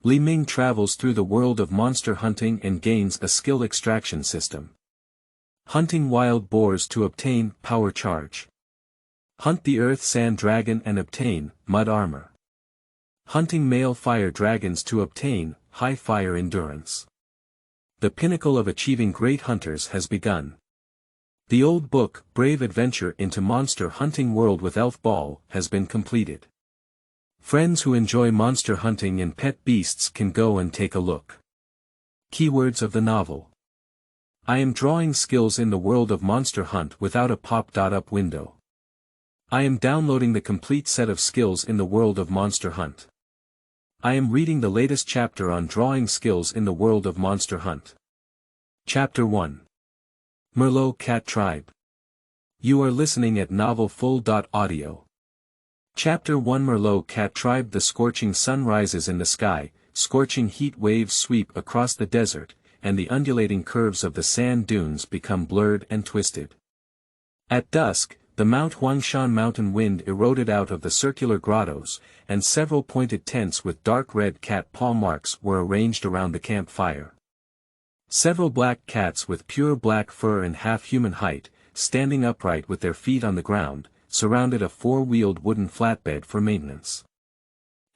Li Ming travels through the world of monster hunting and gains a skill extraction system. Hunting wild boars to obtain power charge. Hunt the earth sand dragon and obtain mud armor. Hunting male fire dragons to obtain high fire endurance. The pinnacle of achieving great hunters has begun. The old book, Brave Adventure into Monster Hunting World with Elf Ball, has been completed. Friends who enjoy monster hunting and pet beasts can go and take a look. Keywords of the novel. I am drawing skills in the world of Monster Hunt without a pop-up window. I am downloading the complete set of skills in the world of Monster Hunt. I am reading the latest chapter on drawing skills in the world of Monster Hunt. Chapter 1. Merlot Cat Tribe. You are listening at novelfull.audio. Chapter 1 Merlot Cat Tribe. The scorching sun rises in the sky, scorching heat waves sweep across the desert, and the undulating curves of the sand dunes become blurred and twisted. At dusk, the Mount Huangshan mountain wind eroded out of the circular grottos, and several pointed tents with dark red cat paw marks were arranged around the campfire. Several black cats with pure black fur and half-human height, standing upright with their feet on the ground, surrounded a four-wheeled wooden flatbed for maintenance.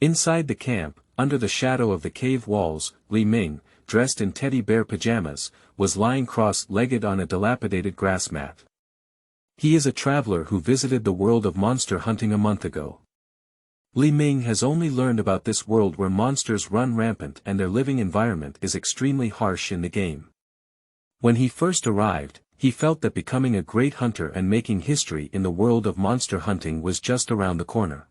Inside the camp, under the shadow of the cave walls, Li Ming, dressed in teddy bear pajamas, was lying cross-legged on a dilapidated grass mat. He is a traveler who visited the world of monster hunting a month ago. Li Ming has only learned about this world where monsters run rampant and their living environment is extremely harsh in the game. When he first arrived, he felt that becoming a great hunter and making history in the world of monster hunting was just around the corner.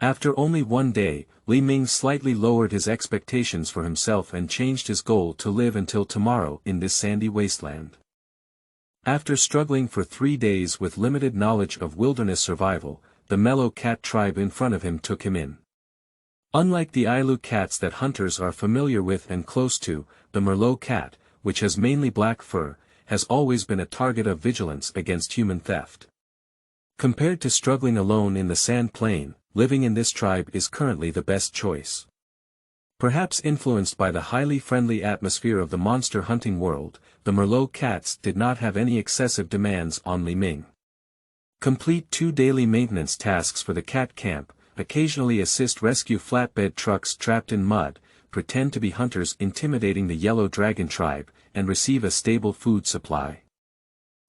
After only one day, Li Ming slightly lowered his expectations for himself and changed his goal to live until tomorrow in this sandy wasteland. After struggling for 3 days with limited knowledge of wilderness survival, the Merlot cat tribe in front of him took him in. Unlike the Ailu cats that hunters are familiar with and close to, the Merlot cat, which has mainly black fur, has always been a target of vigilance against human theft. Compared to struggling alone in the sand plain, living in this tribe is currently the best choice. Perhaps influenced by the highly friendly atmosphere of the monster hunting world, the Merlot cats did not have any excessive demands on Li Ming. Complete 2 daily maintenance tasks for the cat camp, occasionally assist rescue flatbed trucks trapped in mud, pretend to be hunters intimidating the Yellow Dragon tribe, and receive a stable food supply.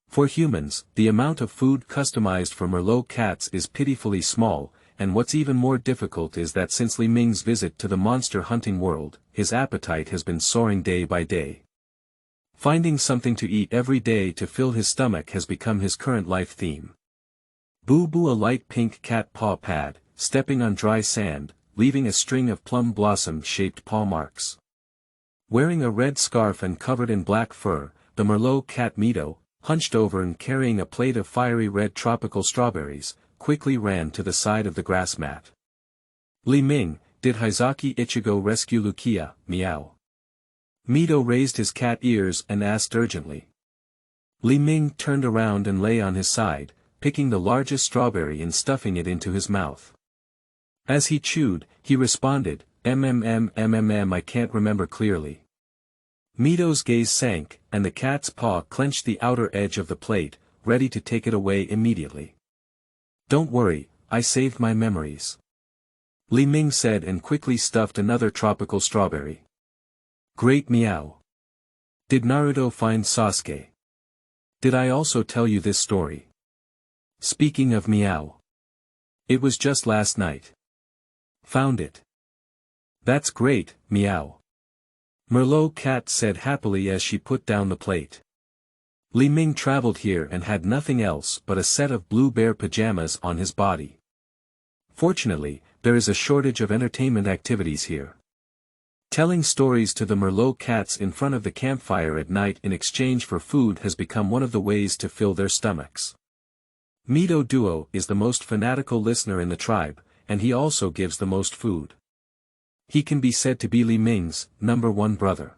For humans, the amount of food customized for Merlot cats is pitifully small, and what's even more difficult is that since Li Ming's visit to the monster hunting world, his appetite has been soaring day by day. Finding something to eat every day to fill his stomach has become his current life theme. Boo Boo, a light pink cat paw pad, stepping on dry sand, leaving a string of plum blossom-shaped paw marks. Wearing a red scarf and covered in black fur, the Merlot cat Mito, hunched over and carrying a plate of fiery red tropical strawberries, quickly ran to the side of the grass mat. Li Ming, did Hizaki Ichigo rescue Lukia? Meow. Mito raised his cat ears and asked urgently. Li Ming turned around and lay on his side, picking the largest strawberry and stuffing it into his mouth. As he chewed, he responded, I can't remember clearly. Mito's gaze sank, and the cat's paw clenched the outer edge of the plate, ready to take it away immediately. Don't worry, I saved my memories. Li Ming said and quickly stuffed another tropical strawberry. Great meow. Did Naruto find Sasuke? Did I also tell you this story? Speaking of meow. It was just last night. Found it. That's great, meow. Merlot cat said happily as she put down the plate. Li Ming traveled here and had nothing else but a set of blue bear pajamas on his body. Fortunately, there is a shortage of entertainment activities here. Telling stories to the Merlot cats in front of the campfire at night in exchange for food has become one of the ways to fill their stomachs. Mito Duo is the most fanatical listener in the tribe, and he also gives the most food. He can be said to be Li Ming's #1 brother.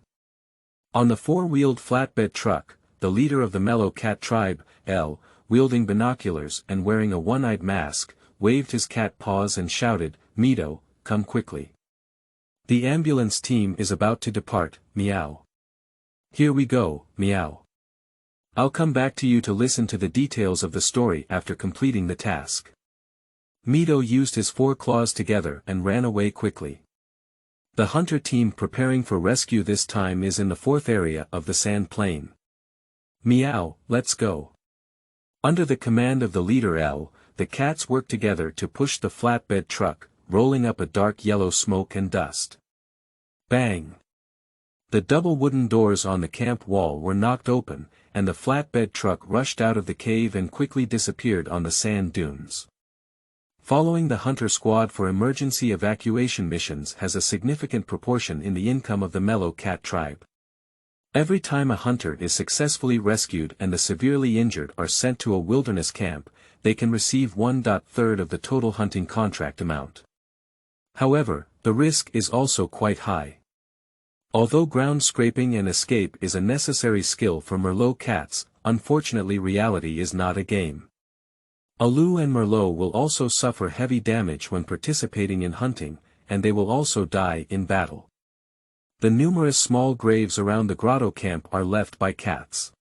On the four-wheeled flatbed truck, the leader of the Merlot cat tribe, L, wielding binoculars and wearing a one-eyed mask, waved his cat paws and shouted, Mito, come quickly. The ambulance team is about to depart, meow. Here we go, meow. I'll come back to you to listen to the details of the story after completing the task. Mito used his 4 claws together and ran away quickly. The hunter team preparing for rescue this time is in the 4th area of the sand plain. Meow, let's go. Under the command of the leader L, the cats work together to push the flatbed truck, rolling up a dark yellow smoke and dust. Bang! The double wooden doors on the camp wall were knocked open, and the flatbed truck rushed out of the cave and quickly disappeared on the sand dunes. Following the hunter squad for emergency evacuation missions has a significant proportion in the income of the Mellow Cat tribe. Every time a hunter is successfully rescued and the severely injured are sent to a wilderness camp, they can receive 1/3 of the total hunting contract amount. However, the risk is also quite high. Although ground scraping and escape is a necessary skill for Merlot cats, unfortunately reality is not a game. Alu and Merlot will also suffer heavy damage when participating in hunting, and they will also die in battle. The numerous small graves around the grotto camp are left by cats.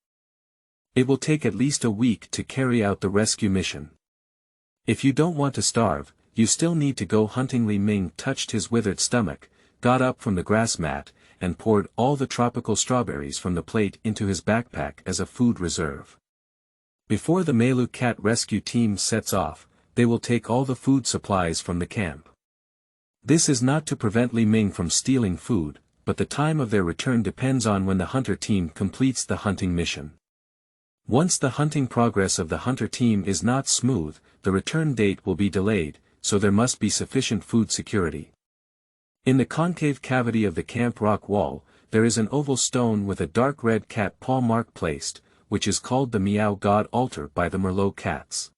It will take at least a week to carry out the rescue mission. If you don't want to starve, you still need to go hunting. Li Ming touched his withered stomach, got up from the grass mat, and poured all the tropical strawberries from the plate into his backpack as a food reserve. Before the Mellow Cat rescue team sets off, they will take all the food supplies from the camp. This is not to prevent Li Ming from stealing food, but the time of their return depends on when the hunter team completes the hunting mission. Once the hunting progress of the hunter team is not smooth, the return date will be delayed, so there must be sufficient food security. In the concave cavity of the camp rock wall, there is an oval stone with a dark red cat paw mark placed, which is called the Meow God altar by the Merlot cats.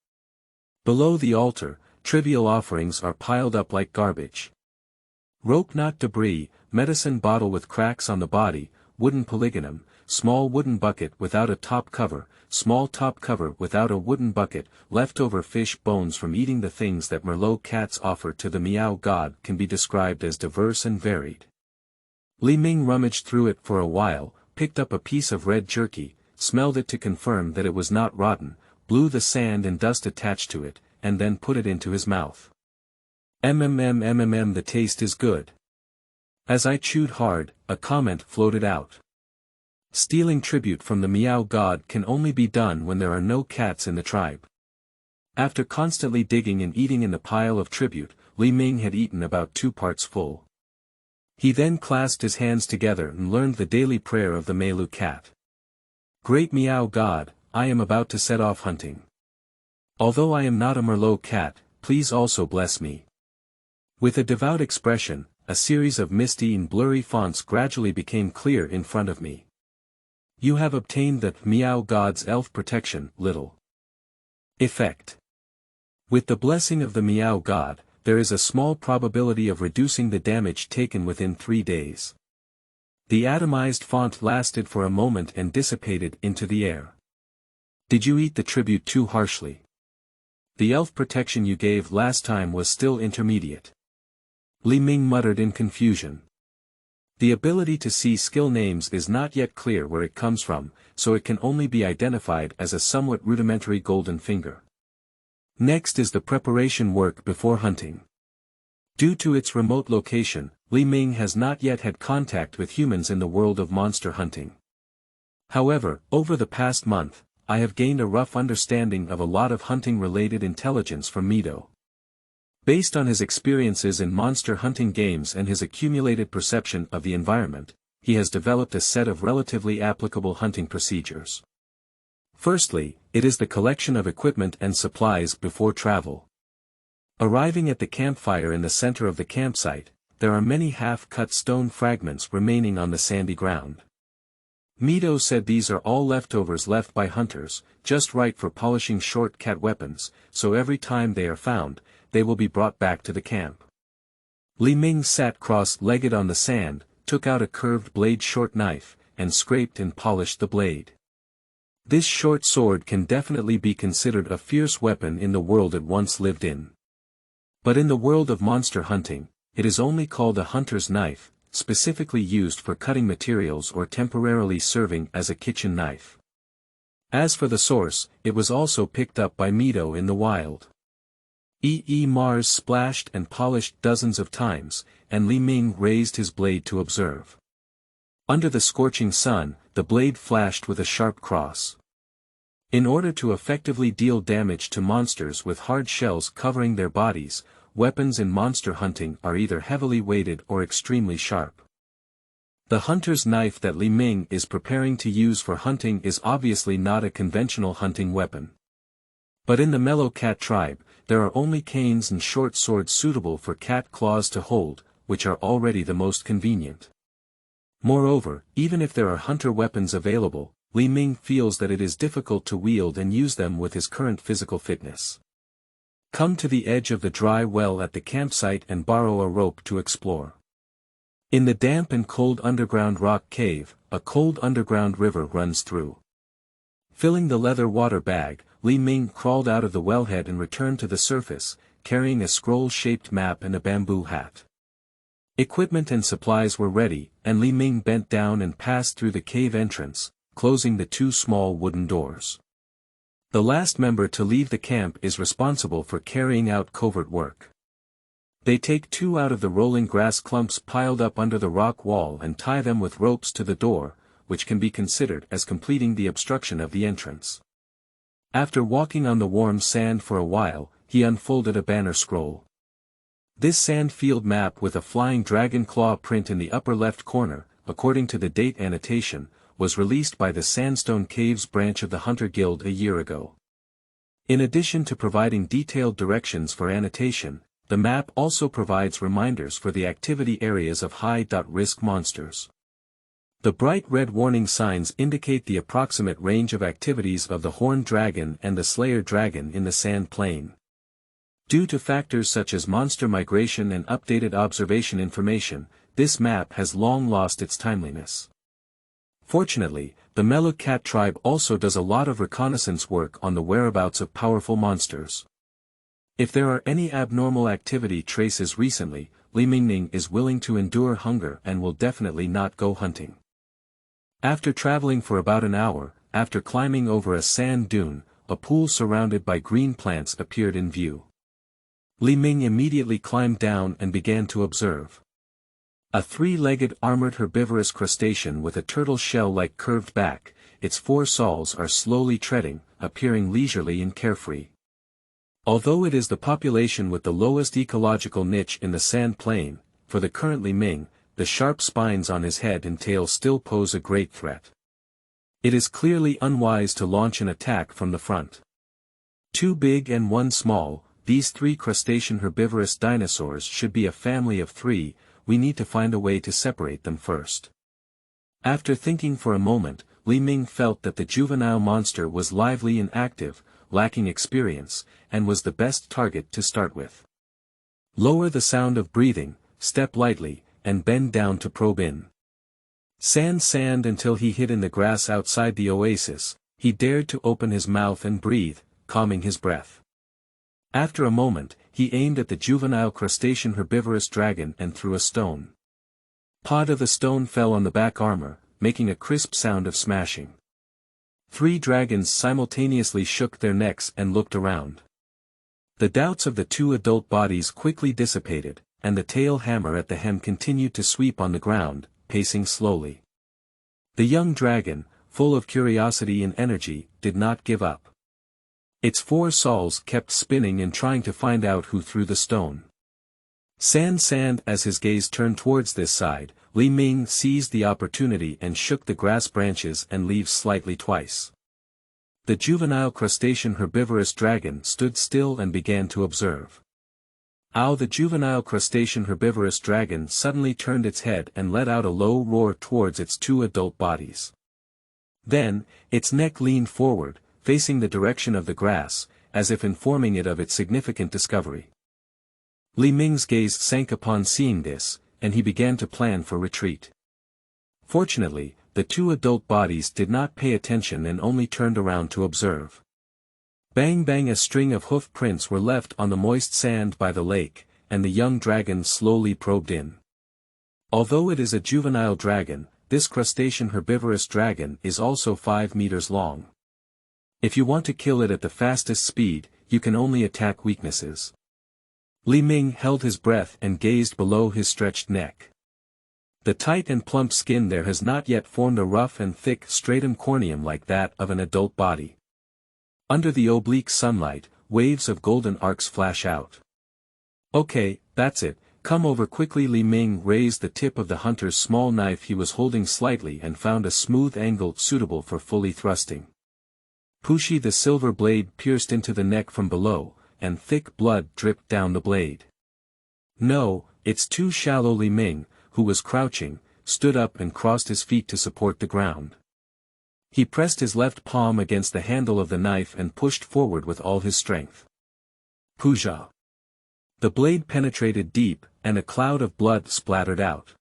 Below the altar, trivial offerings are piled up like garbage. Rope knot debris, medicine bottle with cracks on the body, wooden polygonum, small wooden bucket without a top cover, small top cover without a wooden bucket, leftover fish bones from eating. The things that Merlot cats offer to the Meow God can be described as diverse and varied. Li Ming rummaged through it for a while, picked up a piece of red jerky, smelled it to confirm that it was not rotten, blew the sand and dust attached to it, and then put it into his mouth. The taste is good. As I chewed hard, a comment floated out. Stealing tribute from the Meow God can only be done when there are no cats in the tribe. After constantly digging and eating in the pile of tribute, Li Ming had eaten about 2 parts full. He then clasped his hands together and learned the daily prayer of the Mellow Cat. Great Meow God, I am about to set off hunting. Although I am not a Merlot cat, please also bless me. With a devout expression, a series of misty and blurry fonts gradually became clear in front of me. You have obtained the Meow God's elf protection, little effect. With the blessing of the Meow God, there is a small probability of reducing the damage taken within 3 days. The atomized font lasted for a moment and dissipated into the air. Did you eat the tribute too harshly? The elf protection you gave last time was still intermediate. Li Ming muttered in confusion. The ability to see skill names is not yet clear where it comes from, so it can only be identified as a somewhat rudimentary golden finger. Next is the preparation work before hunting. Due to its remote location, Li Ming has not yet had contact with humans in the world of monster hunting. However, over the past month, I have gained a rough understanding of a lot of hunting-related intelligence from Mito. Based on his experiences in monster hunting games and his accumulated perception of the environment, he has developed a set of relatively applicable hunting procedures. Firstly, it is the collection of equipment and supplies before travel. Arriving at the campfire in the center of the campsite, there are many half-cut stone fragments remaining on the sandy ground. Mito said these are all leftovers left by hunters, just right for polishing short cat weapons, so every time they are found, they will be brought back to the camp. Li Ming sat cross-legged on the sand, took out a curved blade short knife, and scraped and polished the blade. This short sword can definitely be considered a fierce weapon in the world it once lived in. But in the world of monster hunting, it is only called a hunter's knife, specifically used for cutting materials or temporarily serving as a kitchen knife. As for the source, it was also picked up by Mito in the wild. Mars splashed and polished dozens of times, and Li Ming raised his blade to observe. Under the scorching sun, the blade flashed with a sharp cross. In order to effectively deal damage to monsters with hard shells covering their bodies, weapons in monster hunting are either heavily weighted or extremely sharp. The hunter's knife that Li Ming is preparing to use for hunting is obviously not a conventional hunting weapon. But in the Mellow Cat tribe, there are only canes and short swords suitable for cat claws to hold, which are already the most convenient. Moreover, even if there are hunter weapons available, Li Ming feels that it is difficult to wield and use them with his current physical fitness. Come to the edge of the dry well at the campsite and borrow a rope to explore. In the damp and cold underground rock cave, a cold underground river runs through. Filling the leather water bag, Li Ming crawled out of the wellhead and returned to the surface, carrying a scroll-shaped map and a bamboo hat. Equipment and supplies were ready, and Li Ming bent down and passed through the cave entrance, closing the two small wooden doors. The last member to leave the camp is responsible for carrying out covert work. They take two out of the rolling grass clumps piled up under the rock wall and tie them with ropes to the door, which can be considered as completing the obstruction of the entrance. After walking on the warm sand for a while, he unfolded a banner scroll. This sand field map with a flying dragon claw print in the upper left corner, according to the date annotation, was released by the Sandstone Caves branch of the Hunter Guild a year ago. In addition to providing detailed directions for annotation, the map also provides reminders for the activity areas of high-risk monsters. The bright red warning signs indicate the approximate range of activities of the Horned Dragon and the Slayer Dragon in the Sand Plain. Due to factors such as monster migration and updated observation information, this map has long lost its timeliness. Fortunately, the Mellow Cat tribe also does a lot of reconnaissance work on the whereabouts of powerful monsters. If there are any abnormal activity traces recently, Li Ming is willing to endure hunger and will definitely not go hunting. After traveling for about an hour, after climbing over a sand dune, a pool surrounded by green plants appeared in view. Li Ming immediately climbed down and began to observe. A three-legged armored herbivorous crustacean with a turtle shell-like curved back, its four soles are slowly treading, appearing leisurely and carefree. Although it is the population with the lowest ecological niche in the sand plain, for the currently Ming, the sharp spines on his head and tail still pose a great threat. It is clearly unwise to launch an attack from the front. Two big and one small, these three crustacean herbivorous dinosaurs should be a family of three. We need to find a way to separate them first. After thinking for a moment, Li Ming felt that the juvenile monster was lively and active, lacking experience, and was the best target to start with. Lower the sound of breathing, step lightly, and bend down to probe in. Sand until he hid in the grass outside the oasis. He dared to open his mouth and breathe, calming his breath. After a moment, he aimed at the juvenile crustacean herbivorous dragon and threw a stone. Pod of the stone fell on the back armor, making a crisp sound of smashing. Three dragons simultaneously shook their necks and looked around. The doubts of the two adult bodies quickly dissipated, and the tail hammer at the hem continued to sweep on the ground, pacing slowly. The young dragon, full of curiosity and energy, did not give up. Its four soles kept spinning and trying to find out who threw the stone. Sand as his gaze turned towards this side, Li Ming seized the opportunity and shook the grass branches and leaves slightly twice. The juvenile crustacean herbivorous dragon stood still and began to observe. The juvenile crustacean herbivorous dragon suddenly turned its head and let out a low roar towards its two adult bodies. Then, its neck leaned forward, facing the direction of the grass, as if informing it of its significant discovery. Li Ming's gaze sank upon seeing this, and he began to plan for retreat. Fortunately, the two adult bodies did not pay attention and only turned around to observe. Bang bang, a string of hoof prints were left on the moist sand by the lake, and the young dragon slowly probed in. Although it is a juvenile dragon, this crustacean herbivorous dragon is also 5 meters long. If you want to kill it at the fastest speed, you can only attack weaknesses. Li Ming held his breath and gazed below his stretched neck. The tight and plump skin there has not yet formed a rough and thick stratum corneum like that of an adult body. Under the oblique sunlight, waves of golden arcs flash out. Okay, that's it, come over quickly. Li Ming raised the tip of the hunter's small knife he was holding slightly and found a smooth angle suitable for fully thrusting. Pushi the silver blade pierced into the neck from below, and thick blood dripped down the blade. No, it's too shallow. Li Ming, who was crouching, stood up and crossed his feet to support the ground. He pressed his left palm against the handle of the knife and pushed forward with all his strength. Puja! The blade penetrated deep, and a cloud of blood splattered out.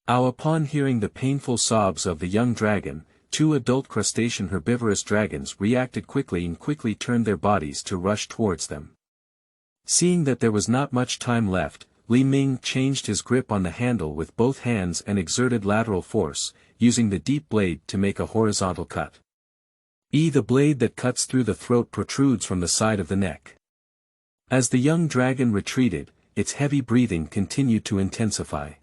Ow! Upon hearing the painful sobs of the young dragon, 2 adult crustacean herbivorous dragons reacted quickly and quickly turned their bodies to rush towards them. Seeing that there was not much time left, Li Ming changed his grip on the handle with both hands and exerted lateral force, using the deep blade to make a horizontal cut. The blade that cuts through the throat protrudes from the side of the neck. As the young dragon retreated, its heavy breathing continued to intensify.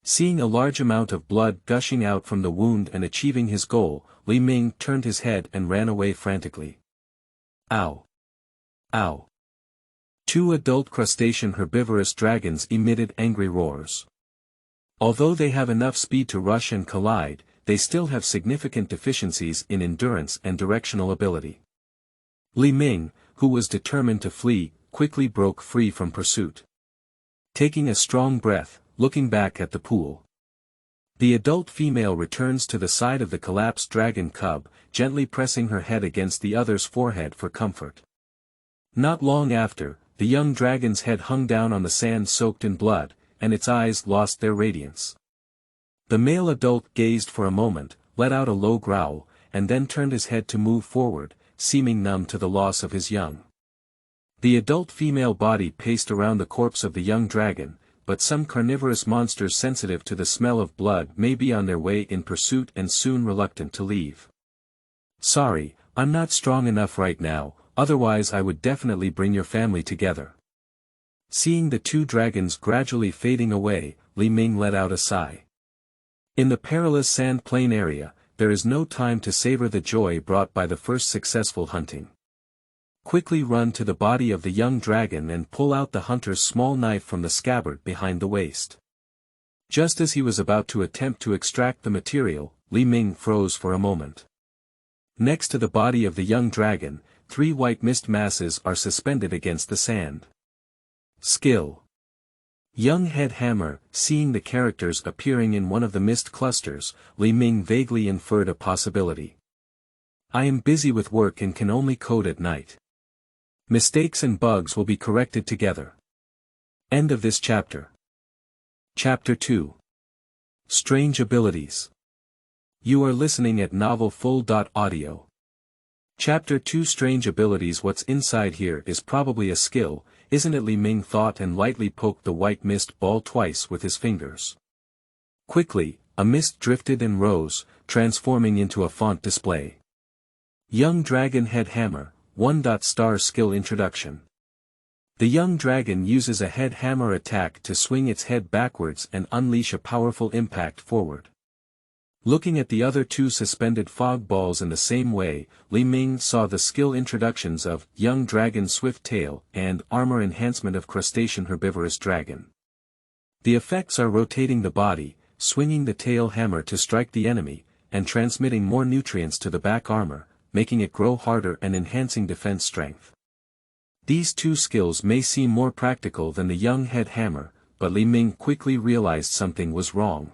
Seeing a large amount of blood gushing out from the wound and achieving his goal, Li Ming turned his head and ran away frantically. Ow! Ow! 2 adult crustacean herbivorous dragons emitted angry roars. Although they have enough speed to rush and collide, they still have significant deficiencies in endurance and directional ability. Li Ming, who was determined to flee, quickly broke free from pursuit. Taking a strong breath, looking back at the pool. The adult female returns to the side of the collapsed dragon cub, gently pressing her head against the other's forehead for comfort. Not long after, the young dragon's head hung down on the sand soaked in blood, and its eyes lost their radiance. The male adult gazed for a moment, let out a low growl, and then turned his head to move forward, seeming numb to the loss of his young. The adult female body paced around the corpse of the young dragon, but some carnivorous monsters sensitive to the smell of blood may be on their way in pursuit and soon reluctant to leave. Sorry, I'm not strong enough right now, otherwise I would definitely bring your family together. Seeing the 2 dragons gradually fading away, Li Ming let out a sigh. In the perilous sand plain area, there is no time to savor the joy brought by the first successful hunting. Quickly run to the body of the young dragon and pull out the hunter's small knife from the scabbard behind the waist. Just as he was about to attempt to extract the material, Li Ming froze for a moment. Next to the body of the young dragon, 3 white mist masses are suspended against the sand. Skill. Young head hammer. Seeing the characters appearing in one of the mist clusters, Li Ming vaguely inferred a possibility. I am busy with work and can only code at night. Mistakes and bugs will be corrected together. End of this chapter. Chapter 2. Strange Abilities. You are listening at novelfull.audio. Chapter 2 Strange Abilities. What's inside here is probably a skill, isn't it? Li Ming thought and lightly poked the white mist ball twice with his fingers. Quickly, a mist drifted and rose, transforming into a font display. Young Dragon Head Hammer, 1. Skill Introduction. The young dragon uses a head hammer attack to swing its head backwards and unleash a powerful impact forward. Looking at the other 2 suspended fog balls in the same way, Li Ming saw the skill introductions of Young Dragon Swift Tail and Armor Enhancement of Crustacean Herbivorous Dragon. The effects are rotating the body, swinging the tail hammer to strike the enemy, and transmitting more nutrients to the back armor, making it grow harder and enhancing defense strength. These 2 skills may seem more practical than the young head hammer, but Li Ming quickly realized something was wrong.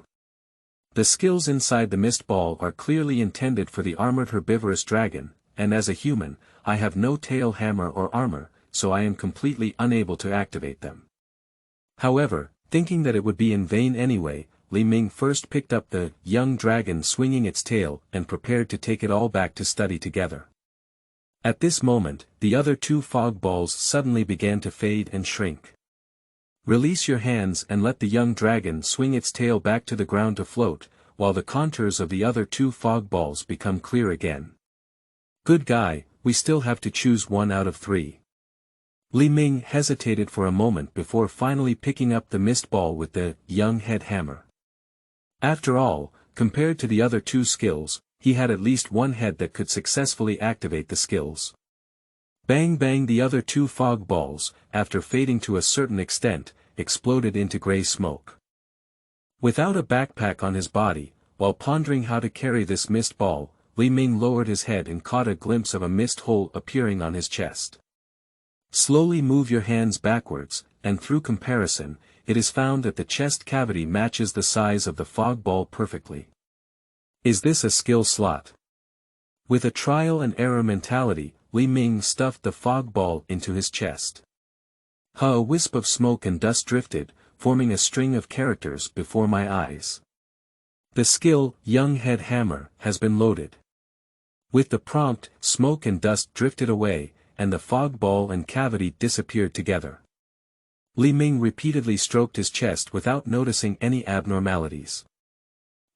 The skills inside the mist ball are clearly intended for the armored herbivorous dragon, and as a human, I have no tail hammer or armor, so I am completely unable to activate them. However, thinking that it would be in vain anyway, Li Ming first picked up the young dragon swinging its tail and prepared to take it all back to study together. At this moment, the other 2 fog balls suddenly began to fade and shrink. Release your hands and let the young dragon swing its tail back to the ground to float, while the contours of the other two fog balls become clear again. Good guy, we still have to choose one out of three. Li Ming hesitated for a moment before finally picking up the mist ball with the young head hammer. After all, compared to the other two skills, he had at least one head that could successfully activate the skills. Bang bang, the other two fog balls, after fading to a certain extent, exploded into gray smoke. Without a backpack on his body, while pondering how to carry this mist ball, Li Ming lowered his head and caught a glimpse of a mist hole appearing on his chest. Slowly move your hands backwards, and through comparison, it is found that the chest cavity matches the size of the fog ball perfectly. Is this a skill slot? With a trial and error mentality, Li Ming stuffed the fog ball into his chest. A wisp of smoke and dust drifted, forming a string of characters before my eyes. The skill, Young Head Hammer, has been loaded. With the prompt, smoke and dust drifted away, and the fog ball and cavity disappeared together. Li Ming repeatedly stroked his chest without noticing any abnormalities.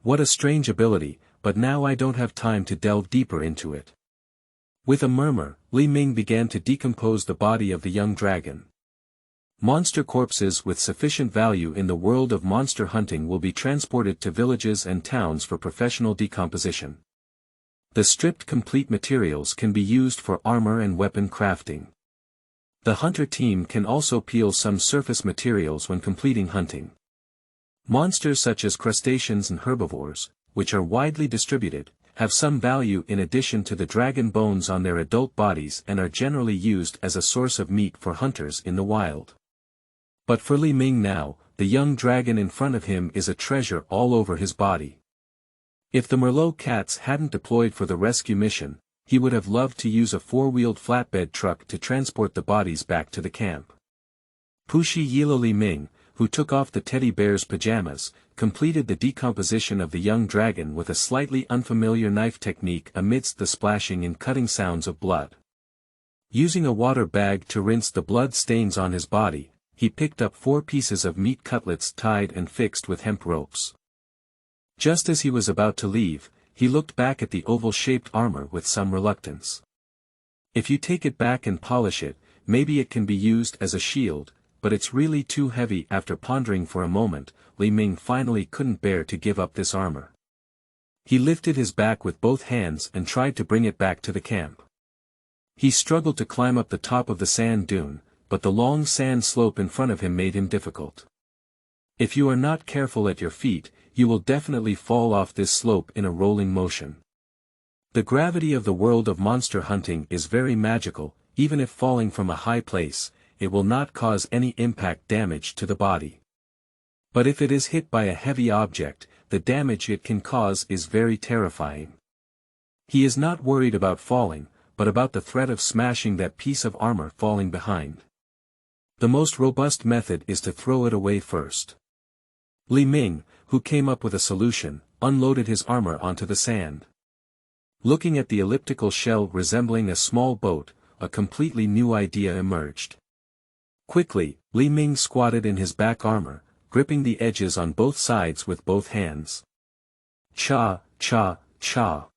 What a strange ability, but now I don't have time to delve deeper into it. With a murmur, Li Ming began to decompose the body of the young dragon. Monster corpses with sufficient value in the world of monster hunting will be transported to villages and towns for professional decomposition. The stripped complete materials can be used for armor and weapon crafting. The hunter team can also peel some surface materials when completing hunting. Monsters such as crustaceans and herbivores, which are widely distributed, have some value in addition to the dragon bones on their adult bodies and are generally used as a source of meat for hunters in the wild. But for Li Ming now, the young dragon in front of him is a treasure all over his body. If the Merlot cats hadn't deployed for the rescue mission, he would have loved to use a four-wheeled flatbed truck to transport the bodies back to the camp. Pushi Yilo Li Ming, who took off the teddy bear's pajamas, completed the decomposition of the young dragon with a slightly unfamiliar knife technique amidst the splashing and cutting sounds of blood. Using a water bag to rinse the blood stains on his body, he picked up 4 pieces of meat cutlets tied and fixed with hemp ropes. Just as he was about to leave, he looked back at the oval-shaped armor with some reluctance. If you take it back and polish it, maybe it can be used as a shield, but it's really too heavy. After pondering for a moment, Li Ming finally couldn't bear to give up this armor. He lifted his back with both hands and tried to bring it back to the camp. He struggled to climb up the top of the sand dune, but the long sand slope in front of him made him difficult. If you are not careful at your feet, you will definitely fall off this slope in a rolling motion. The gravity of the world of monster hunting is very magical. Even if falling from a high place, it will not cause any impact damage to the body. But if it is hit by a heavy object, the damage it can cause is very terrifying. He is not worried about falling, but about the threat of smashing that piece of armor falling behind. The most robust method is to throw it away first. Li Ming, who came up with a solution, unloaded his armor onto the sand. Looking at the elliptical shell resembling a small boat, a completely new idea emerged. Quickly, Li Ming squatted in his back armor, gripping the edges on both sides with both hands. Cha, cha, cha.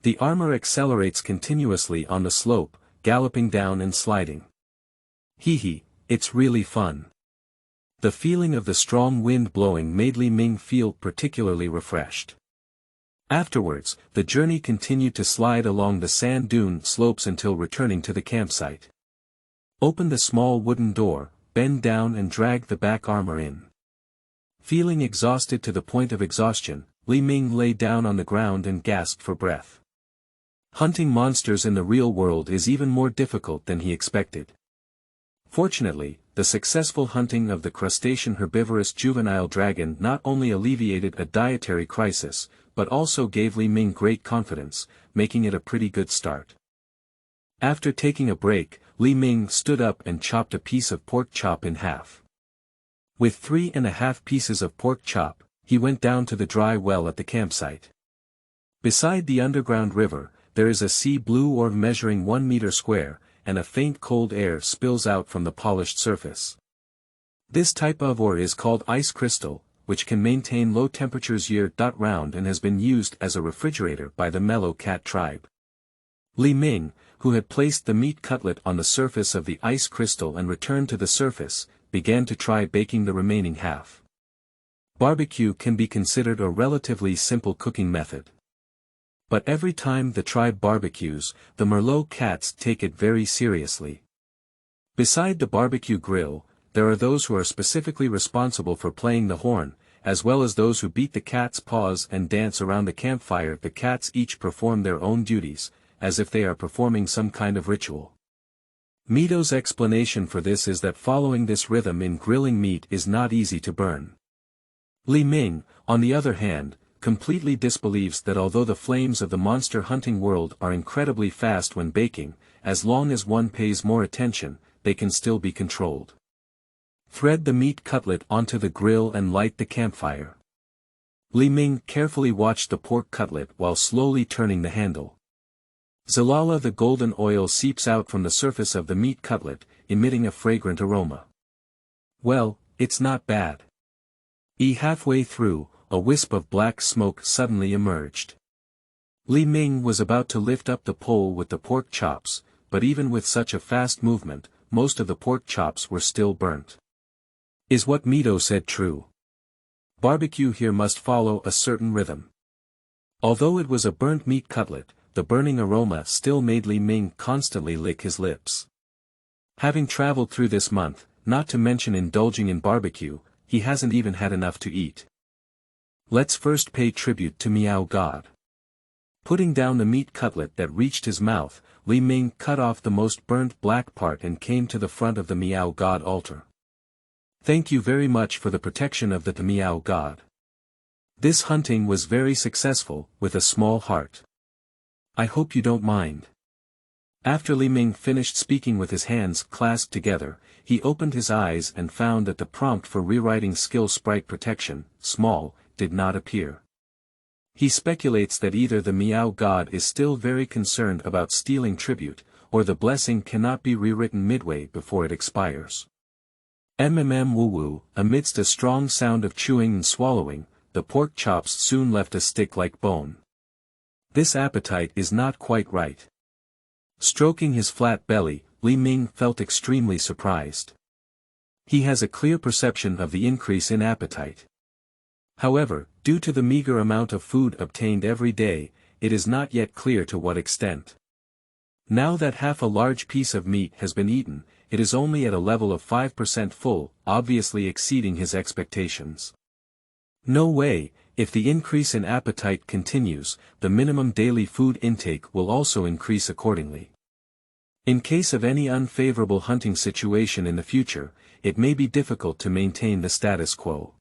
The armor accelerates continuously on the slope, galloping down and sliding. Hee, it's really fun. The feeling of the strong wind blowing made Li Ming feel particularly refreshed. Afterwards, the journey continued to slide along the sand dune slopes until returning to the campsite. Open the small wooden door, bend down and drag the back armor in. Feeling exhausted to the point of exhaustion, Li Ming lay down on the ground and gasped for breath. Hunting monsters in the real world is even more difficult than he expected. Fortunately, the successful hunting of the crustacean herbivorous juvenile dragon not only alleviated a dietary crisis, but also gave Li Ming great confidence, making it a pretty good start. After taking a break, Li Ming stood up and chopped a piece of pork chop in half. With 3.5 pieces of pork chop, he went down to the dry well at the campsite. Beside the underground river, there is a sea blue orb measuring 1 meter square, and a faint cold air spills out from the polished surface. This type of ore is called ice crystal, which can maintain low temperatures year-round and has been used as a refrigerator by the Merlot cat tribe. Li Ming, who had placed the meat cutlet on the surface of the ice crystal and returned to the surface, began to try baking the remaining half. Barbecue can be considered a relatively simple cooking method. But every time the tribe barbecues, the Merlot cats take it very seriously. Beside the barbecue grill, there are those who are specifically responsible for playing the horn, as well as those who beat the cat's paws and dance around the campfire. The cats each perform their own duties, as if they are performing some kind of ritual. Mito's explanation for this is that following this rhythm in grilling meat is not easy to burn. Li Ming, on the other hand, completely disbelieves that although the flames of the monster hunting world are incredibly fast when baking, as long as one pays more attention, they can still be controlled. Thread the meat cutlet onto the grill and light the campfire. Li Ming carefully watched the pork cutlet while slowly turning the handle. Zalala, the golden oil seeps out from the surface of the meat cutlet, emitting a fragrant aroma. Well, it's not bad. Halfway through, a wisp of black smoke suddenly emerged. Li Ming was about to lift up the pole with the pork chops, but even with such a fast movement, most of the pork chops were still burnt. Is what Mito said true? Barbecue here must follow a certain rhythm. Although it was a burnt meat cutlet, the burning aroma still made Li Ming constantly lick his lips. Having traveled through this month, not to mention indulging in barbecue, he hasn't even had enough to eat. Let's first pay tribute to Meow God. Putting down the meat cutlet that reached his mouth, Li Ming cut off the most burnt black part and came to the front of the Meow God altar. Thank you very much for the protection of the Meow God. This hunting was very successful, with a small heart. I hope you don't mind. After Li Ming finished speaking with his hands clasped together, he opened his eyes and found that the prompt for rewriting skill sprite protection, small, did not appear. He speculates that either the Meow God is still very concerned about stealing tribute, or the blessing cannot be rewritten midway before it expires. Woo-woo, amidst a strong sound of chewing and swallowing, the pork chops soon left a stick-like bone. This appetite is not quite right. Stroking his flat belly, Li Ming felt extremely surprised. He has a clear perception of the increase in appetite. However, due to the meager amount of food obtained every day, it is not yet clear to what extent. Now that half a large piece of meat has been eaten, it is only at a level of 5% full, obviously exceeding his expectations. No way, if the increase in appetite continues, the minimum daily food intake will also increase accordingly. In case of any unfavorable hunting situation in the future, it may be difficult to maintain the status quo.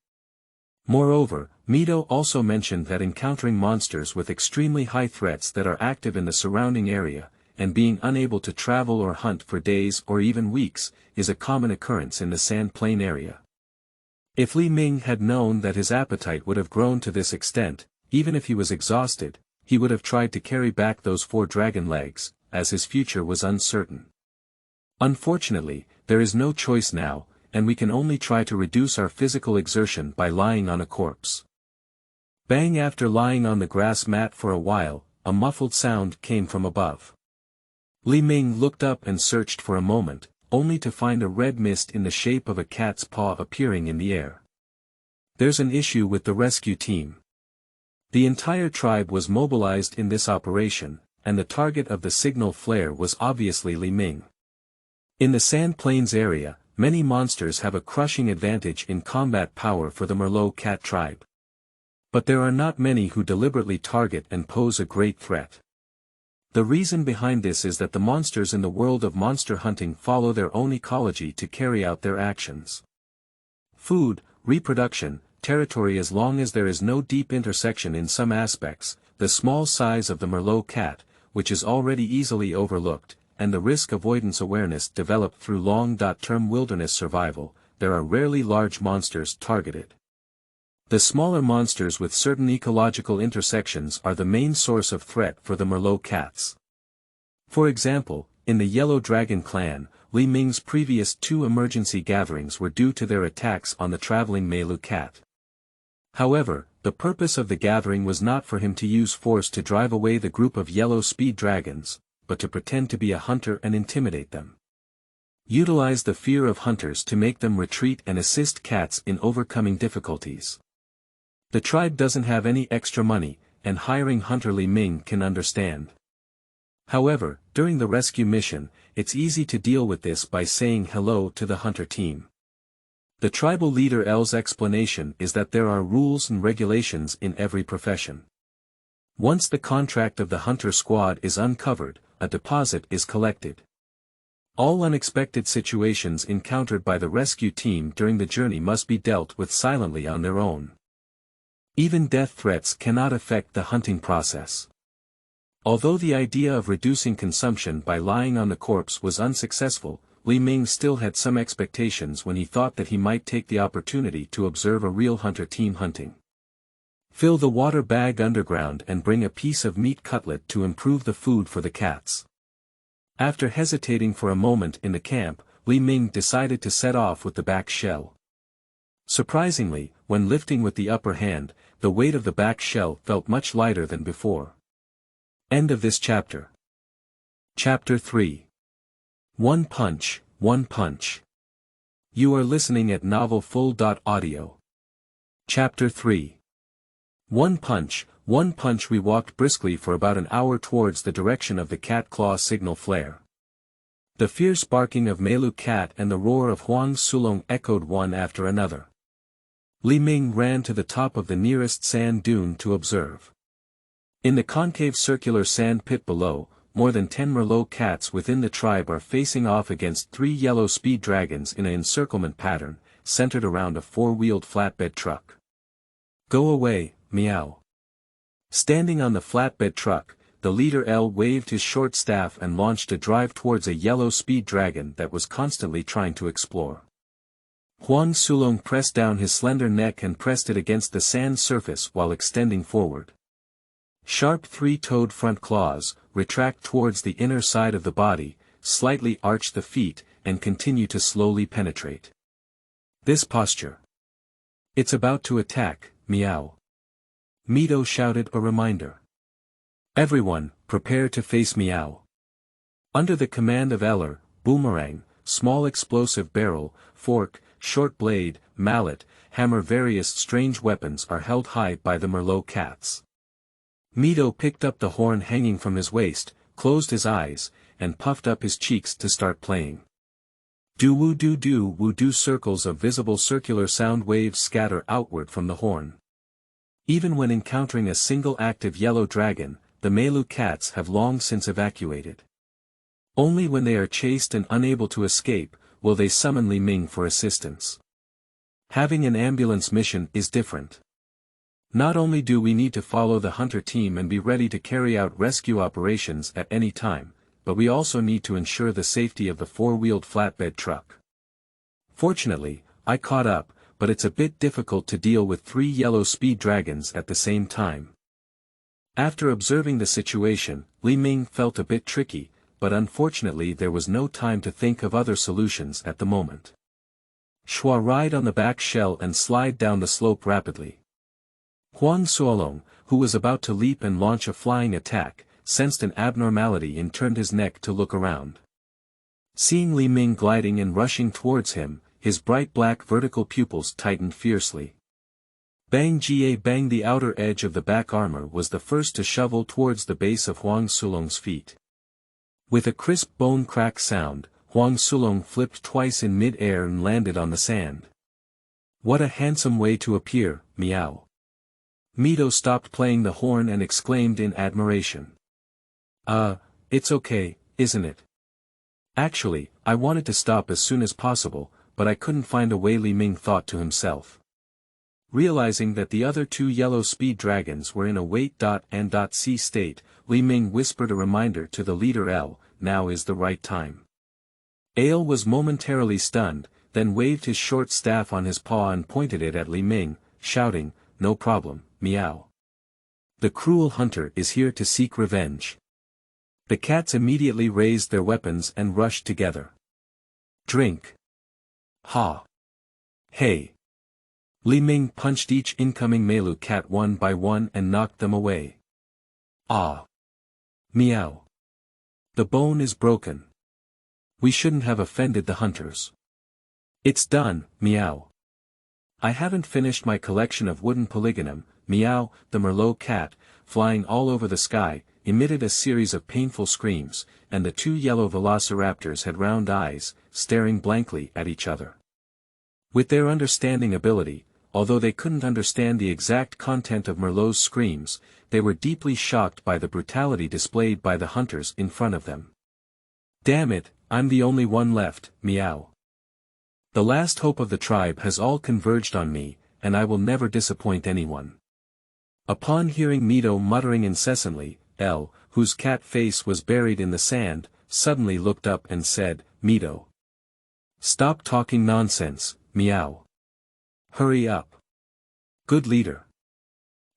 Moreover, Mito also mentioned that encountering monsters with extremely high threats that are active in the surrounding area, and being unable to travel or hunt for days or even weeks, is a common occurrence in the Sand Plain area. If Li Ming had known that his appetite would have grown to this extent, even if he was exhausted, he would have tried to carry back those 4 dragon legs, as his future was uncertain. Unfortunately, there is no choice now, and we can only try to reduce our physical exertion by lying on a corpse. Bang! After lying on the grass mat for a while, a muffled sound came from above. Li Ming looked up and searched for a moment, only to find a red mist in the shape of a cat's paw appearing in the air. There's an issue with the rescue team. The entire tribe was mobilized in this operation, and the target of the signal flare was obviously Li Ming. In the Sand Plains area, many monsters have a crushing advantage in combat power for the Merlot cat tribe. But there are not many who deliberately target and pose a great threat. The reason behind this is that the monsters in the world of monster hunting follow their own ecology to carry out their actions. Food, reproduction, territory. As long as there is no deep intersection in some aspects, the small size of the Merlot cat, which is already easily overlooked, and the risk avoidance awareness developed through long-term wilderness survival, there are rarely large monsters targeted. The smaller monsters with certain ecological intersections are the main source of threat for the Merlot cats. For example, in the Yellow Dragon clan, Li Ming's previous 2 emergency gatherings were due to their attacks on the traveling Melu cat. However, the purpose of the gathering was not for him to use force to drive away the group of yellow speed dragons, but to pretend to be a hunter and intimidate them. Utilize the fear of hunters to make them retreat and assist cats in overcoming difficulties. The tribe doesn't have any extra money, and hiring hunter Li Ming can understand. However, during the rescue mission, it's easy to deal with this by saying hello to the hunter team. The tribal leader L's explanation is that there are rules and regulations in every profession. Once the contract of the hunter squad is uncovered, a deposit is collected. All unexpected situations encountered by the rescue team during the journey must be dealt with silently on their own. Even death threats cannot affect the hunting process. Although the idea of reducing consumption by lying on the corpse was unsuccessful, Li Ming still had some expectations when he thought that he might take the opportunity to observe a real hunter team hunting. Fill the water bag underground and bring a piece of meat cutlet to improve the food for the cats. After hesitating for a moment in the camp, Li Ming decided to set off with the back shell. Surprisingly, when lifting with the upper hand, the weight of the back shell felt much lighter than before. End of this chapter. Chapter 3. One Punch, One Punch. You are listening at novelfull.audio. Chapter 3. One Punch, One Punch. We walked briskly for about an hour towards the direction of the cat claw signal flare. The fierce barking of Melu cat and the roar of Huang Sulong echoed one after another. Li Ming ran to the top of the nearest sand dune to observe. In the concave circular sand pit below, more than 10 Merlot cats within the tribe are facing off against 3 yellow speed dragons in an encirclement pattern, centered around a 4-wheeled flatbed truck. Go away, meow. Standing on the flatbed truck, the leader L waved his short staff and launched a drive towards a yellow speed dragon that was constantly trying to explore. Huang Sulong pressed down his slender neck and pressed it against the sand surface while extending forward. Sharp 3-toed front claws, retract towards the inner side of the body, slightly arch the feet, and continue to slowly penetrate. This posture. It's about to attack, meow. Mito shouted a reminder. Everyone, prepare to face meow. Under the command of Eller, boomerang, small explosive barrel, fork, short blade, mallet, hammer, various strange weapons are held high by the Merlot cats. Mito picked up the horn hanging from his waist, closed his eyes, and puffed up his cheeks to start playing. Do-woo-do-do-woo-do. Circles of visible circular sound waves scatter outward from the horn. Even when encountering a single active yellow dragon, the Melu cats have long since evacuated. Only when they are chased and unable to escape, will they summon Li Ming for assistance. Having an ambulance mission is different. Not only do we need to follow the hunter team and be ready to carry out rescue operations at any time, but we also need to ensure the safety of the 4-wheeled flatbed truck. Fortunately, I caught up, but it's a bit difficult to deal with 3 yellow speed dragons at the same time. After observing the situation, Li Ming felt a bit tricky, but unfortunately there was no time to think of other solutions at the moment. Shua ride on the back shell and slide down the slope rapidly. Huang Sulong, who was about to leap and launch a flying attack, sensed an abnormality and turned his neck to look around. Seeing Li Ming gliding and rushing towards him, his bright black vertical pupils tightened fiercely. Bang ga bang. The outer edge of the back armor was the first to shovel towards the base of Huang Sulong's feet. With a crisp bone crack sound, Huang Sulong flipped twice in mid-air and landed on the sand. What a handsome way to appear, meow. Mito stopped playing the horn and exclaimed in admiration. It's okay, isn't it? Actually, I wanted to stop as soon as possible, but I couldn't find a way, Li Ming thought to himself. Realizing that the other 2 yellow speed dragons were in a wait-and-see state, Li Ming whispered a reminder to the leader L, now is the right time. Ale was momentarily stunned, then waved his short staff on his paw and pointed it at Li Ming, shouting, no problem, meow. The cruel hunter is here to seek revenge. The cats immediately raised their weapons and rushed together. Drink. Ha. Hey. Li Ming punched each incoming Melu cat one by one and knocked them away. Ah. Meow. The bone is broken. We shouldn't have offended the hunters. It's done, meow. I haven't finished my collection of wooden polygonum. Meow. The Merlot cat, flying all over the sky, emitted a series of painful screams, and the two yellow velociraptors had round eyes, staring blankly at each other. With their understanding ability, although they couldn't understand the exact content of Merlot's screams, they were deeply shocked by the brutality displayed by the hunters in front of them. Damn it, I'm the only one left, meow. The last hope of the tribe has all converged on me, and I will never disappoint anyone. Upon hearing Mito muttering incessantly, L, whose cat face was buried in the sand, suddenly looked up and said, Mito. Stop talking nonsense, meow. Hurry up. Good leader.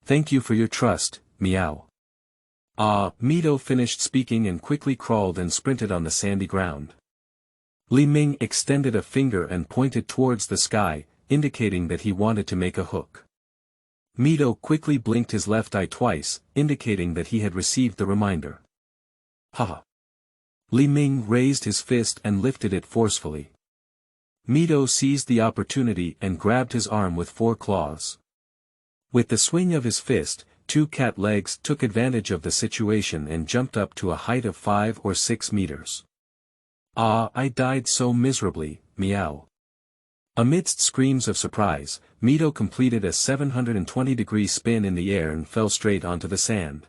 Thank you for your trust, meow. Ah, Mito finished speaking and quickly crawled and sprinted on the sandy ground. Li Ming extended a finger and pointed towards the sky, indicating that he wanted to make a hook. Mito quickly blinked his left eye twice, indicating that he had received the reminder. Ha! Li Ming raised his fist and lifted it forcefully. Mito seized the opportunity and grabbed his arm with 4 claws. With the swing of his fist, 2 cat legs took advantage of the situation and jumped up to a height of 5 or 6 meters. Ah, I died so miserably, meow. Amidst screams of surprise, Mito completed a 720-degree spin in the air and fell straight onto the sand.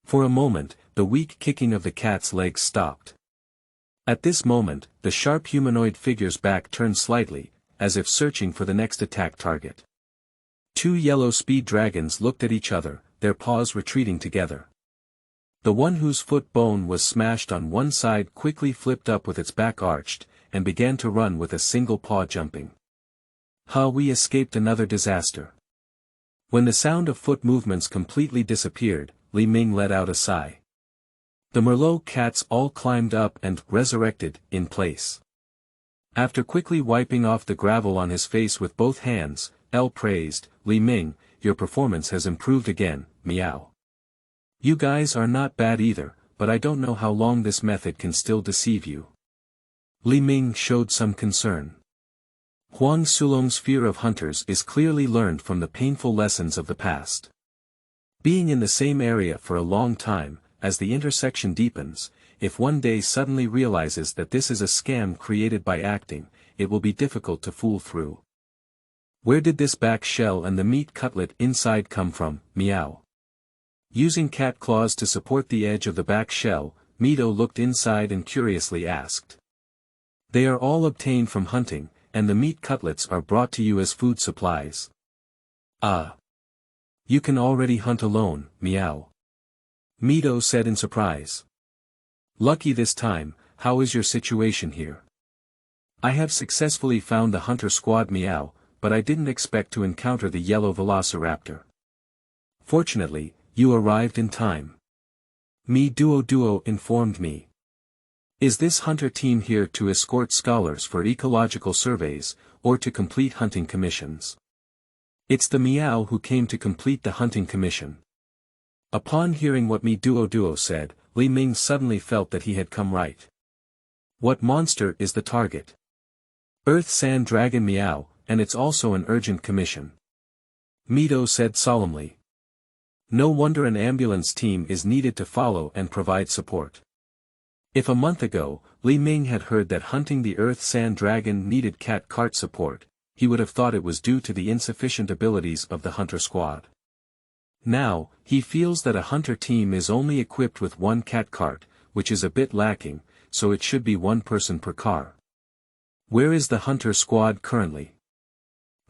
For a moment, the weak kicking of the cat's legs stopped. At this moment, the sharp humanoid figure's back turned slightly, as if searching for the next attack target. 2 yellow speed dragons looked at each other, their paws retreating together. The one whose foot bone was smashed on one side quickly flipped up with its back arched, and began to run with a single paw jumping. Ha! We escaped another disaster. When the sound of foot movements completely disappeared, Li Ming let out a sigh. The Merlot cats all climbed up and resurrected in place. After quickly wiping off the gravel on his face with both hands, L praised, Li Ming, your performance has improved again, meow. You guys are not bad either, but I don't know how long this method can still deceive you. Li Ming showed some concern. Huang Sulong's fear of hunters is clearly learned from the painful lessons of the past. Being in the same area for a long time, as the intersection deepens, if one day suddenly realizes that this is a scam created by acting, it will be difficult to fool through. Where did this back shell and the meat cutlet inside come from, meow? Using cat claws to support the edge of the back shell, Mito looked inside and curiously asked. They are all obtained from hunting, and the meat cutlets are brought to you as food supplies. Ah. You can already hunt alone, meow. Mito said in surprise. Lucky this time, how is your situation here? I have successfully found the hunter squad, meow, but I didn't expect to encounter the yellow velociraptor. Fortunately, you arrived in time. Mi Duo informed me. Is this hunter team here to escort scholars for ecological surveys, or to complete hunting commissions? It's the meow who came to complete the hunting commission. Upon hearing what Mi Duo said, Li Ming suddenly felt that he had come right. What monster is the target? Earth Sand Dragon, meow, and it's also an urgent commission. Mito said solemnly. No wonder an ambulance team is needed to follow and provide support. If a month ago, Li Ming had heard that hunting the Earth Sand Dragon needed cat cart support, he would have thought it was due to the insufficient abilities of the hunter squad. Now, he feels that a hunter team is only equipped with 1 cat cart, which is a bit lacking, so it should be 1 person per car. Where is the hunter squad currently?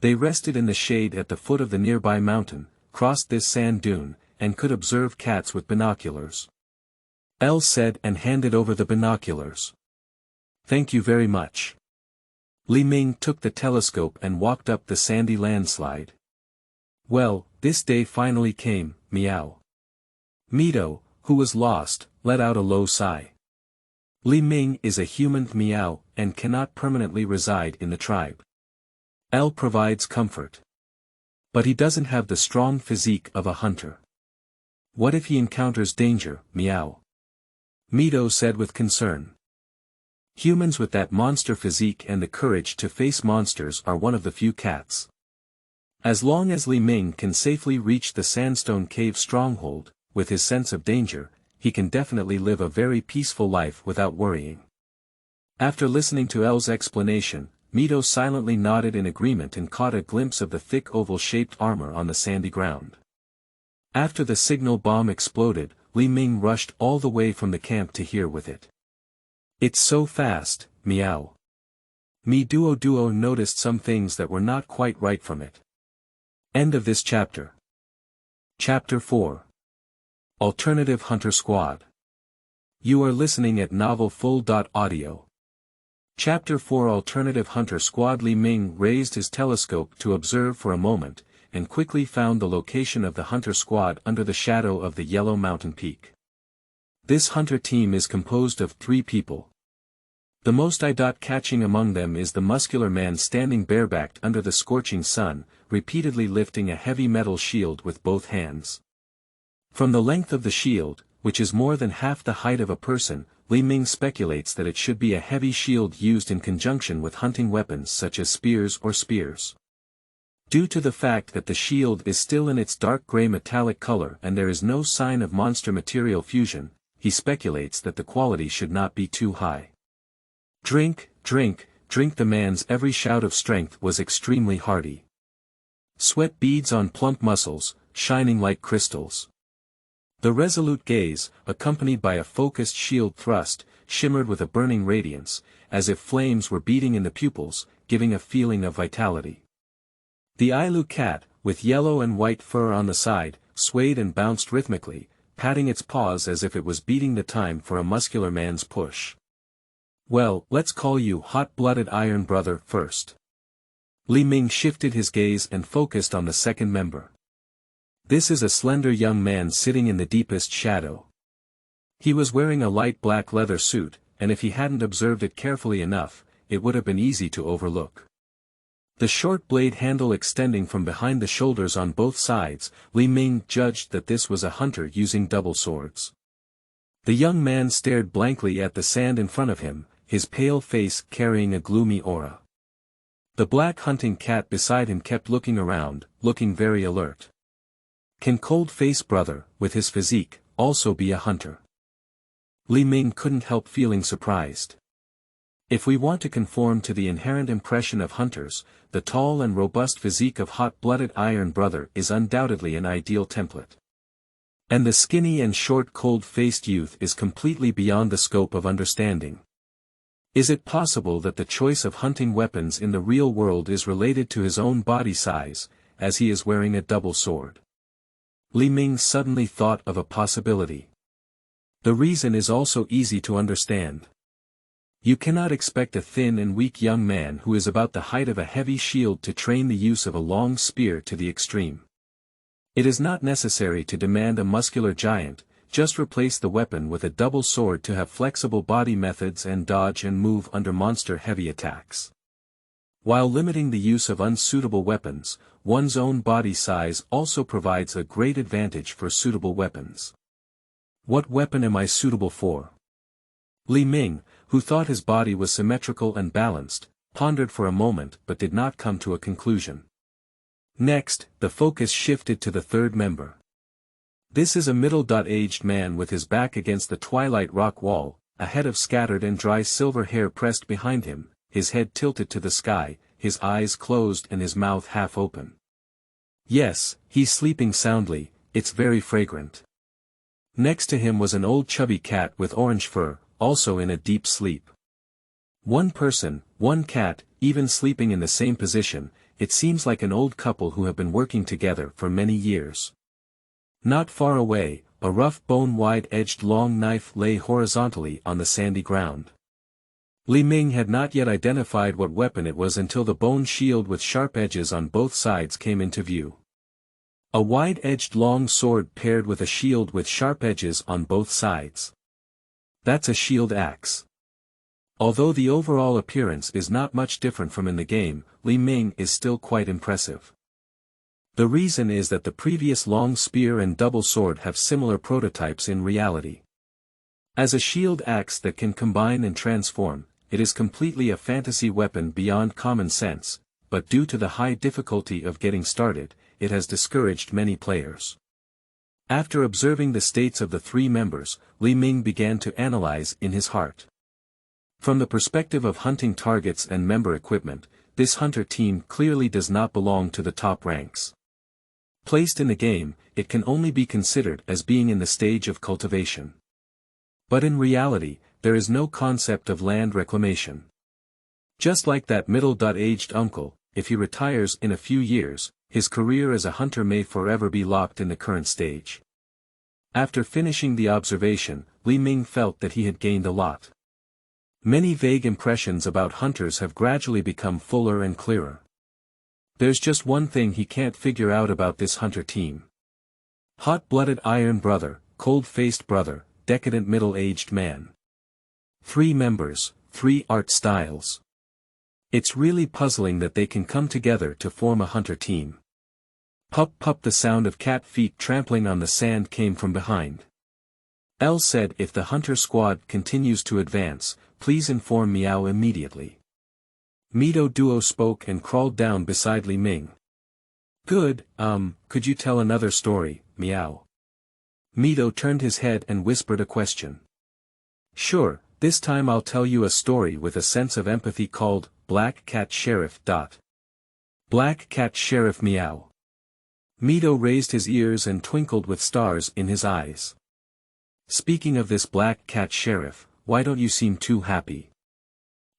They rested in the shade at the foot of the nearby mountain, crossed this sand dune, and could observe cats with binoculars. L said and handed over the binoculars. Thank you very much. Li Ming took the telescope and walked up the sandy landslide. Well, this day finally came, meow. Mito, who was lost, let out a low sigh. Li Ming is a human, meow, and cannot permanently reside in the tribe. L provides comfort. But he doesn't have the strong physique of a hunter. What if he encounters danger, meow? Mito said with concern. Humans with that monster physique and the courage to face monsters are one of the few cats. As long as Li Ming can safely reach the sandstone cave stronghold, with his sense of danger, he can definitely live a very peaceful life without worrying. After listening to L's explanation, Mito silently nodded in agreement and caught a glimpse of the thick oval-shaped armor on the sandy ground. After the signal bomb exploded, Li Ming rushed all the way from the camp to hear with it. It's so fast, meow. Mi Duo noticed some things that were not quite right from it. End of this chapter. Chapter 4. Alternative Hunter Squad. You are listening at novelfull.audio. Chapter 4 Alternative Hunter Squad. Li Ming raised his telescope to observe for a moment, and quickly found the location of the hunter squad under the shadow of the yellow mountain peak. This hunter team is composed of 3 people. The most eye-catching among them is the muscular man standing barebacked under the scorching sun, repeatedly lifting a heavy metal shield with both hands. From the length of the shield, which is more than half the height of a person, Li Ming speculates that it should be a heavy shield used in conjunction with hunting weapons such as spears or spears. Due to the fact that the shield is still in its dark gray metallic color and there is no sign of monster material fusion, he speculates that the quality should not be too high. Drink, drink, drink. The man's every shout of strength was extremely hearty. Sweat beads on plump muscles, shining like crystals. The resolute gaze, accompanied by a focused shield thrust, shimmered with a burning radiance, as if flames were beating in the pupils, giving a feeling of vitality. The Ailu cat, with yellow and white fur on the side, swayed and bounced rhythmically, patting its paws as if it was beating the time for a muscular man's push. Well, let's call you hot-blooded iron brother first. Li Ming shifted his gaze and focused on the second member. This is a slender young man sitting in the deepest shadow. He was wearing a light black leather suit, and if he hadn't observed it carefully enough, it would have been easy to overlook. The short blade handle extending from behind the shoulders on both sides, Li Ming judged that this was a hunter using double swords. The young man stared blankly at the sand in front of him, his pale face carrying a gloomy aura. The black hunting cat beside him kept looking around, looking very alert. Can cold-faced brother, with his physique, also be a hunter? Li Ming couldn't help feeling surprised. If we want to conform to the inherent impression of hunters, the tall and robust physique of hot-blooded iron brother is undoubtedly an ideal template. And the skinny and short cold-faced youth is completely beyond the scope of understanding. Is it possible that the choice of hunting weapons in the real world is related to his own body size, as he is wearing a double sword? Li Ming suddenly thought of a possibility. The reason is also easy to understand. You cannot expect a thin and weak young man who is about the height of a heavy shield to train the use of a long spear to the extreme. It is not necessary to demand a muscular giant, just replace the weapon with a double sword to have flexible body methods and dodge and move under monster-heavy attacks. While limiting the use of unsuitable weapons, one's own body size also provides a great advantage for suitable weapons. What weapon am I suitable for? Li Ming, who thought his body was symmetrical and balanced, pondered for a moment but did not come to a conclusion. Next, the focus shifted to the third member. This is a middle-aged man with his back against the twilight rock wall, a head of scattered and dry silver hair pressed behind him, his head tilted to the sky, his eyes closed and his mouth half open. Yes, he's sleeping soundly, it's very fragrant. Next to him was an old chubby cat with orange fur, also in a deep sleep. One person, one cat, even sleeping in the same position, it seems like an old couple who have been working together for many years. Not far away, a rough bone-wide-edged long knife lay horizontally on the sandy ground. Li Ming had not yet identified what weapon it was until the bone shield with sharp edges on both sides came into view. A wide-edged long sword paired with a shield with sharp edges on both sides. That's a shield axe. Although the overall appearance is not much different from in the game, Ming is still quite impressive. The reason is that the previous long spear and double sword have similar prototypes in reality. As a shield axe that can combine and transform, it is completely a fantasy weapon beyond common sense, but due to the high difficulty of getting started, it has discouraged many players. After observing the states of the three members, Ming began to analyze in his heart. From the perspective of hunting targets and member equipment, this hunter team clearly does not belong to the top ranks. Placed in the game, it can only be considered as being in the stage of cultivation. But in reality, there is no concept of land reclamation. Just like that middle-aged uncle, if he retires in a few years, his career as a hunter may forever be locked in the current stage. After finishing the observation, Ming felt that he had gained a lot. Many vague impressions about hunters have gradually become fuller and clearer. There's just one thing he can't figure out about this hunter team. Hot-blooded iron brother, cold-faced brother, decadent middle-aged man. 3 members, 3 art styles. It's really puzzling that they can come together to form a hunter team. Pup pup, the sound of cat feet trampling on the sand came from behind. L said, if the hunter squad continues to advance, please inform Meow immediately. Mito Duo spoke and crawled down beside Ming. Good, could you tell another story, Meow? Mito turned his head and whispered a question. Sure, this time I'll tell you a story with a sense of empathy called, Black Cat Sheriff. Black Cat Sheriff Meow. Mito raised his ears and twinkled with stars in his eyes. Speaking of this Black Cat Sheriff, why don't you seem too happy?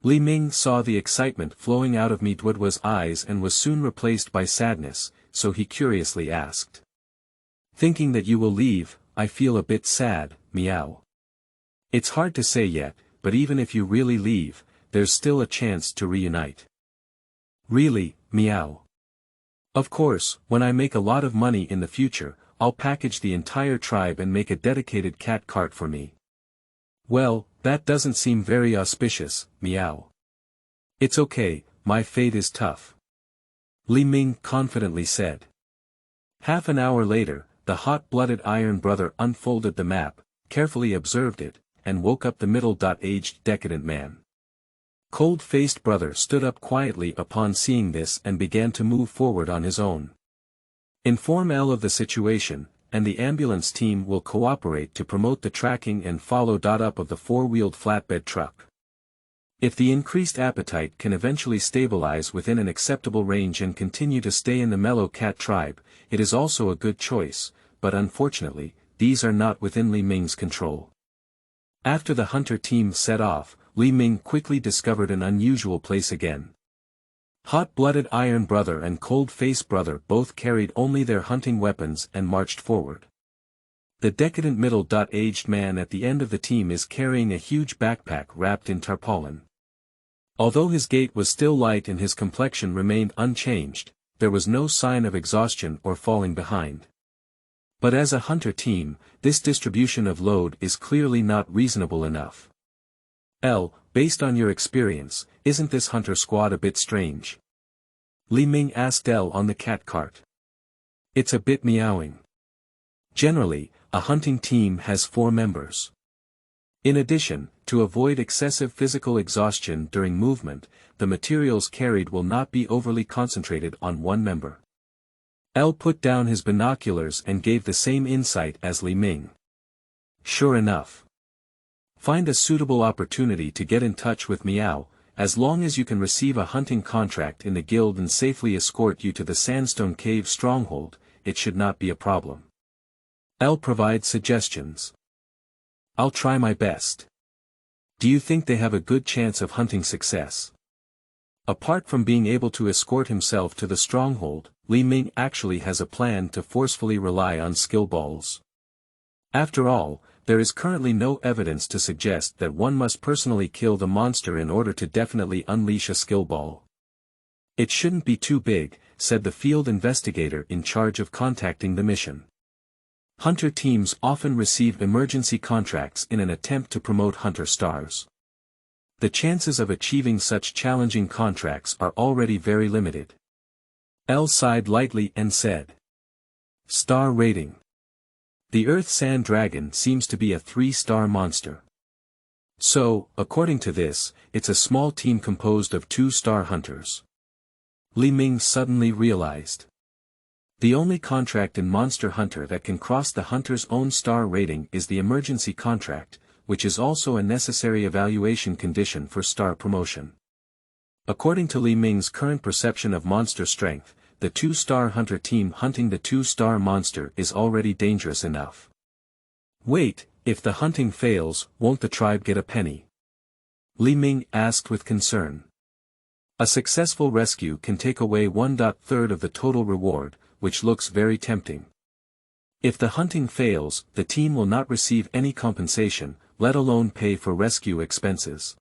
Ming saw the excitement flowing out of Midwudwa's eyes and was soon replaced by sadness, so he curiously asked. Thinking that you will leave, I feel a bit sad, Meow. It's hard to say yet, but even if you really leave, there's still a chance to reunite. Really, Meow? Of course, when I make a lot of money in the future, I'll package the entire tribe and make a dedicated cat cart for me. Well, that doesn't seem very auspicious, Meow. It's okay, my fate is tough. Ming confidently said. Half an hour later, the hot-blooded iron brother unfolded the map, carefully observed it, and woke up the middle-aged decadent man. Cold-faced brother stood up quietly upon seeing this and began to move forward on his own. Inform L of the situation, and the ambulance team will cooperate to promote the tracking and follow up of the 4-wheeled flatbed truck. If the increased appetite can eventually stabilize within an acceptable range and continue to stay in the mellow cat tribe, it is also a good choice, but unfortunately, these are not within Ming's control. After the hunter team set off, Ming quickly discovered an unusual place again. Hot-blooded iron brother and cold-faced brother both carried only their hunting weapons and marched forward. The decadent middle-aged man at the end of the team is carrying a huge backpack wrapped in tarpaulin. Although his gait was still light and his complexion remained unchanged, there was no sign of exhaustion or falling behind. But as a hunter team, this distribution of load is clearly not reasonable enough. L, based on your experience, isn't this hunter squad a bit strange? Ming asked L on the cat cart. It's a bit meowing. Generally, a hunting team has 4 members. In addition, to avoid excessive physical exhaustion during movement, the materials carried will not be overly concentrated on one member. L put down his binoculars and gave the same insight as Ming. Sure enough. Find a suitable opportunity to get in touch with Meow, as long as you can receive a hunting contract in the guild and safely escort you to the Sandstone Cave stronghold, it should not be a problem. L provides suggestions. I'll try my best. Do you think they have a good chance of hunting success? Apart from being able to escort himself to the stronghold, Ming actually has a plan to forcefully rely on skill balls. After all, there is currently no evidence to suggest that one must personally kill the monster in order to definitely unleash a skill ball. It shouldn't be too big, said the field investigator in charge of contacting the mission. Hunter teams often receive emergency contracts in an attempt to promote hunter stars. The chances of achieving such challenging contracts are already very limited. Elle sighed lightly and said. Star rating. The Earth Sand Dragon seems to be a 3-star monster. So, according to this, it's a small team composed of 2-star hunters. Li Ming suddenly realized. The only contract in Monster Hunter that can cross the hunter's own star rating is the emergency contract, which is also a necessary evaluation condition for star promotion. According to Li Ming's current perception of monster strength, the 2-star hunter team hunting the 2-star monster is already dangerous enough. Wait, if the hunting fails, won't the tribe get a penny? Li Ming asked with concern. A successful rescue can take away 1/3 of the total reward, which looks very tempting. If the hunting fails, the team will not receive any compensation, let alone pay for rescue expenses.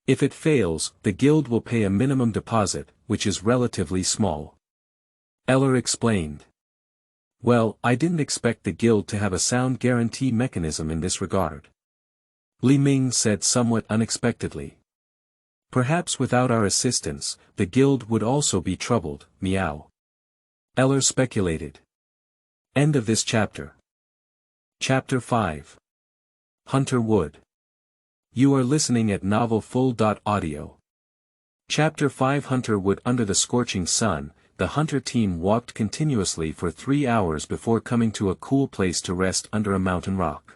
If it fails, the guild will pay a minimum deposit, which is relatively small. Eller explained. Well, I didn't expect the guild to have a sound guarantee mechanism in this regard. Li Ming said somewhat unexpectedly. Perhaps without our assistance, the guild would also be troubled, meow. Eller speculated. End of this chapter. Chapter 5. Hunter Wood. You are listening at novelfull.audio. Chapter 5 Hunter Wood. Under the scorching sun, the hunter team walked continuously for 3 hours before coming to a cool place to rest under a mountain rock.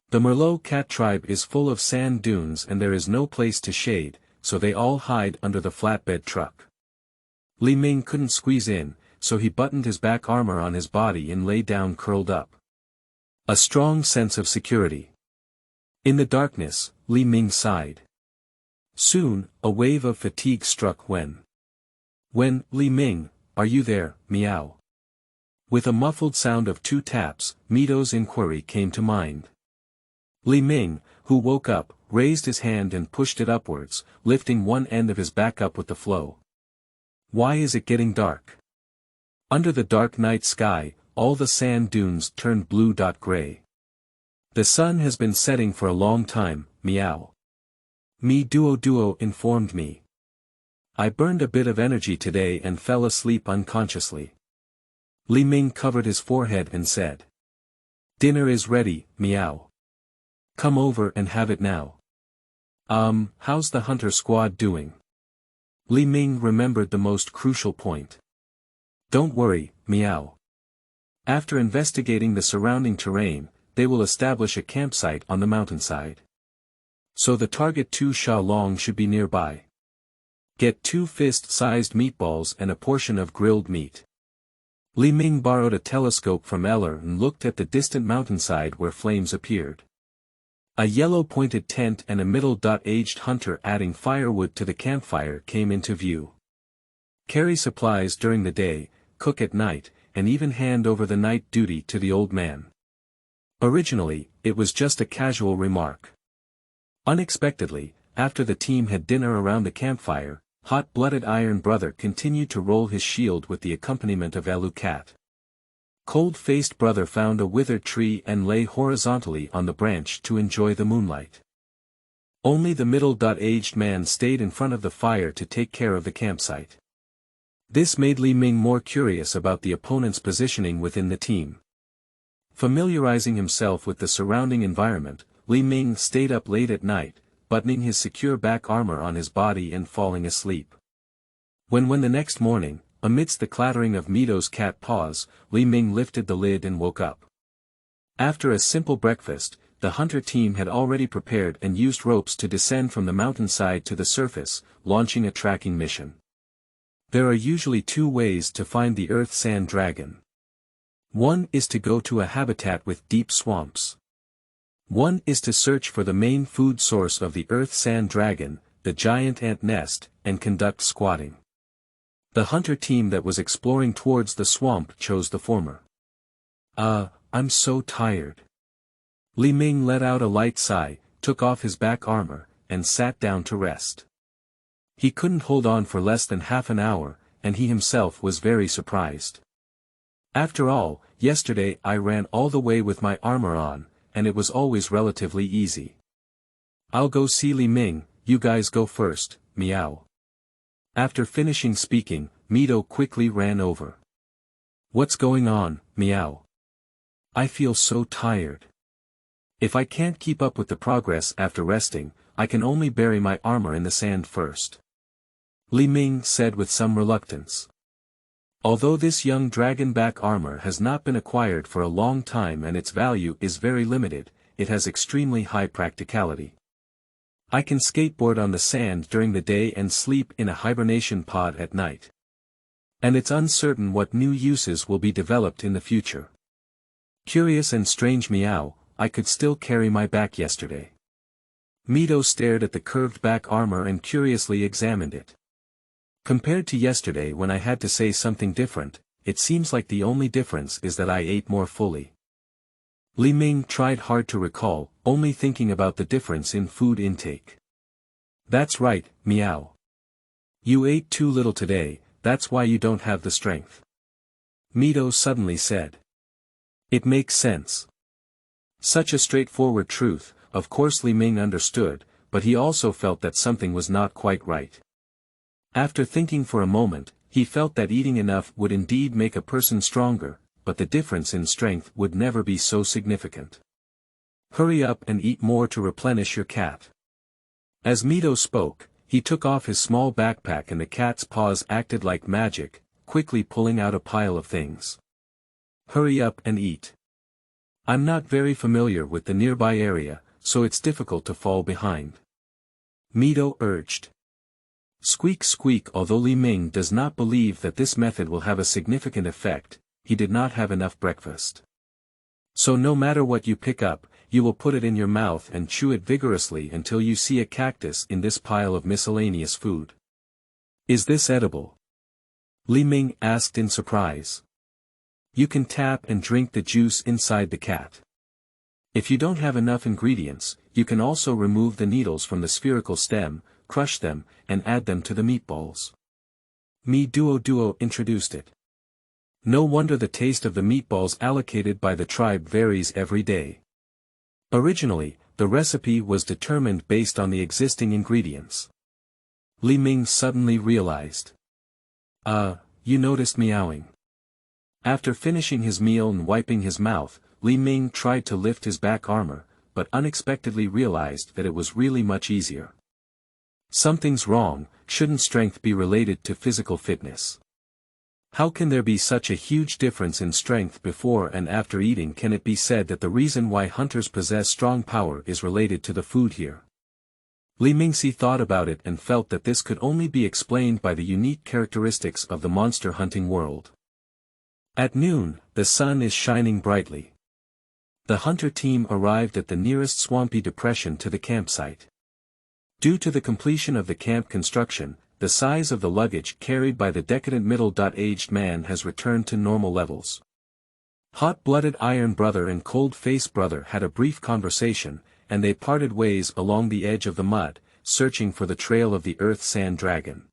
The Merlot cat tribe is full of sand dunes and there is no place to shade, so they all hide under the flatbed truck. Li Ming couldn't squeeze in, so he buttoned his back armor on his body and lay down curled up. A strong sense of security. In the darkness, Li Ming sighed. Soon, a wave of fatigue struck When, Li Ming, are you there, meow. With a muffled sound of 2 taps, Mito's inquiry came to mind. Li Ming, who woke up, raised his hand and pushed it upwards, lifting one end of his back up with the flow. Why is it getting dark? Under the dark night sky, all the sand dunes turned blue-gray. The sun has been setting for a long time, meow. Mi Duo informed me. I burned a bit of energy today and fell asleep unconsciously. Li Ming covered his forehead and said. Dinner is ready, meow. Come over and have it now. How's the hunter squad doing? Li Ming remembered the most crucial point. Don't worry, meow. After investigating the surrounding terrain, they will establish a campsite on the mountainside. So the target 2 Sha Long should be nearby. Get 2 fist-sized meatballs and a portion of grilled meat. Li Ming borrowed a telescope from Eller and looked at the distant mountainside where flames appeared. A yellow-pointed tent and a middle-aged hunter adding firewood to the campfire came into view. Carry supplies during the day, cook at night, and even hand over the night duty to the old man. Originally, it was just a casual remark. Unexpectedly, after the team had dinner around the campfire, hot-blooded Iron Brother continued to roll his shield with the accompaniment of Alucat. Cold-faced Brother found a withered tree and lay horizontally on the branch to enjoy the moonlight. Only the middle-aged man stayed in front of the fire to take care of the campsite. This made Li Ming more curious about the opponent's positioning within the team. Familiarizing himself with the surrounding environment, Li Ming stayed up late at night, buttoning his secure back armor on his body and falling asleep. When the next morning, amidst the clattering of Mito's cat paws, Li Ming lifted the lid and woke up. After a simple breakfast, the hunter team had already prepared and used ropes to descend from the mountainside to the surface, launching a tracking mission. There are usually 2 ways to find the Earth Sand Dragon. One is to go to a habitat with deep swamps. One is to search for the main food source of the Earth Sand Dragon, the giant ant nest, and conduct squatting. The hunter team that was exploring towards the swamp chose the former. I'm so tired. Li Ming let out a light sigh, took off his back armor, and sat down to rest. He couldn't hold on for less than half an hour, and he himself was very surprised. After all, yesterday I ran all the way with my armor on, and it was always relatively easy. I'll go see Li Ming, you guys go first, meow. After finishing speaking, Mito quickly ran over. What's going on, meow? I feel so tired. If I can't keep up with the progress after resting, I can only bury my armor in the sand first. Ming said with some reluctance. Although this young dragon-back armor has not been acquired for a long time and its value is very limited, it has extremely high practicality. I can skateboard on the sand during the day and sleep in a hibernation pod at night. And it's uncertain what new uses will be developed in the future. Curious and strange meow, I could still carry my back yesterday. Mito stared at the curved back armor and curiously examined it. Compared to yesterday when I had to say something different, it seems like the only difference is that I ate more fully. Ming tried hard to recall, only thinking about the difference in food intake. That's right, meow. You ate too little today, that's why you don't have the strength. Mito suddenly said. It makes sense. Such a straightforward truth, of course Ming understood, but he also felt that something was not quite right. After thinking for a moment, he felt that eating enough would indeed make a person stronger, but the difference in strength would never be so significant. Hurry up and eat more to replenish your cat. As Mito spoke, he took off his small backpack and the cat's paws acted like magic, quickly pulling out a pile of things. Hurry up and eat. I'm not very familiar with the nearby area, so it's difficult to fall behind. Mito urged. Squeak squeak. Although Ming does not believe that this method will have a significant effect, he did not have enough breakfast. So no matter what you pick up, you will put it in your mouth and chew it vigorously until you see a cactus in this pile of miscellaneous food. Is this edible? Ming asked in surprise. You can tap and drink the juice inside the cat. If you don't have enough ingredients, you can also remove the needles from the spherical stem, crush them, and add them to the meatballs. Mi Duo introduced it. No wonder the taste of the meatballs allocated by the tribe varies every day. Originally, the recipe was determined based on the existing ingredients. Ming suddenly realized. You noticed meowing. After finishing his meal and wiping his mouth, Ming tried to lift his back armor, but unexpectedly realized that it was really much easier. Something's wrong, shouldn't strength be related to physical fitness? How can there be such a huge difference in strength before and after eating? Can it be said that the reason why hunters possess strong power is related to the food here? Mingxi thought about it and felt that this could only be explained by the unique characteristics of the monster hunting world. At noon, the sun is shining brightly. The hunter team arrived at the nearest swampy depression to the campsite. Due to the completion of the camp construction, the size of the luggage carried by the decadent middle-aged man has returned to normal levels. Hot-blooded Iron Brother and Cold-Face Brother had a brief conversation, and they parted ways along the edge of the mud, searching for the trail of the Earth Sand Dragon.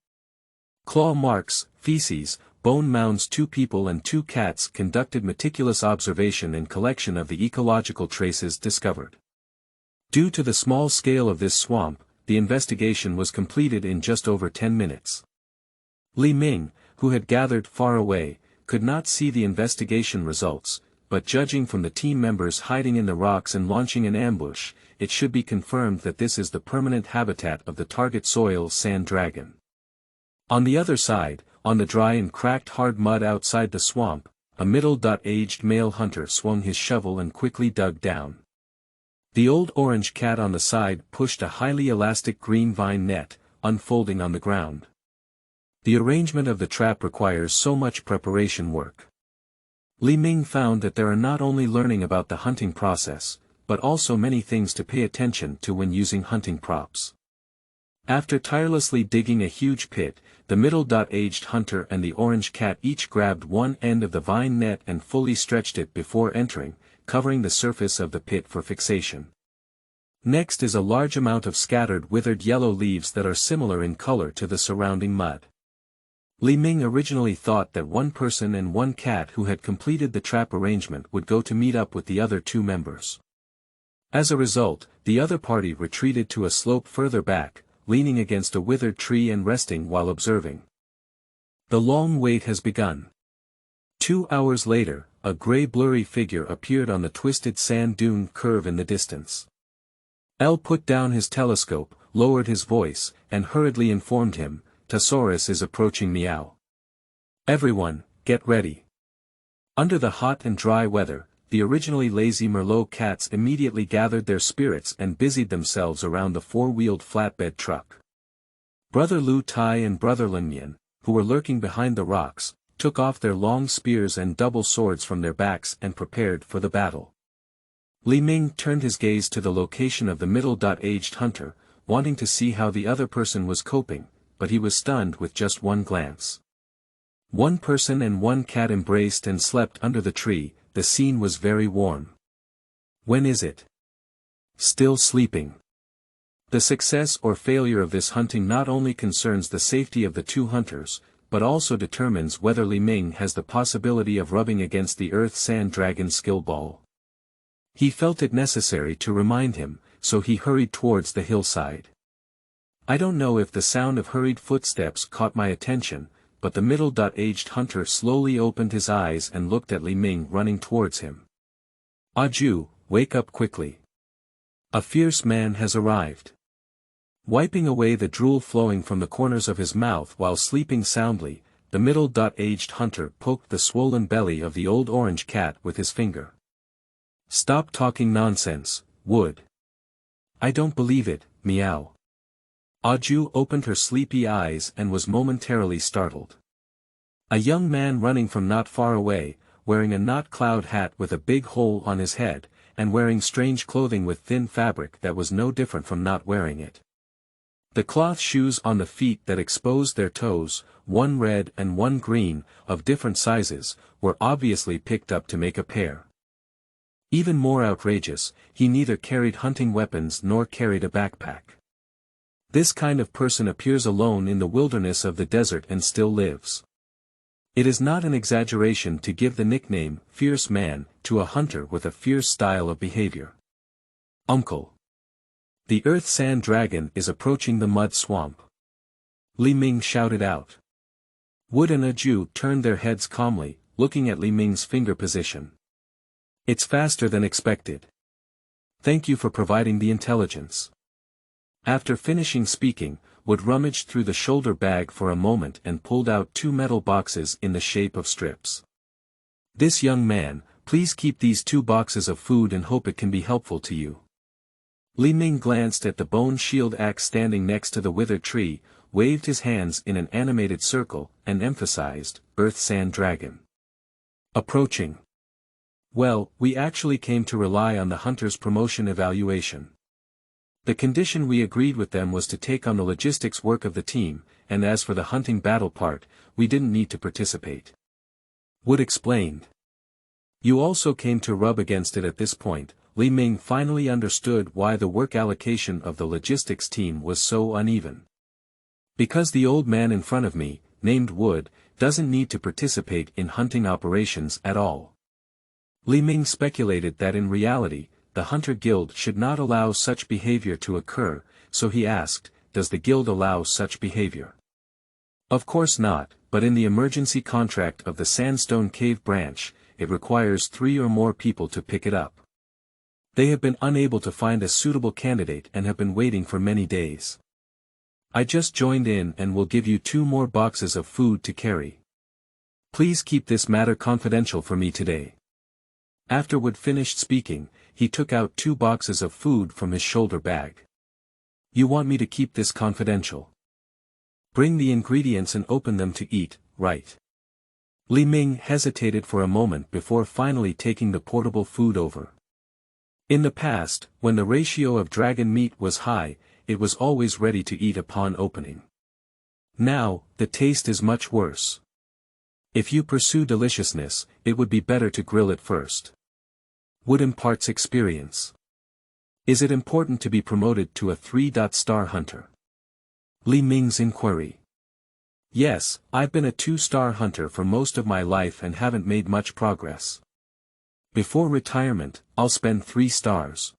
Claw marks, feces, bone mounds. 2 people and 2 cats conducted meticulous observation and collection of the ecological traces discovered. Due to the small scale of this swamp, the investigation was completed in just over 10 minutes. Ming, who had gathered far away, could not see the investigation results, but judging from the team members hiding in the rocks and launching an ambush, it should be confirmed that this is the permanent habitat of the target soil sand dragon. On the other side, on the dry and cracked hard mud outside the swamp, a middle-aged male hunter swung his shovel and quickly dug down. The old orange cat on the side pushed a highly elastic green vine net, unfolding on the ground. The arrangement of the trap requires so much preparation work. Ming found that there are not only learning about the hunting process, but also many things to pay attention to when using hunting props. After tirelessly digging a huge pit, the middle-aged hunter and the orange cat each grabbed one end of the vine net and fully stretched it before entering, covering the surface of the pit for fixation. Next is a large amount of scattered withered yellow leaves that are similar in color to the surrounding mud. Ming originally thought that one person and one cat who had completed the trap arrangement would go to meet up with the other 2 members. As a result, the other party retreated to a slope further back, leaning against a withered tree and resting while observing. The long wait has begun. 2 hours later, a gray blurry figure appeared on the twisted sand dune curve in the distance. El put down his telescope, lowered his voice, and hurriedly informed him, "Tasaurus is approaching meow. Everyone, get ready." Under the hot and dry weather, the originally lazy Merlot cats immediately gathered their spirits and busied themselves around the four-wheeled flatbed truck. Brother Lu Tai and Brother Lin Mian, who were lurking behind the rocks, took off their long spears and double swords from their backs and prepared for the battle. Li Ming turned his gaze to the location of the middle-aged hunter, wanting to see how the other person was coping, but he was stunned with just one glance. One person and one cat embraced and slept under the tree. The scene was very warm. When is it? Still sleeping. The success or failure of this hunting not only concerns the safety of the two hunters, but also determines whether Li Ming has the possibility of rubbing against the Earth Sand Dragon's skill ball. He felt it necessary to remind him, so he hurried towards the hillside. I don't know if the sound of hurried footsteps caught my attention, but the middle-aged hunter slowly opened his eyes and looked at Li Ming running towards him. "Aju, wake up quickly. A fierce man has arrived." Wiping away the drool flowing from the corners of his mouth while sleeping soundly, the middle-aged hunter poked the swollen belly of the old orange cat with his finger. "Stop talking nonsense, Wood." "I don't believe it, meow." Aju opened her sleepy eyes and was momentarily startled. A young man running from not far away, wearing a knot cloud hat with a big hole on his head, and wearing strange clothing with thin fabric that was no different from not wearing it. The cloth shoes on the feet that exposed their toes, one red and one green, of different sizes, were obviously picked up to make a pair. Even more outrageous, he neither carried hunting weapons nor carried a backpack. This kind of person appears alone in the wilderness of the desert and still lives. It is not an exaggeration to give the nickname, Fierce Man, to a hunter with a fierce style of behavior. "Uncle. The Earth Sand Dragon is approaching the mud swamp," Li Ming shouted out. Wood and Aju turned their heads calmly, looking at Li Ming's finger position. "It's faster than expected. Thank you for providing the intelligence." After finishing speaking, Wood rummaged through the shoulder bag for a moment and pulled out 2 metal boxes in the shape of strips. "This young man, please keep these 2 boxes of food and hope it can be helpful to you." Li Ming glanced at the bone shield axe standing next to the withered tree, waved his hands in an animated circle, and emphasized, "Earth Sand Dragon. Approaching. Well, we actually came to rely on the hunter's promotion evaluation. The condition we agreed with them was to take on the logistics work of the team, and as for the hunting battle part, we didn't need to participate." Wood explained. "You also came to rub against it at this point." Li Ming finally understood why the work allocation of the logistics team was so uneven. "Because the old man in front of me, named Wood, doesn't need to participate in hunting operations at all." Li Ming speculated that in reality, the Hunter Guild should not allow such behavior to occur, so he asked, "Does the guild allow such behavior?" "Of course not, but in the emergency contract of the Sandstone Cave branch, it requires 3 or more people to pick it up. They have been unable to find a suitable candidate and have been waiting for many days. I just joined in and will give you 2 more boxes of food to carry. Please keep this matter confidential for me today." After Wood finished speaking, he took out 2 boxes of food from his shoulder bag. "You want me to keep this confidential? Bring the ingredients and open them to eat, right?" Li Ming hesitated for a moment before finally taking the portable food over. In the past, when the ratio of dragon meat was high, it was always ready to eat upon opening. Now, the taste is much worse. If you pursue deliciousness, it would be better to grill it first. Wood imparts experience. Is it important to be promoted to a 3-star hunter? Li Ming's inquiry. Yes, I've been a 2-star hunter for most of my life and haven't made much progress. Before retirement, I'll spend 3 stars.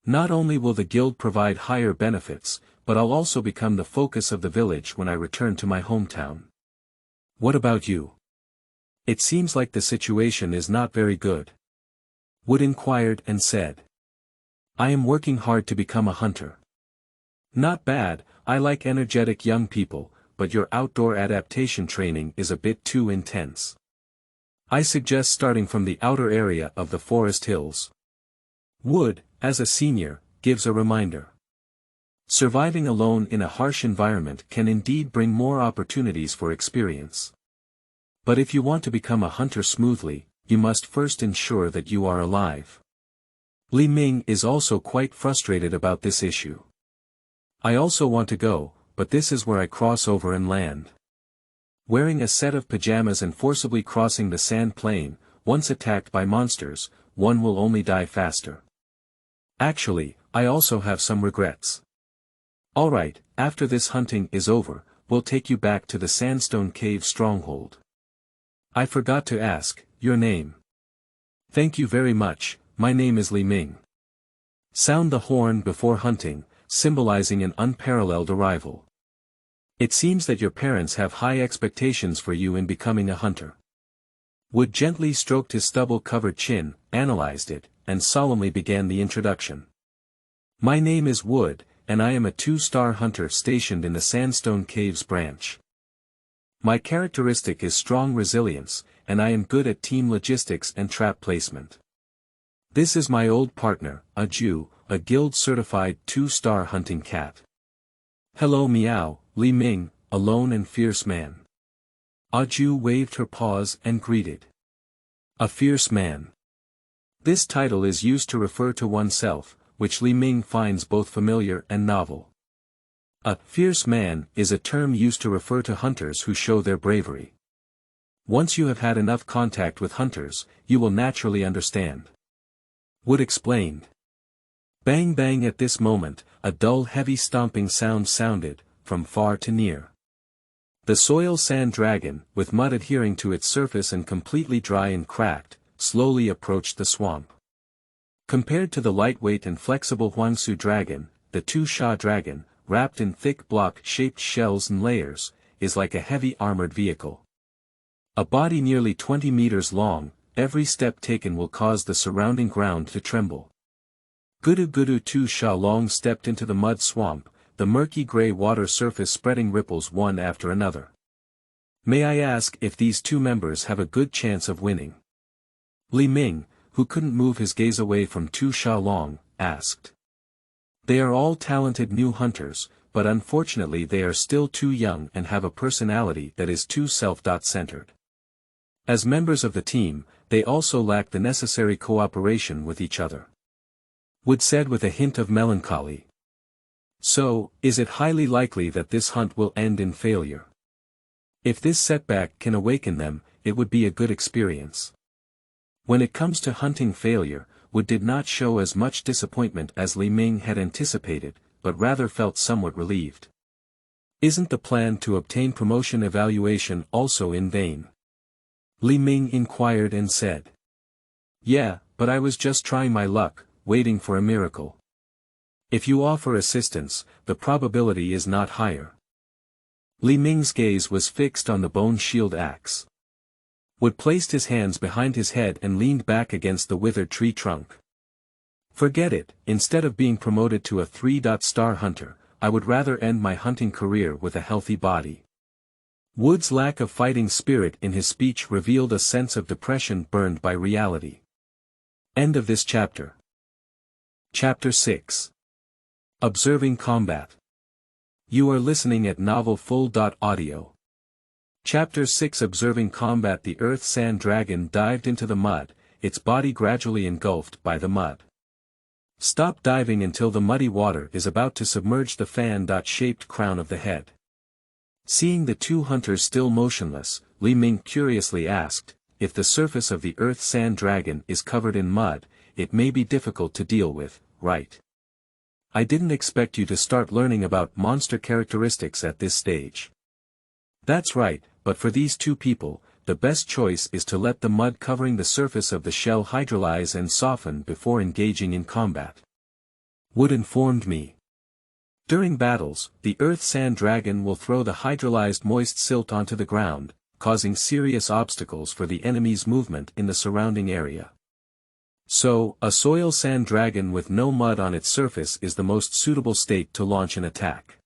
Not only will the guild provide higher benefits, but I'll also become the focus of the village when I return to my hometown. What about you? It seems like the situation is not very good. Wood inquired and said. I am working hard to become a hunter. Not bad, I like energetic young people, but your outdoor adaptation training is a bit too intense. I suggest starting from the outer area of the forest hills. Wood, as a senior, gives a reminder. Surviving alone in a harsh environment can indeed bring more opportunities for experience. But if you want to become a hunter smoothly, you must first ensure that you are alive. Ming is also quite frustrated about this issue. I also want to go, but this is where I cross over and land. Wearing a set of pajamas and forcibly crossing the sand plain, once attacked by monsters, one will only die faster. Actually, I also have some regrets. Alright, after this hunting is over, we'll take you back to the sandstone cave stronghold. I forgot to ask, your name. Thank you very much, my name is Ming. Sound the horn before hunting, symbolizing an unparalleled arrival. It seems that your parents have high expectations for you in becoming a hunter. Wood gently stroked his stubble-covered chin, analyzed it, and solemnly began the introduction. My name is Wood, and I am a 2-star hunter stationed in the Sandstone Caves branch. My characteristic is strong resilience, and I am good at team logistics and trap placement. This is my old partner, a Jew, a guild-certified 2-star hunting cat. Hello meow, Ming, a lone and fierce man. Jew waved her paws and greeted. A fierce man. This title is used to refer to oneself, which Ming finds both familiar and novel. A fierce man is a term used to refer to hunters who show their bravery. Once you have had enough contact with hunters, you will naturally understand. Wood explained. Bang bang at this moment, a dull heavy stomping sound sounded, from far to near. The soil sand dragon, with mud adhering to its surface and completely dry and cracked, slowly approached the swamp. Compared to the lightweight and flexible Huangsu dragon, the Tu-Sha dragon, wrapped in thick block-shaped shells and layers, is like a heavy armored vehicle. A body nearly 20 meters long, every step taken will cause the surrounding ground to tremble. Gudu Tu-Sha long stepped into the mud swamp, the murky gray water surface spreading ripples one after another. May I ask if these two members have a good chance of winning? Ming, who couldn't move his gaze away from Tu-Sha long, asked. They are all talented new hunters, but unfortunately they are still too young and have a personality that is too self-centered. As members of the team, they also lack the necessary cooperation with each other. Wood said with a hint of melancholy. So, is it highly likely that this hunt will end in failure? If this setback can awaken them, it would be a good experience. When it comes to hunting failure, Wood did not show as much disappointment as Ming had anticipated, but rather felt somewhat relieved. Isn't the plan to obtain promotion evaluation also in vain? Ming inquired and said. Yeah, but I was just trying my luck, waiting for a miracle. If you offer assistance, the probability is not higher. Ming's gaze was fixed on the bone shield axe. Wood placed his hands behind his head and leaned back against the withered tree trunk. Forget it, instead of being promoted to a 3-star hunter, I would rather end my hunting career with a healthy body. Wood's lack of fighting spirit in his speech revealed a sense of depression burned by reality. End of this chapter. Chapter 6. Observing Combat. You are listening at novelfull.audio. Chapter 6. Observing Combat. The Earth Sand Dragon dived into the mud, its body gradually engulfed by the mud. Stop diving until the muddy water is about to submerge the fan-shaped crown of the head. Seeing the two hunters still motionless, Ming curiously asked, if the surface of the Earth Sand Dragon is covered in mud, it may be difficult to deal with, right? I didn't expect you to start learning about monster characteristics at this stage. That's right, but for these two people, the best choice is to let the mud covering the surface of the shell hydrolyze and soften before engaging in combat. Wood informed me. During battles, the earth sand dragon will throw the hydrolyzed moist silt onto the ground, causing serious obstacles for the enemy's movement in the surrounding area. So, a soil sand dragon with no mud on its surface is the most suitable state to launch an attack.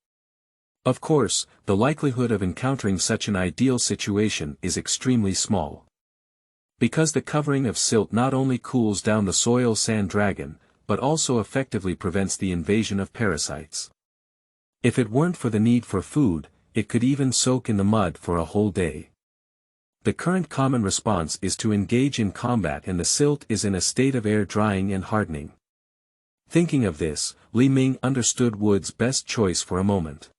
Of course, the likelihood of encountering such an ideal situation is extremely small. Because the covering of silt not only cools down the soil sand dragon, but also effectively prevents the invasion of parasites. If it weren't for the need for food, it could even soak in the mud for a whole day. The current common response is to engage in combat and the silt is in a state of air drying and hardening. Thinking of this, Ming understood wood's best choice for a moment.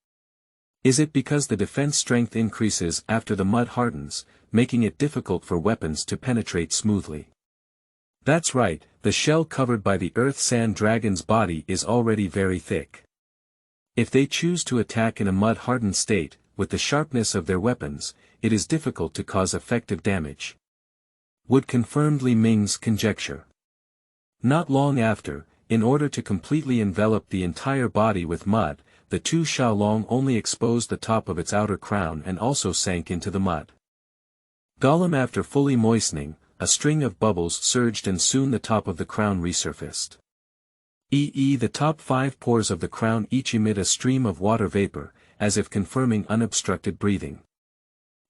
Is it because the defense strength increases after the mud hardens, making it difficult for weapons to penetrate smoothly? That's right, the shell covered by the earth sand dragon's body is already very thick. If they choose to attack in a mud-hardened state, with the sharpness of their weapons, it is difficult to cause effective damage. Wood confirmed Ming's conjecture. Not long after, in order to completely envelop the entire body with mud, the Tu Xiaolong only exposed the top of its outer crown and also sank into the mud. Golem after fully moistening, a string of bubbles surged and soon the top of the crown resurfaced. The top 5 pores of the crown each emit a stream of water vapor, as if confirming unobstructed breathing.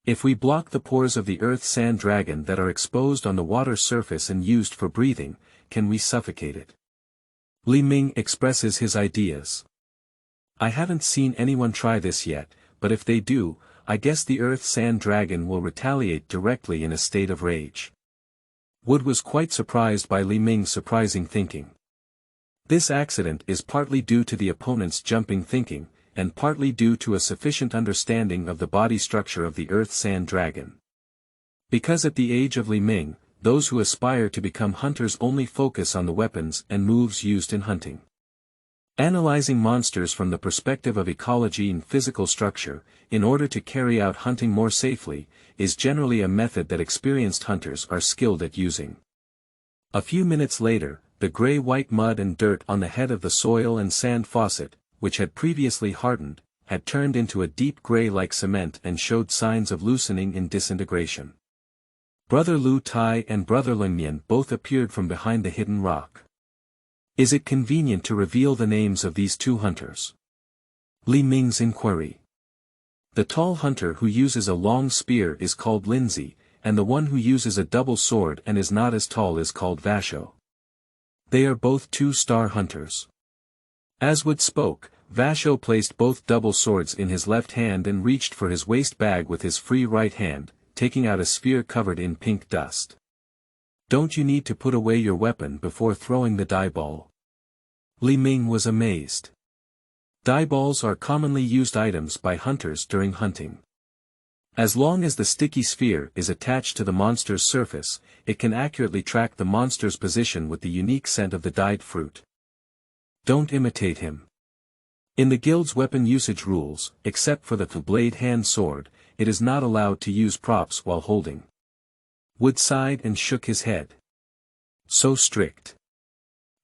If we block the pores of the earth sand dragon that are exposed on the water surface and used for breathing, can we suffocate it? Ming expresses his ideas. I haven't seen anyone try this yet, but if they do, I guess the earth sand dragon will retaliate directly in a state of rage. Wood was quite surprised by Ming's surprising thinking. This accident is partly due to the opponent's jumping thinking, and partly due to a sufficient understanding of the body structure of the earth sand dragon. Because at the age of Ming, those who aspire to become hunters only focus on the weapons and moves used in hunting. Analyzing monsters from the perspective of ecology and physical structure, in order to carry out hunting more safely, is generally a method that experienced hunters are skilled at using. A few minutes later, the gray-white mud and dirt on the head of the soil and sand faucet, which had previously hardened, had turned into a deep gray like cement and showed signs of loosening and disintegration. Brother Lu Tai and Brother Lingmian both appeared from behind the hidden rock. Is it convenient to reveal the names of these two hunters? Ming's inquiry. The tall hunter who uses a long spear is called Lindsay, and the one who uses a double sword and is not as tall is called Vasho. They are both 2-star hunters. As Wood spoke, Vasho placed both double swords in his left hand and reached for his waist bag with his free right hand, taking out a sphere covered in pink dust. Don't you need to put away your weapon before throwing the die ball? Ming was amazed. Die balls are commonly used items by hunters during hunting. As long as the sticky sphere is attached to the monster's surface, it can accurately track the monster's position with the unique scent of the dyed fruit. Don't imitate him. In the guild's weapon usage rules, except for the blade hand sword, it is not allowed to use props while holding. Wood sighed and shook his head. So strict.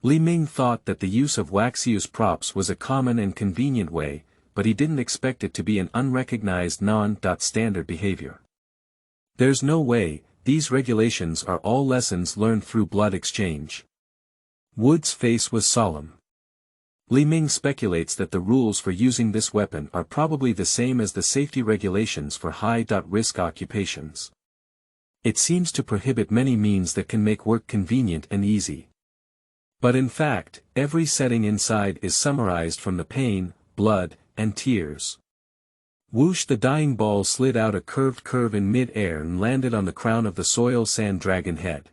Ming thought that the use of wax-used props was a common and convenient way, but he didn't expect it to be an unrecognized non-standard behavior. There's no way, these regulations are all lessons learned through blood exchange. Wood's face was solemn. Ming speculates that the rules for using this weapon are probably the same as the safety regulations for high-risk occupations. It seems to prohibit many means that can make work convenient and easy. But in fact, every setting inside is summarized from the pain, blood, and tears. Whoosh! The dying ball slid out a curved curve in mid-air and landed on the crown of the soil sand dragon head.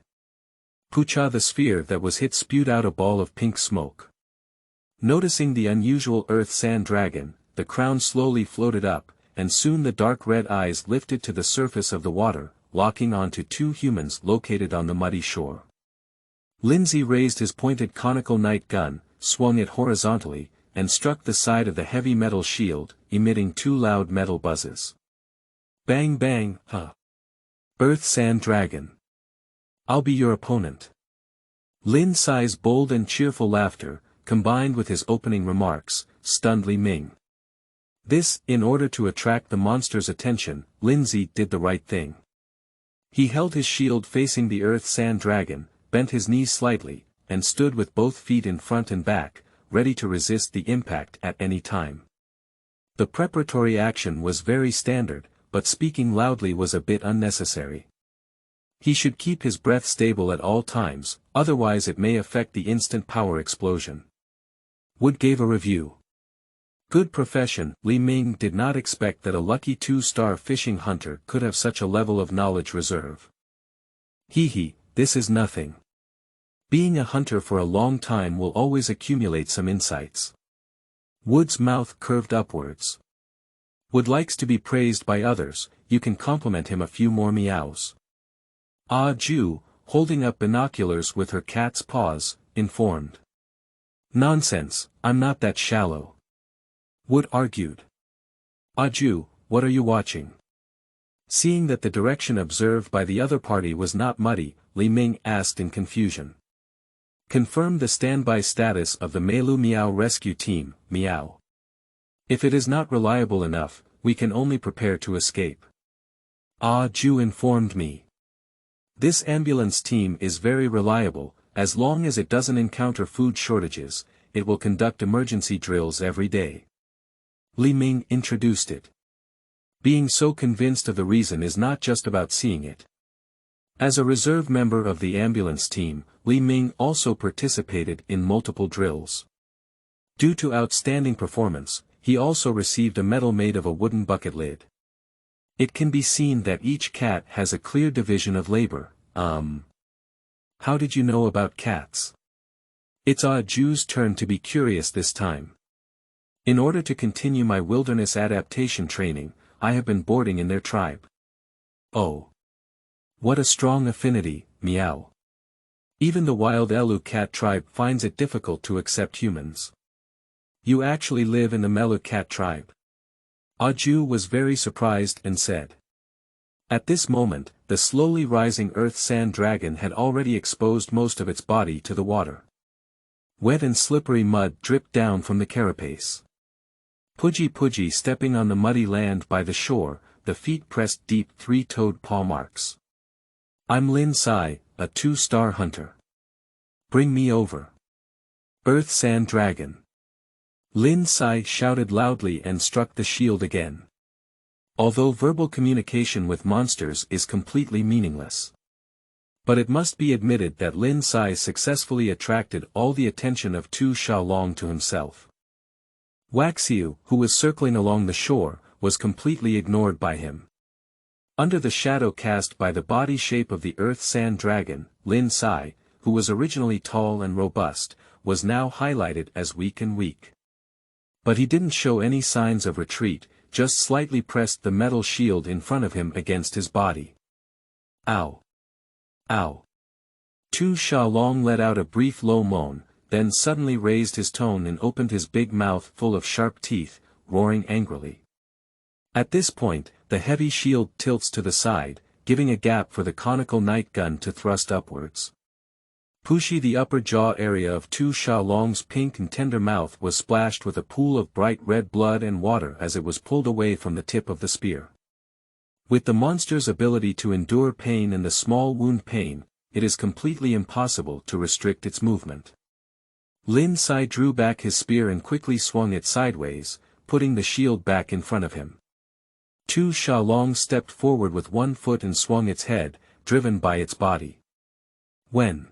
Pucha! The sphere that was hit spewed out a ball of pink smoke. Noticing the unusual earth sand dragon, the crown slowly floated up, and soon the dark red eyes lifted to the surface of the water, locking onto 2 humans located on the muddy shore. Lindsay raised his pointed conical night gun, swung it horizontally, and struck the side of the heavy metal shield, emitting 2 loud metal buzzes. Bang bang, huh. Earth Sand Dragon. I'll be your opponent. Lin Sai's bold and cheerful laughter, combined with his opening remarks, stunned Li Ming. This, in order to attract the monster's attention, Lindsay did the right thing. He held his shield facing the Earth Sand Dragon, bent his knees slightly, and stood with both feet in front and back, ready to resist the impact at any time. The preparatory action was very standard, but speaking loudly was a bit unnecessary. He should keep his breath stable at all times, otherwise it may affect the instant power explosion. Wood gave a review. Good profession. Li Ming did not expect that a lucky 2-star fishing hunter could have such a level of knowledge reserve. This is nothing. Being a hunter for a long time will always accumulate some insights. Wood's mouth curved upwards. Wood likes to be praised by others, you can compliment him a few more meows. Ah Ju, holding up binoculars with her cat's paws, informed. Nonsense, I'm not that shallow. Wood argued. Ah Ju, what are you watching? Seeing that the direction observed by the other party was not muddy, Li Ming asked in confusion. Confirm the standby status of the Melu Miao rescue team, Miao. If it is not reliable enough, we can only prepare to escape. Ah Ju informed me. This ambulance team is very reliable, as long as it doesn't encounter food shortages, it will conduct emergency drills every day. Li Ming introduced it. Being so convinced of the reason is not just about seeing it. As a reserve member of the ambulance team, Li Ming also participated in multiple drills. Due to outstanding performance, he also received a medal made of a wooden bucket lid. It can be seen that each cat has a clear division of labor. How did you know about cats? It's Ah Ju's turn to be curious this time. In order to continue my wilderness adaptation training, I have been boarding in their tribe. Oh. What a strong affinity, meow. Even the wild Elu cat tribe finds it difficult to accept humans. You actually live in the Melu cat tribe? Ah Ju was very surprised and said. At this moment, the slowly rising Earth Sand Dragon had already exposed most of its body to the water. Wet and slippery mud dripped down from the carapace. Pudgy stepping on the muddy land by the shore, the feet pressed deep 3-toed paw marks. I'm Lin Sai, a 2-star hunter. Bring me over. Earth Sand Dragon. Lin Sai shouted loudly and struck the shield again. Although verbal communication with monsters is completely meaningless. But it must be admitted that Lin Sai successfully attracted all the attention of Tu Xiaolong to himself. Waxiu, who was circling along the shore, was completely ignored by him. Under the shadow cast by the body shape of the Earth Sand Dragon, Lin Sai, who was originally tall and robust, was now highlighted as weak. But he didn't show any signs of retreat, just slightly pressed the metal shield in front of him against his body. Ow! Ow! Tu Xiaolong let out a brief low moan, then suddenly raised his tone and opened his big mouth full of sharp teeth, roaring angrily. At this point, the heavy shield tilts to the side, giving a gap for the conical night gun to thrust upwards. Pushi, the upper jaw area of Tu Xiaolong's pink and tender mouth was splashed with a pool of bright red blood and water as it was pulled away from the tip of the spear. With the monster's ability to endure pain and the small wound pain, it is completely impossible to restrict its movement. Lin Sai drew back his spear and quickly swung it sideways, putting the shield back in front of him. Tu Xiaolong stepped forward with one foot and swung its head, driven by its body. When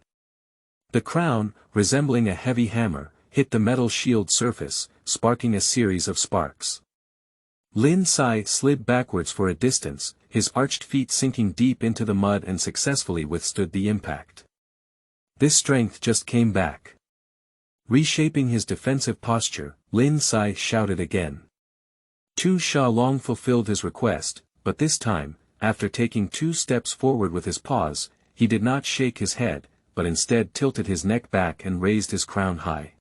the crown, resembling a heavy hammer, hit the metal shield surface, sparking a series of sparks. Lin Sai slid backwards for a distance, his arched feet sinking deep into the mud and successfully withstood the impact. This strength just came back. Reshaping his defensive posture, Lin Sai shouted again. Tu Xiaolong fulfilled his request, but this time, after taking 2 steps forward with his paws, he did not shake his head, but instead tilted his neck back and raised his crown high.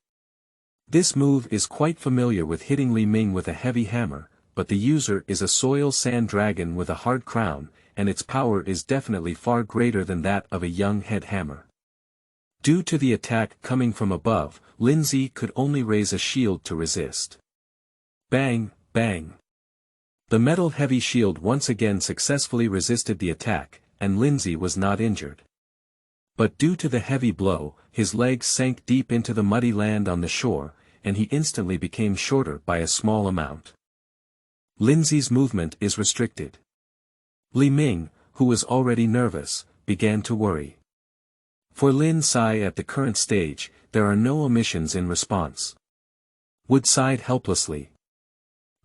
This move is quite familiar with hitting Li Ming with a heavy hammer, but the user is a soil sand dragon with a hard crown, and its power is definitely far greater than that of a young head hammer. Due to the attack coming from above, Lindsay could only raise a shield to resist. Bang, bang. The metal-heavy shield once again successfully resisted the attack, and Lindsay was not injured. But due to the heavy blow, his legs sank deep into the muddy land on the shore, and he instantly became shorter by a small amount. Lindsay's movement is restricted. Ming, who was already nervous, began to worry. For Lin Sai at the current stage, there are no omissions in response. Wood sighed helplessly.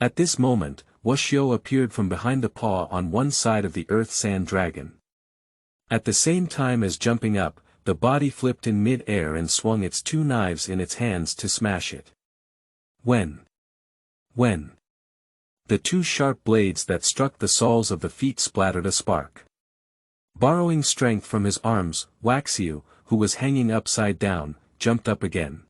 At this moment, Wuxiu appeared from behind the paw on one side of the earth sand dragon. At the same time as jumping up, the body flipped in mid-air and swung its two knives in its hands to smash it. When the two sharp blades that struck the soles of the feet splattered a spark. Borrowing strength from his arms, Wuxiu, who was hanging upside down, jumped up again.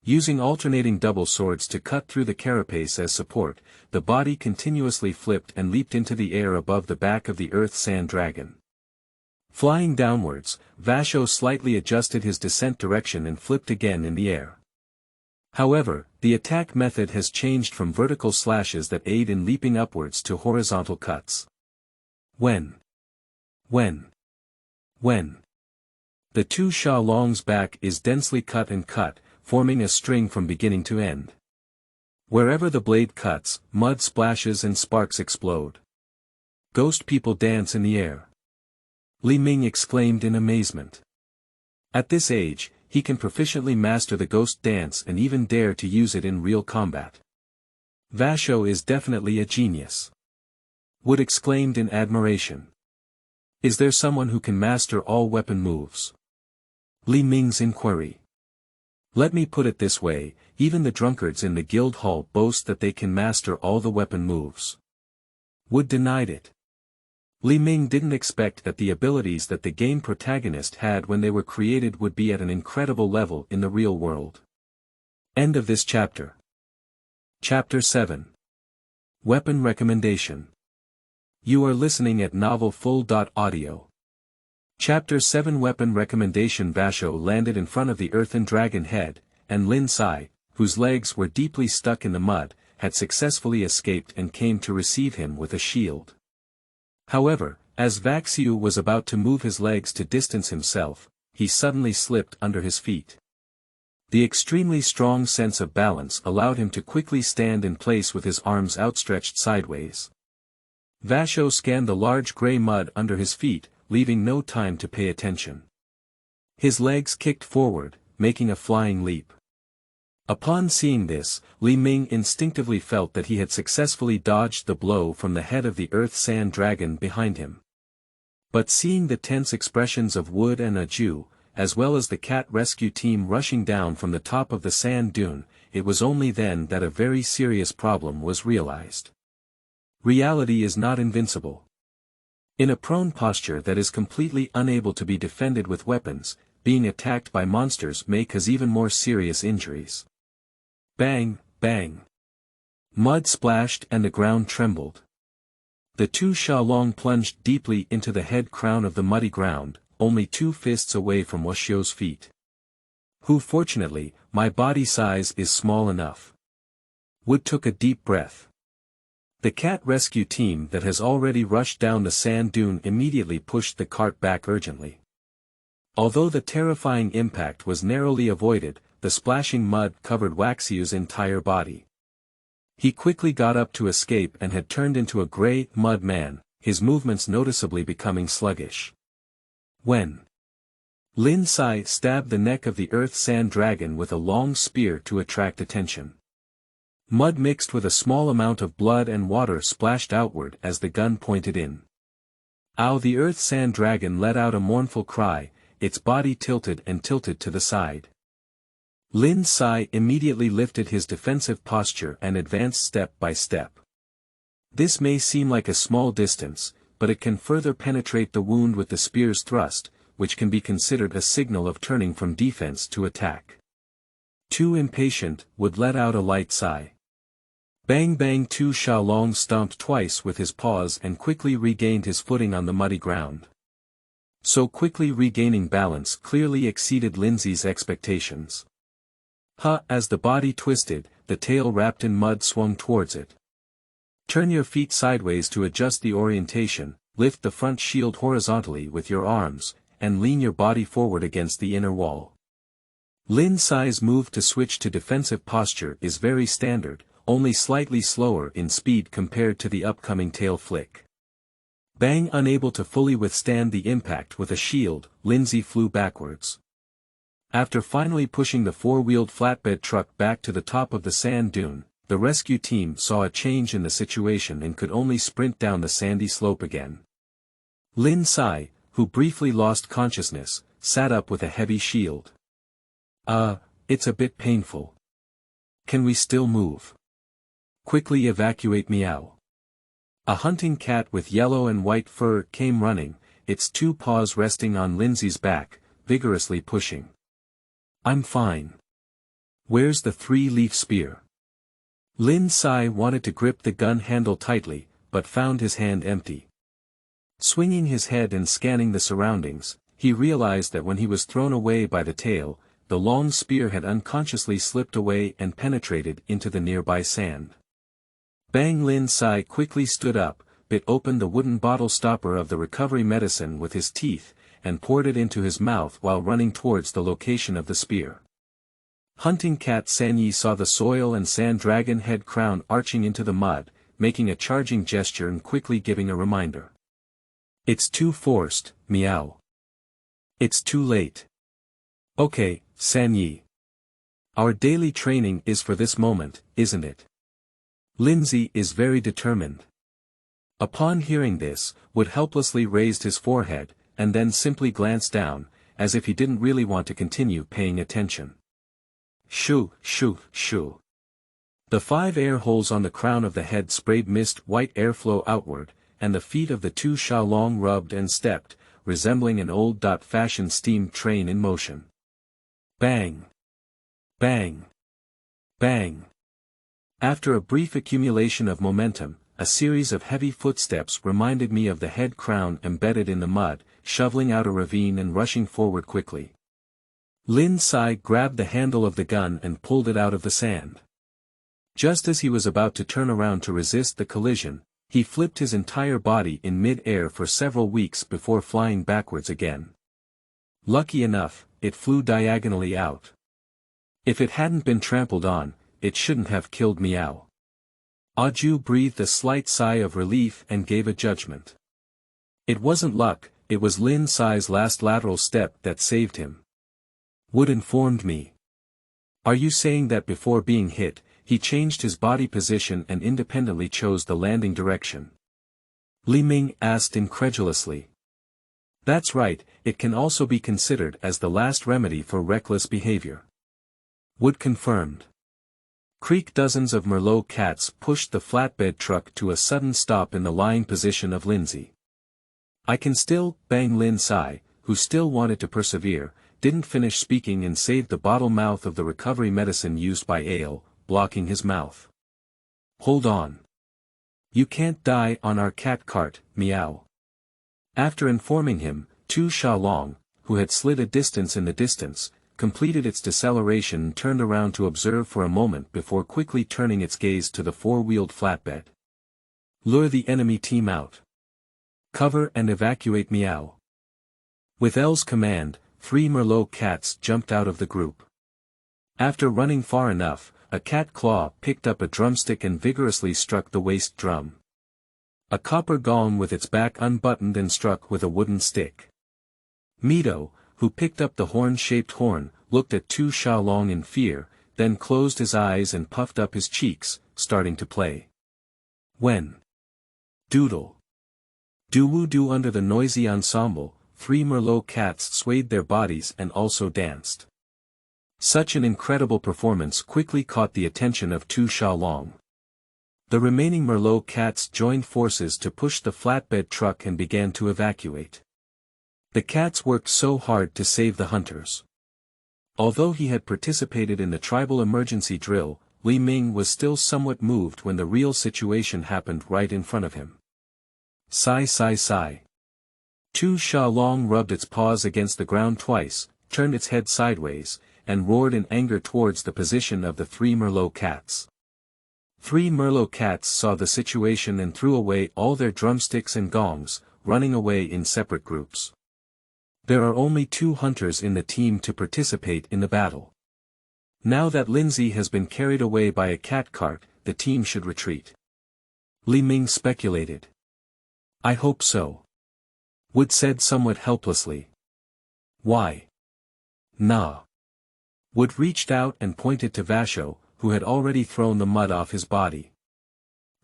Using alternating double swords to cut through the carapace as support, the body continuously flipped and leaped into the air above the back of the earth sand dragon. Flying downwards, Vasho slightly adjusted his descent direction and flipped again in the air. However, the attack method has changed from vertical slashes that aid in leaping upwards to horizontal cuts. When the two Sha Long's back is densely cut and cut, forming a string from beginning to end. Wherever the blade cuts, mud splashes and sparks explode. Ghost people dance in the air. Ming exclaimed in amazement. At this age, he can proficiently master the ghost dance and even dare to use it in real combat. Vasho is definitely a genius. Wood exclaimed in admiration. Is there someone who can master all weapon moves? Ming's inquiry. Let me put it this way, even the drunkards in the guild hall boast that they can master all the weapon moves. Wood denied it. Ming didn't expect that the abilities that the game protagonist had when they were created would be at an incredible level in the real world. End of this chapter. Chapter 7. Weapon Recommendation. You are listening at novelfull.audio. Chapter 7 Weapon Recommendation. Vasho landed in front of the earthen dragon head, and Lin Sai, whose legs were deeply stuck in the mud, had successfully escaped and came to receive him with a shield. However, as Wuxiu was about to move his legs to distance himself, he suddenly slipped under his feet. The extremely strong sense of balance allowed him to quickly stand in place with his arms outstretched sideways. Vasho scanned the large gray mud under his feet, leaving no time to pay attention. His legs kicked forward, making a flying leap. Upon seeing this, Ming instinctively felt that he had successfully dodged the blow from the head of the earth sand dragon behind him. But seeing the tense expressions of Wood and Aju, as well as the cat rescue team rushing down from the top of the sand dune, it was only then that a very serious problem was realized. Reality is not invincible. In a prone posture that is completely unable to be defended with weapons, being attacked by monsters may cause even more serious injuries. Bang, bang. Mud splashed and the ground trembled. The two Sha Long plunged deeply into the head crown of the muddy ground, only 2 fists away from Wuxiu's feet. Fortunately, my body size is small enough. Wood took a deep breath. The cat rescue team that has already rushed down the sand dune immediately pushed the cart back urgently. Although the terrifying impact was narrowly avoided, the splashing mud covered Wuxiu's entire body. He quickly got up to escape and had turned into a gray mud man, his movements noticeably becoming sluggish. When Lin Sai stabbed the neck of the earth sand dragon with a long spear to attract attention. Mud mixed with a small amount of blood and water splashed outward as the gun pointed in. Ow! The earth sand dragon let out a mournful cry, its body tilted and tilted to the side. Lin Sai immediately lifted his defensive posture and advanced step by step. This may seem like a small distance, but it can further penetrate the wound with the spear's thrust, which can be considered a signal of turning from defense to attack. Too impatient, Would let out a light sigh. Bang bang! Tu Xiaolong stomped twice with his paws and quickly regained his footing on the muddy ground. So quickly regaining balance clearly exceeded Lindsay's expectations. As the body twisted, the tail wrapped in mud swung towards it. Turn your feet sideways to adjust the orientation, lift the front shield horizontally with your arms, and lean your body forward against the inner wall. Lin Sai's move to switch to defensive posture is very standard, only slightly slower in speed compared to the upcoming tail flick. Bang! Unable to fully withstand the impact with a shield, Lindsay flew backwards. After finally pushing the four-wheeled flatbed truck back to the top of the sand dune, the rescue team saw a change in the situation and could only sprint down the sandy slope again. Lin Sai, who briefly lost consciousness, sat up with a heavy shield. It's a bit painful. Can we still move? Quickly evacuate Meow. A hunting cat with yellow and white fur came running, its two paws resting on Lindsay's back, vigorously pushing. I'm fine. Where's the three-leaf spear? Lin Sai wanted to grip the gun handle tightly, but found his hand empty. Swinging his head and scanning the surroundings, he realized that when he was thrown away by the tail, the long spear had unconsciously slipped away and penetrated into the nearby sand. Bang! Lin Sai quickly stood up, bit open the wooden bottle stopper of the recovery medicine with his teeth, and poured it into his mouth while running towards the location of the spear. Hunting cat Sanyi saw the soil and sand dragon head crown arching into the mud, making a charging gesture and quickly giving a reminder. It's too forced, Meow. It's too late. Okay, Sanyi. Our daily training is for this moment, isn't it? Lindsay is very determined. Upon hearing this, Wood helplessly raised his forehead, and then simply glanced down, as if he didn't really want to continue paying attention. Shoo, shoo, shoo. The 5 air holes on the crown of the head sprayed mist white airflow outward, and the feet of the two Xiaolong rubbed and stepped, resembling an old-fashioned steam train in motion. Bang! Bang! Bang! After a brief accumulation of momentum, a series of heavy footsteps reminded me of the head crown embedded in the mud, shoveling out a ravine and rushing forward quickly. Lin Sai grabbed the handle of the gun and pulled it out of the sand. Just as he was about to turn around to resist the collision, he flipped his entire body in mid-air for several weeks before flying backwards again. Lucky enough, it flew diagonally out. If it hadn't been trampled on, it shouldn't have killed Meow. Aju breathed a slight sigh of relief and gave a judgment. It wasn't luck, it was Lin Sai's last lateral step that saved him. Wood informed me. Are you saying that before being hit, he changed his body position and independently chose the landing direction? Li Ming asked incredulously. That's right, it can also be considered as the last remedy for reckless behavior. Wood confirmed. Creak. Dozens of Merlot cats pushed the flatbed truck to a sudden stop in the lying position of Lindsay. I can still, Bang. Lin Sai, who still wanted to persevere, didn't finish speaking and saved the bottle mouth of the recovery medicine used by Ale, blocking his mouth. Hold on. You can't die on our cat cart, Meow. After informing him, Tu Xiaolong, who had slid a distance in the distance, completed its deceleration and turned around to observe for a moment before quickly turning its gaze to the four-wheeled flatbed. Lure the enemy team out. Cover and evacuate Meow. With L's command, 3 Merlot cats jumped out of the group. After running far enough, a cat claw picked up a drumstick and vigorously struck the waist drum. A copper gong with its back unbuttoned and struck with a wooden stick. Mito, who picked up the horn-shaped horn, looked at Tu Xiaolong in fear, then closed his eyes and puffed up his cheeks, starting to play. When? Doodle. Doo-woo-doo. Under the noisy ensemble, 3 Merlot cats swayed their bodies and also danced. Such an incredible performance quickly caught the attention of Tu Xiaolong. The remaining Merlot cats joined forces to push the flatbed truck and began to evacuate. The cats worked so hard to save the hunters. Although he had participated in the tribal emergency drill, Li Ming was still somewhat moved when the real situation happened right in front of him. Sigh, sigh, sigh. Tu Xiaolong rubbed its paws against the ground twice, turned its head sideways, and roared in anger towards the position of the 3 Merlot cats. 3 Merlot cats saw the situation and threw away all their drumsticks and gongs, running away in separate groups. There are only 2 hunters in the team to participate in the battle. Now that Lindsay has been carried away by a cat cart, the team should retreat. Ming speculated. I hope so. Wood said somewhat helplessly. Why? Nah. Wood reached out and pointed to Vasho, who had already thrown the mud off his body.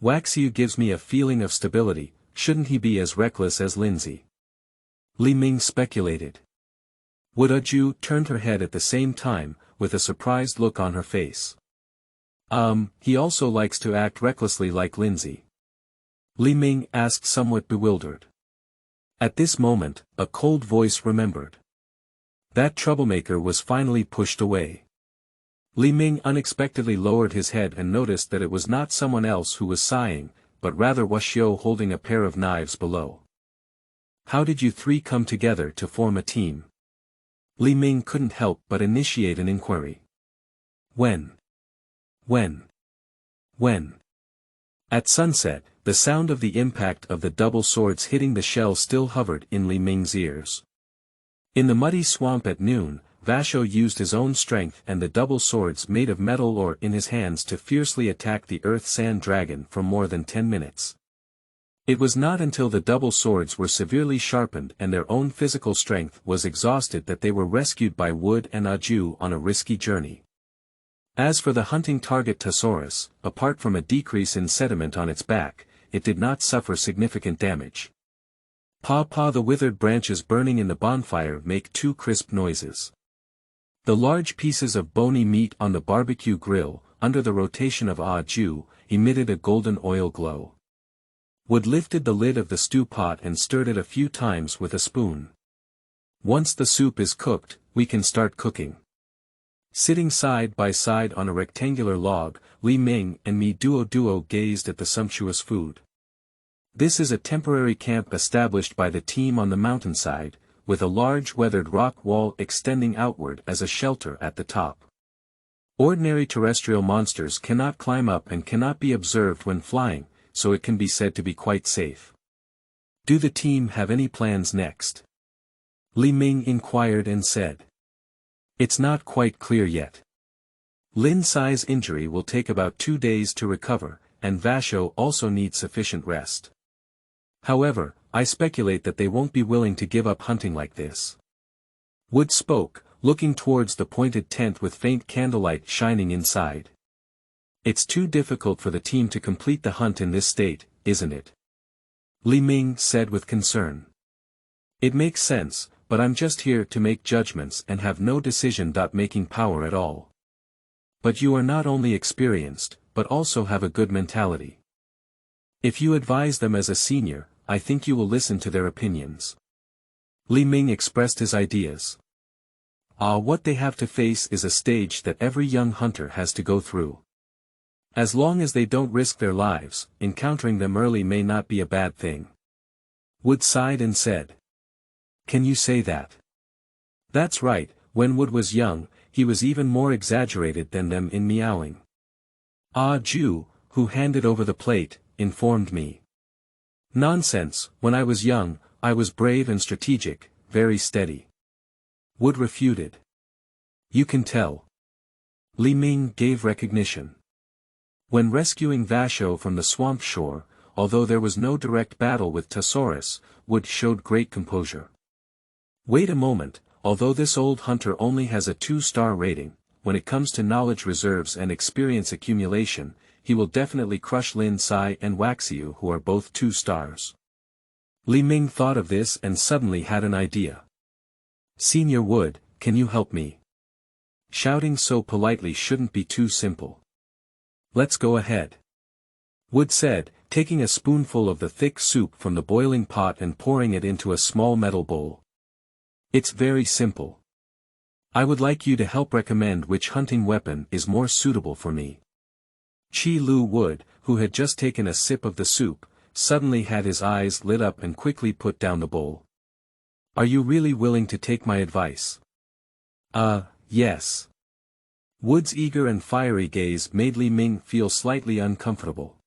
Waxiu gives me a feeling of stability, shouldn't he be as reckless as Lindsay? Ming speculated. Wood Aju turned her head at the same time, with a surprised look on her face. He also likes to act recklessly like Lindsay. Ming asked somewhat bewildered. At this moment, a cold voice remembered. That troublemaker was finally pushed away. Ming unexpectedly lowered his head and noticed that it was not someone else who was sighing, but rather Washiu holding a pair of knives below. How did you 3 come together to form a team? Ming couldn't help but initiate an inquiry. When? At sunset, the sound of the impact of the double swords hitting the shell still hovered in Ming's ears. In the muddy swamp at noon, Vasho used his own strength and the double swords made of metal ore in his hands to fiercely attack the earth sand dragon for more than 10 minutes. It was not until the double swords were severely sharpened and their own physical strength was exhausted that they were rescued by Wood and Aju on a risky journey. As for the hunting target Tassaurus, apart from a decrease in sediment on its back, it did not suffer significant damage. Pa the withered branches burning in the bonfire make 2 crisp noises. The large pieces of bony meat on the barbecue grill, under the rotation of Aju, emitted a golden oil glow. Wood lifted the lid of the stew pot and stirred it a few times with a spoon. Once the soup is cooked, we can start cooking. Sitting side by side on a rectangular log, Ming and me duo gazed at the sumptuous food. This is a temporary camp established by the team on the mountainside, with a large weathered rock wall extending outward as a shelter at the top. Ordinary terrestrial monsters cannot climb up and cannot be observed when flying, so it can be said to be quite safe. Do the team have any plans next? Ming inquired and said. It's not quite clear yet. Lin Sai's injury will take about 2 days to recover, and Vasho also needs sufficient rest. However, I speculate that they won't be willing to give up hunting like this. Wood spoke, looking towards the pointed tent with faint candlelight shining inside. It's too difficult for the team to complete the hunt in this state, isn't it? Ming said with concern. It makes sense, but I'm just here to make judgments and have no decision-making power at all. But you are not only experienced, but also have a good mentality. If you advise them as a senior, I think you will listen to their opinions. Ming expressed his ideas. What they have to face is a stage that every young hunter has to go through. As long as they don't risk their lives, encountering them early may not be a bad thing. Wood sighed and said. Can you say that? That's right, when Wood was young, he was even more exaggerated than them in meowing. Ju, who handed over the plate, informed me. Nonsense, when I was young, I was brave and strategic, very steady. Wood refuted. You can tell. Ming gave recognition. When rescuing Vasho from the swamp shore, although there was no direct battle with Tassaurus, Wood showed great composure. Wait a moment, although this old hunter only has a 2-star rating, when it comes to knowledge reserves and experience accumulation, he will definitely crush Lin Sai and Waxiu, who are both 2 stars. Ming thought of this and suddenly had an idea. Senior Wood, can you help me? Shouting so politely shouldn't be too simple. Let's go ahead. Wood said, taking a spoonful of the thick soup from the boiling pot and pouring it into a small metal bowl. It's very simple. I would like you to help recommend which hunting weapon is more suitable for me. Chi Lu Wood, who had just taken a sip of the soup, suddenly had his eyes lit up and quickly put down the bowl. Are you really willing to take my advice? Yes. Wood's eager and fiery gaze made Li Ming feel slightly uncomfortable.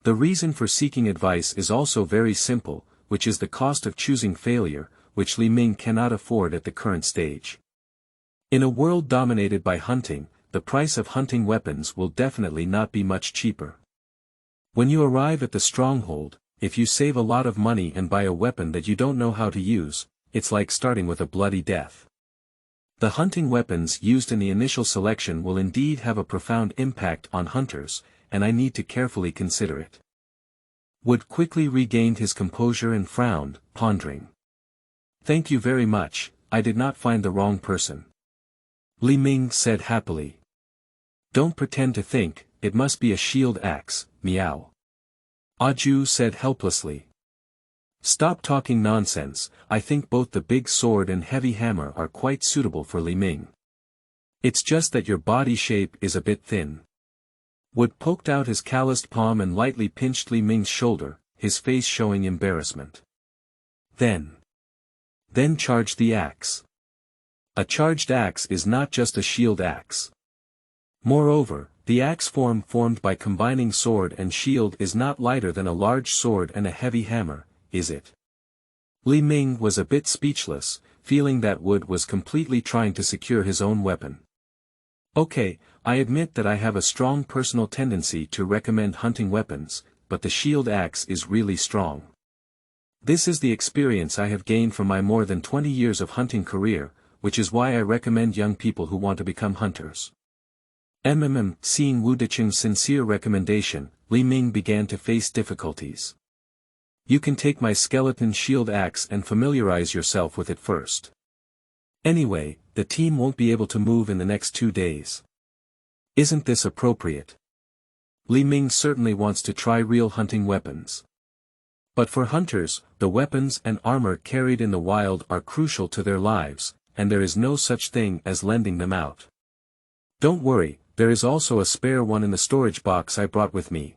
The reason for seeking advice is also very simple, which is the cost of choosing failure, which Li Ming cannot afford at the current stage. In a world dominated by hunting, the price of hunting weapons will definitely not be much cheaper. When you arrive at the stronghold, if you save a lot of money and buy a weapon that you don't know how to use, it's like starting with a bloody death. The hunting weapons used in the initial selection will indeed have a profound impact on hunters, and I need to carefully consider it. Wood quickly regained his composure and frowned, pondering. Thank you very much, I did not find the wrong person. Li Ming said happily. Don't pretend to think, it must be a shield axe, meow. Aju said helplessly. Stop talking nonsense, I think both the big sword and heavy hammer are quite suitable for Li Ming. It's just that your body shape is a bit thin. Wood poked out his calloused palm and lightly pinched Li Ming's shoulder, his face showing embarrassment. Then charge the axe. A charged axe is not just a shield axe. Moreover, the axe formed by combining sword and shield is not lighter than a large sword and a heavy hammer, is it? Li Ming was a bit speechless, feeling that Wood was completely trying to secure his own weapon. Okay, I admit that I have a strong personal tendency to recommend hunting weapons, but the shield axe is really strong. This is the experience I have gained from my more than 20 years of hunting career, which is why I recommend young people who want to become hunters. Seeing Wu Deqing's sincere recommendation, Li Ming began to face difficulties. You can take my skeleton shield axe and familiarize yourself with it first. Anyway, the team won't be able to move in the next 2 days. Isn't this appropriate? Li Ming certainly wants to try real hunting weapons. But for hunters, the weapons and armor carried in the wild are crucial to their lives, and there is no such thing as lending them out. Don't worry, there is also a spare one in the storage box I brought with me.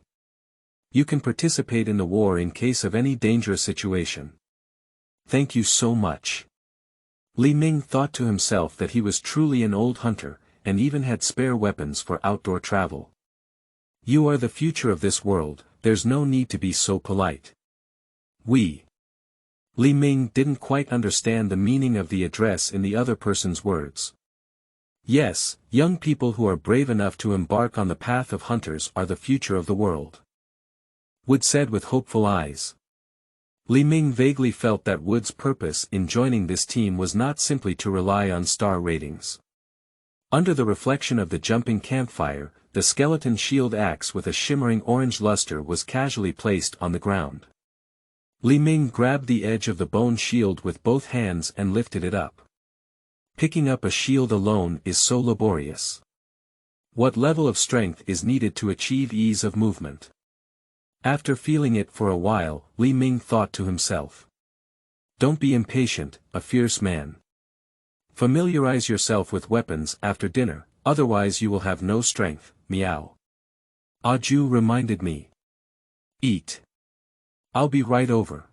You can participate in the war in case of any dangerous situation. Thank you so much. Li Ming thought to himself that he was truly an old hunter, and even had spare weapons for outdoor travel. You are the future of this world, there's no need to be so polite. Li Ming didn't quite understand the meaning of the address in the other person's words. Yes, young people who are brave enough to embark on the path of hunters are the future of the world. Wood said with hopeful eyes. Li Ming vaguely felt that Wood's purpose in joining this team was not simply to rely on star ratings. Under the reflection of the jumping campfire, the skeleton shield axe with a shimmering orange luster was casually placed on the ground. Li Ming grabbed the edge of the bone shield with both hands and lifted it up. Picking up a shield alone is so laborious. What level of strength is needed to achieve ease of movement? After feeling it for a while, Li Ming thought to himself. Don't be impatient, a fierce man. Familiarize yourself with weapons after dinner, otherwise you will have no strength, meow. Aju reminded me. Eat. I'll be right over.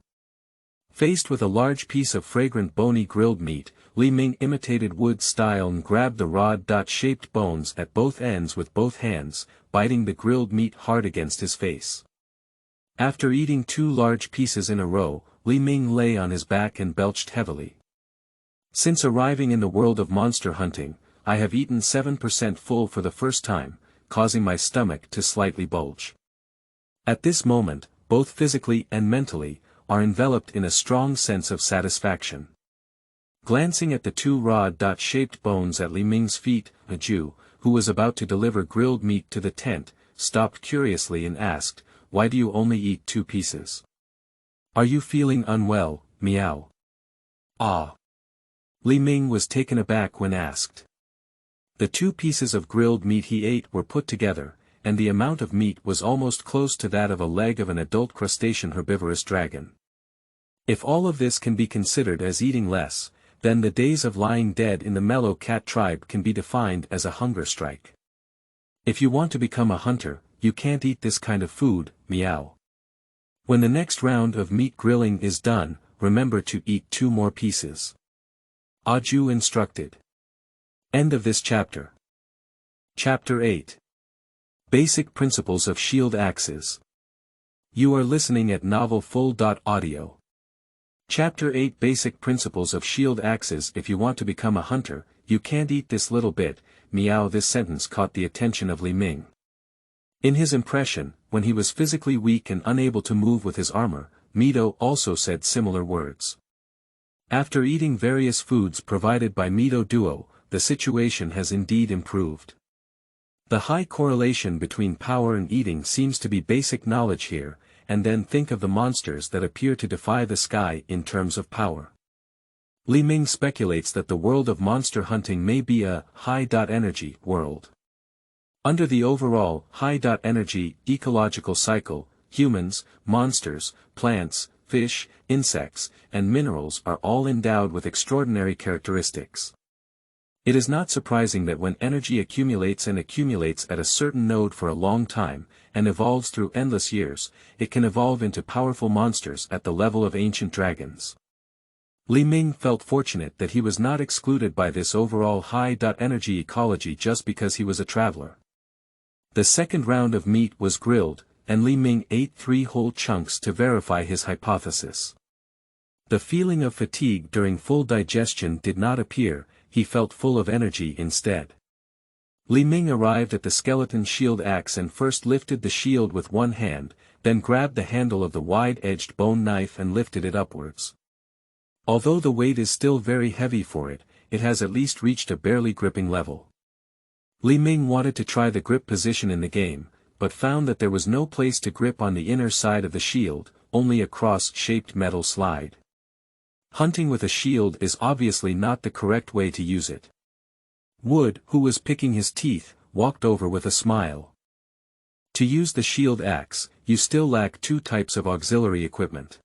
Faced with a large piece of fragrant bony grilled meat, Li Ming imitated Wood's style and grabbed the rod-shaped bones at both ends with both hands, biting the grilled meat hard against his face. After eating 2 large pieces in a row, Li Ming lay on his back and belched heavily. Since arriving in the world of monster hunting, I have eaten 7% full for the first time, causing my stomach to slightly bulge. At this moment, both physically and mentally, are enveloped in a strong sense of satisfaction. Glancing at the 2 rod-shaped bones at Li Ming's feet, Aju, who was about to deliver grilled meat to the tent, stopped curiously and asked, "Why do you only eat 2 pieces? Are you feeling unwell, meow?" Ah. Li Ming was taken aback when asked. The 2 pieces of grilled meat he ate were put together, and the amount of meat was almost close to that of a leg of an adult crustacean herbivorous dragon. If all of this can be considered as eating less, then the days of lying dead in the Merlot cat tribe can be defined as a hunger strike. If you want to become a hunter, you can't eat this kind of food, meow. When the next round of meat grilling is done, remember to eat 2 more pieces. Aju instructed. End of this chapter. Chapter 8. Basic Principles of Shield Axes. You are listening at Novel Full.audio. Chapter 8 Basic Principles of Shield Axes. If you want to become a hunter, you can't eat this little bit. Meow. This sentence caught the attention of Ming. In his impression, when he was physically weak and unable to move with his armor, Mito also said similar words. After eating various foods provided by Mito Duo, the situation has indeed improved. The high correlation between power and eating seems to be basic knowledge here, and then think of the monsters that appear to defy the sky in terms of power. Ming speculates that the world of monster hunting may be a high-energy world. Under the overall high-energy ecological cycle, humans, monsters, plants, fish, insects, and minerals are all endowed with extraordinary characteristics. It is not surprising that when energy accumulates at a certain node for a long time, and evolves through endless years, it can evolve into powerful monsters at the level of ancient dragons. Ming felt fortunate that he was not excluded by this overall high-energy ecology just because he was a traveler. The second round of meat was grilled, and Ming ate 3 whole chunks to verify his hypothesis. The feeling of fatigue during full digestion did not appear. He felt full of energy instead. Ming arrived at the skeleton shield axe and first lifted the shield with one hand, then grabbed the handle of the wide-edged bone knife and lifted it upwards. Although the weight is still very heavy for it, it has at least reached a barely gripping level. Ming wanted to try the grip position in the game, but found that there was no place to grip on the inner side of the shield, only a cross-shaped metal slide. Hunting with a shield is obviously not the correct way to use it. Wood, who was picking his teeth, walked over with a smile. To use the shield axe, you still lack 2 types of auxiliary equipment.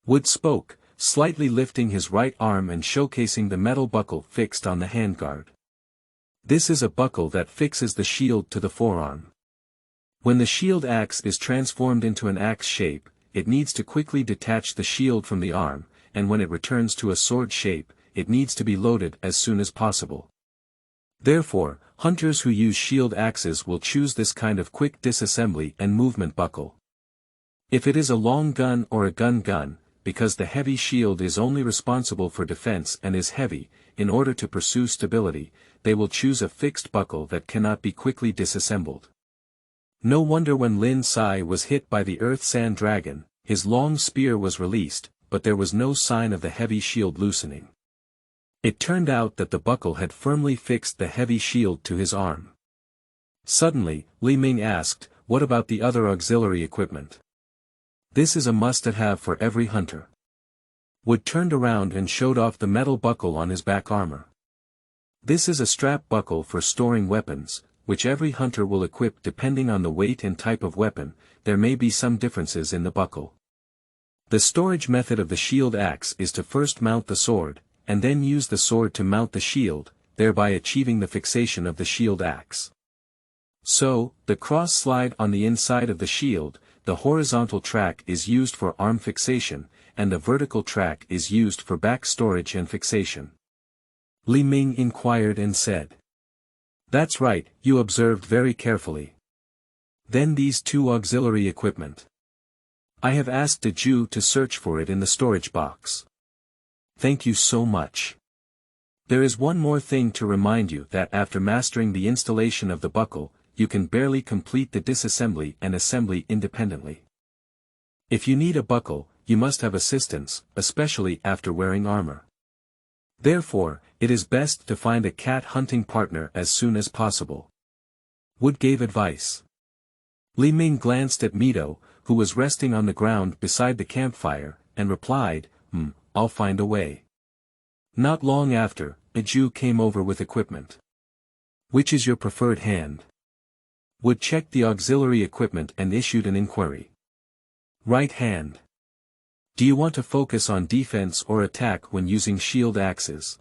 Wood spoke, slightly lifting his right arm and showcasing the metal buckle fixed on the handguard. This is a buckle that fixes the shield to the forearm. When the shield axe is transformed into an axe shape, it needs to quickly detach the shield from the arm, and when it returns to a sword shape, it needs to be loaded as soon as possible. Therefore, hunters who use shield axes will choose this kind of quick disassembly and movement buckle. If it is a long gun or a gun, because the heavy shield is only responsible for defense and is heavy, in order to pursue stability, they will choose a fixed buckle that cannot be quickly disassembled. No wonder when Lin Sai was hit by the Earth Sand Dragon, his long spear was released, but there was no sign of the heavy shield loosening. It turned out that the buckle had firmly fixed the heavy shield to his arm. Suddenly, Ming asked, "What about the other auxiliary equipment?" "This is a must-have for every hunter." Wood turned around and showed off the metal buckle on his back armor. This is a strap buckle for storing weapons, which every hunter will equip depending on the weight and type of weapon. There may be some differences in the buckle. The storage method of the shield axe is to first mount the sword, and then use the sword to mount the shield, thereby achieving the fixation of the shield axe. So, the cross slide on the inside of the shield, the horizontal track is used for arm fixation, and the vertical track is used for back storage and fixation. Ming inquired and said, "That's right, you observed very carefully. Then these 2 auxiliary equipment. I have asked a Jew to search for it in the storage box." "Thank you so much. There is one more thing to remind you that after mastering the installation of the buckle, you can barely complete the disassembly and assembly independently. If you need a buckle, you must have assistance, especially after wearing armor. Therefore, it is best to find a cat hunting partner as soon as possible." Wood gave advice. Ming glanced at Mito, who was resting on the ground beside the campfire, and replied, "I'll find a way." Not long after, a Jew came over with equipment. "Which is your preferred hand?" Wood checked the auxiliary equipment and issued an inquiry. "Right hand." "Do you want to focus on defense or attack when using shield axes?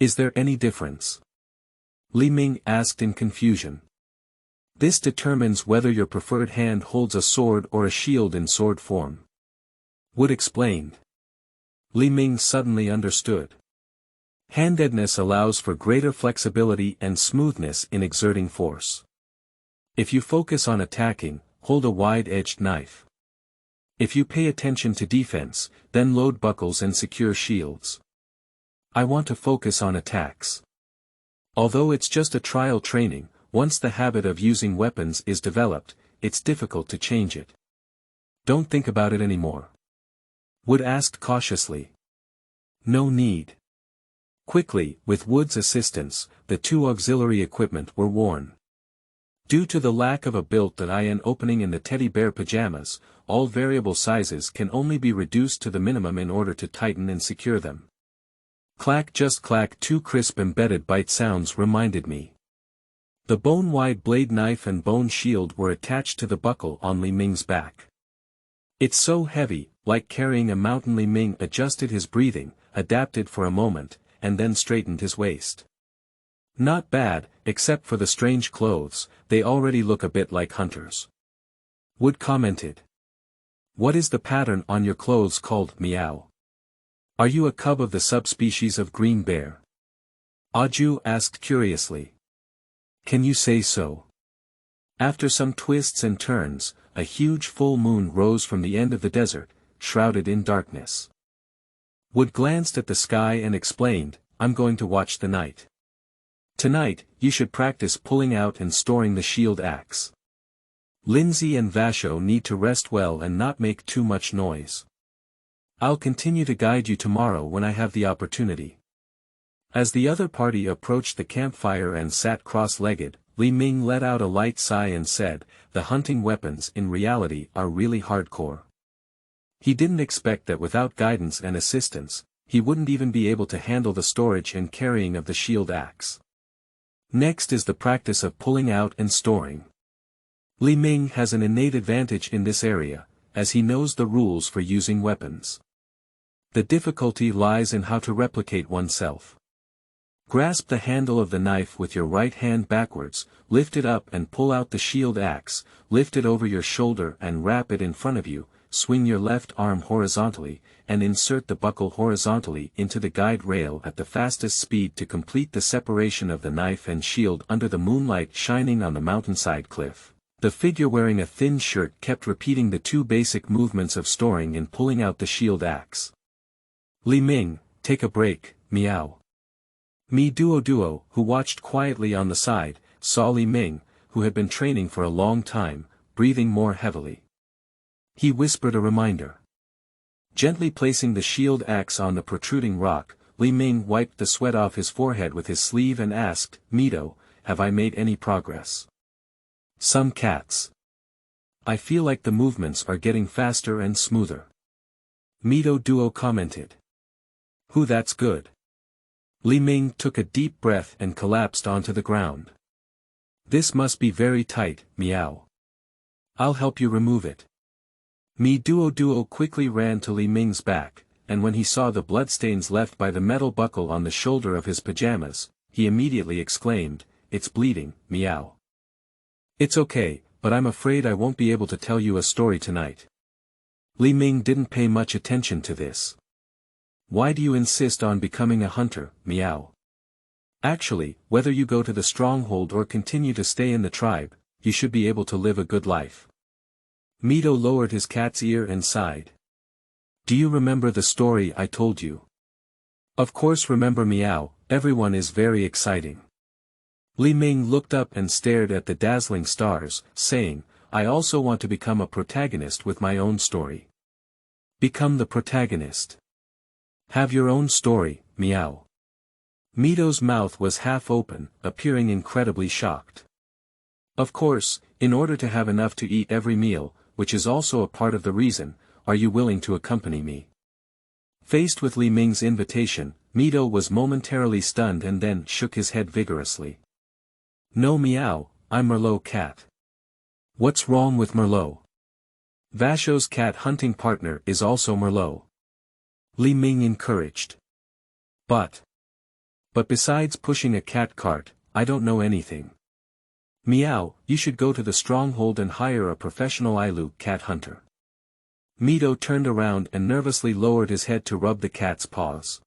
Is there any difference?" Ming asked in confusion. "This determines whether your preferred hand holds a sword or a shield in sword form," Wood explained. Ming suddenly understood. Handedness allows for greater flexibility and smoothness in exerting force. If you focus on attacking, hold a wide-edged knife. If you pay attention to defense, then load buckles and secure shields. I want to focus on attacks. Although it's just a trial training, once the habit of using weapons is developed, it's difficult to change it. Don't think about it anymore. Wood asked cautiously. No need. Quickly, with Wood's assistance, the two auxiliary equipment were worn. Due to the lack of a built-in opening in the teddy bear pajamas, all variable sizes can only be reduced to the minimum in order to tighten and secure them. Clack, just clack, two crisp embedded bite sounds reminded me. The bone-wide blade knife and bone shield were attached to the buckle on Li Ming's back. It's so heavy, like carrying a mountain. Li Ming adjusted his breathing, adapted for a moment, and then straightened his waist. Not bad, except for the strange clothes, they already look a bit like hunters. Wood commented. What is the pattern on your clothes called, meow? Are you a cub of the subspecies of green bear? Aju asked curiously. Can you say so? After some twists and turns, a huge full moon rose from the end of the desert, shrouded in darkness. Wood glanced at the sky and explained, I'm going to watch the night. Tonight, you should practice pulling out and storing the shield axe. Lindsay and Vasho need to rest well and not make too much noise. I'll continue to guide you tomorrow when I have the opportunity. As the other party approached the campfire and sat cross-legged, Li Ming let out a light sigh and said, the hunting weapons in reality are really hardcore. He didn't expect that without guidance and assistance, he wouldn't even be able to handle the storage and carrying of the shield axe. Next is the practice of pulling out and storing. Li Ming has an innate advantage in this area, as he knows the rules for using weapons. The difficulty lies in how to replicate oneself. Grasp the handle of the knife with your right hand backwards, lift it up and pull out the shield axe, lift it over your shoulder and wrap it in front of you, swing your left arm horizontally, and insert the buckle horizontally into the guide rail at the fastest speed to complete the separation of the knife and shield under the moonlight shining on the mountainside cliff. The figure wearing a thin shirt kept repeating the two basic movements of storing and pulling out the shield axe. Li Ming, take a break, meow. Mi Duo, who watched quietly on the side, saw Li Ming, who had been training for a long time, breathing more heavily. He whispered a reminder. Gently placing the shield axe on the protruding rock, Li Ming wiped the sweat off his forehead with his sleeve and asked, Mido, have I made any progress? Some cats. I feel like the movements are getting faster and smoother. Mido Duo commented. That's good. Li Ming took a deep breath and collapsed onto the ground. This must be very tight, meow. I'll help you remove it. Mi Duo quickly ran to Li Ming's back, and when he saw the bloodstains left by the metal buckle on the shoulder of his pajamas, he immediately exclaimed, It's bleeding, meow. It's okay, but I'm afraid I won't be able to tell you a story tonight. Li Ming didn't pay much attention to this. Why do you insist on becoming a hunter, meow? Actually, whether you go to the stronghold or continue to stay in the tribe, you should be able to live a good life. Mido lowered his cat's ear and sighed. Do you remember the story I told you? Of course remember, meow, everyone is very exciting. Li Ming looked up and stared at the dazzling stars, saying, I also want to become a protagonist with my own story. Become the protagonist. Have your own story, meow. Mido's mouth was half open, appearing incredibly shocked. Of course, in order to have enough to eat every meal, which is also a part of the reason, are you willing to accompany me? Faced with Li Ming's invitation, Mido was momentarily stunned and then shook his head vigorously. No, meow, I'm Merlot cat. What's wrong with Merlot? Vasho's cat hunting partner is also Merlot. Li Ming encouraged. But besides pushing a cat cart, I don't know anything. Meow, you should go to the stronghold and hire a professional Ilu cat hunter. Mido turned around and nervously lowered his head to rub the cat's paws.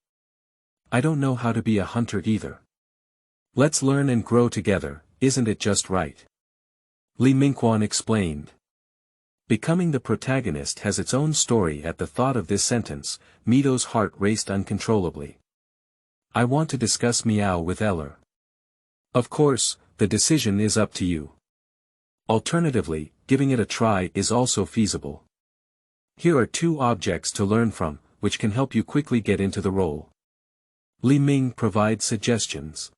I don't know how to be a hunter either. Let's learn and grow together, isn't it just right? Li Mingquan explained. Becoming the protagonist has its own story. At the thought of this sentence, Mito's heart raced uncontrollably. I want to discuss Miao with Eller. Of course, the decision is up to you. Alternatively, giving it a try is also feasible. Here are 2 objects to learn from, which can help you quickly get into the role. Li Ming provides suggestions.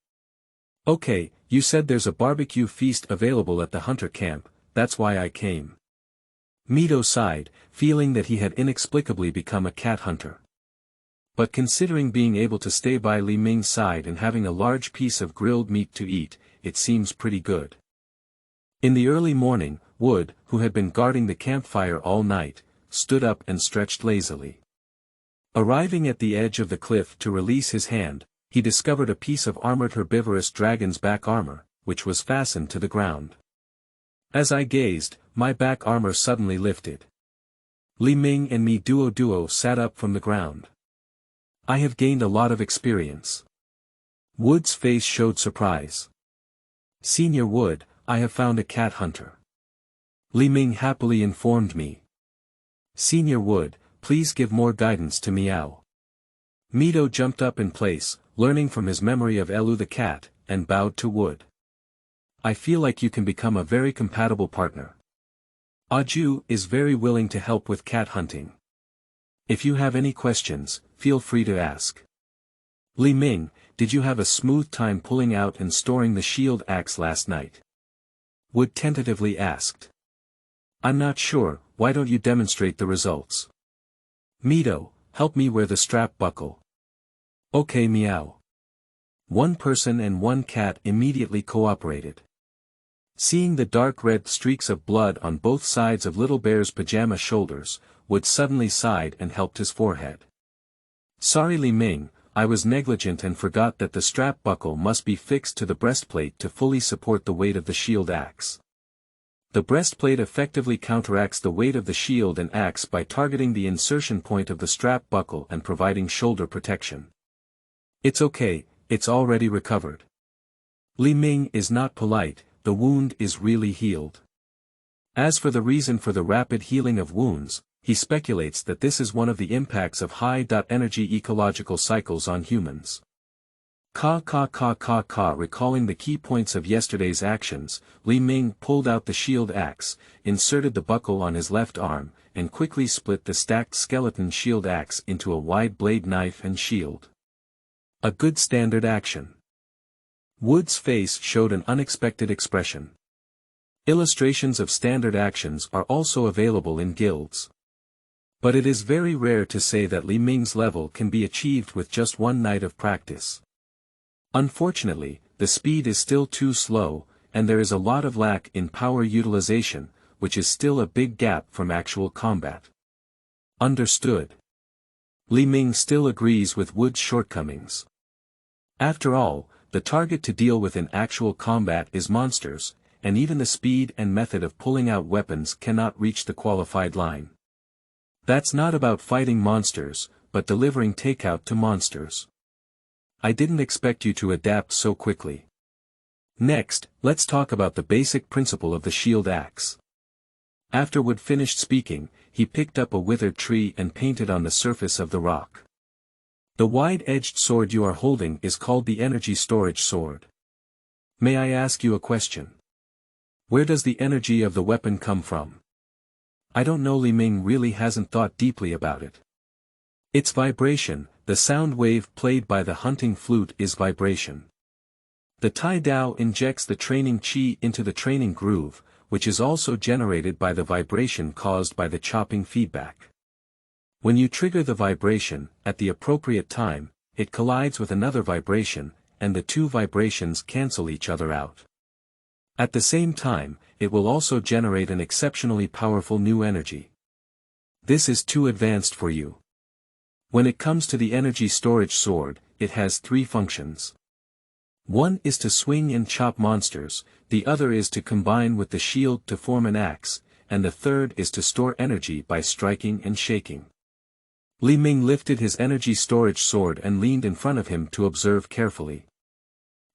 Okay, you said there's a barbecue feast available at the hunter camp, that's why I came. Mito sighed, feeling that he had inexplicably become a cat hunter. But considering being able to stay by Li Ming's side and having a large piece of grilled meat to eat, it seems pretty good. In the early morning, Wood, who had been guarding the campfire all night, stood up and stretched lazily. Arriving at the edge of the cliff to release his hand, he discovered a piece of armored herbivorous dragon's back armor, which was fastened to the ground. As I gazed, my back armor suddenly lifted. Li Ming and me duo sat up from the ground. I have gained a lot of experience. Wood's face showed surprise. Senior Wood, I have found a cat hunter. Li Ming happily informed me. Senior Wood, please give more guidance to Miao. Mito jumped up in place, learning from his memory of Elu the cat, and bowed to Wood. I feel like you can become a very compatible partner. Aju is very willing to help with cat hunting. If you have any questions, feel free to ask. Li Ming, did you have a smooth time pulling out and storing the shield axe last night? Wood tentatively asked. I'm not sure, why don't you demonstrate the results? Mito, help me wear the strap buckle. Okay Miao. 1 person and 1 cat immediately cooperated. Seeing the dark red streaks of blood on both sides of Little Bear's pajama shoulders, Wood suddenly sighed and helped his forehead. Sorry Li Ming, I was negligent and forgot that the strap buckle must be fixed to the breastplate to fully support the weight of the shield axe. The breastplate effectively counteracts the weight of the shield and axe by targeting the insertion point of the strap buckle and providing shoulder protection. It's okay, it's already recovered. Li Ming is not polite, the wound is really healed. As for the reason for the rapid healing of wounds, he speculates that this is one of the impacts of high-energy ecological cycles on humans. Recalling the key points of yesterday's actions, Li Ming pulled out the shield axe, inserted the buckle on his left arm, and quickly split the stacked skeleton shield axe into a wide blade knife and shield. A good standard action. Wood's face showed an unexpected expression. Illustrations of standard actions are also available in guilds. But it is very rare to say that Li Ming's level can be achieved with just 1 night of practice. Unfortunately, the speed is still too slow, and there is a lot of lack in power utilization, which is still a big gap from actual combat. Understood. Li Ming still agrees with Wood's shortcomings. After all, the target to deal with in actual combat is monsters, and even the speed and method of pulling out weapons cannot reach the qualified line. That's not about fighting monsters, but delivering takeout to monsters. I didn't expect you to adapt so quickly. Next, let's talk about the basic principle of the shield axe. After Wood finished speaking, he picked up a withered tree and painted on the surface of the rock. The wide-edged sword you are holding is called the energy storage sword. May I ask you a question? Where does the energy of the weapon come from? I don't know. Li Ming really hasn't thought deeply about it. It's vibration, the sound wave played by the hunting flute is vibration. The Tai Dao injects the training chi into the training groove, which is also generated by the vibration caused by the chopping feedback. When you trigger the vibration, at the appropriate time, it collides with another vibration, and the 2 vibrations cancel each other out. At the same time, it will also generate an exceptionally powerful new energy. This is too advanced for you. When it comes to the energy storage sword, it has 3 functions. One is to swing and chop monsters, the other is to combine with the shield to form an axe, and the third is to store energy by striking and shaking. Li Ming lifted his energy storage sword and leaned in front of him to observe carefully.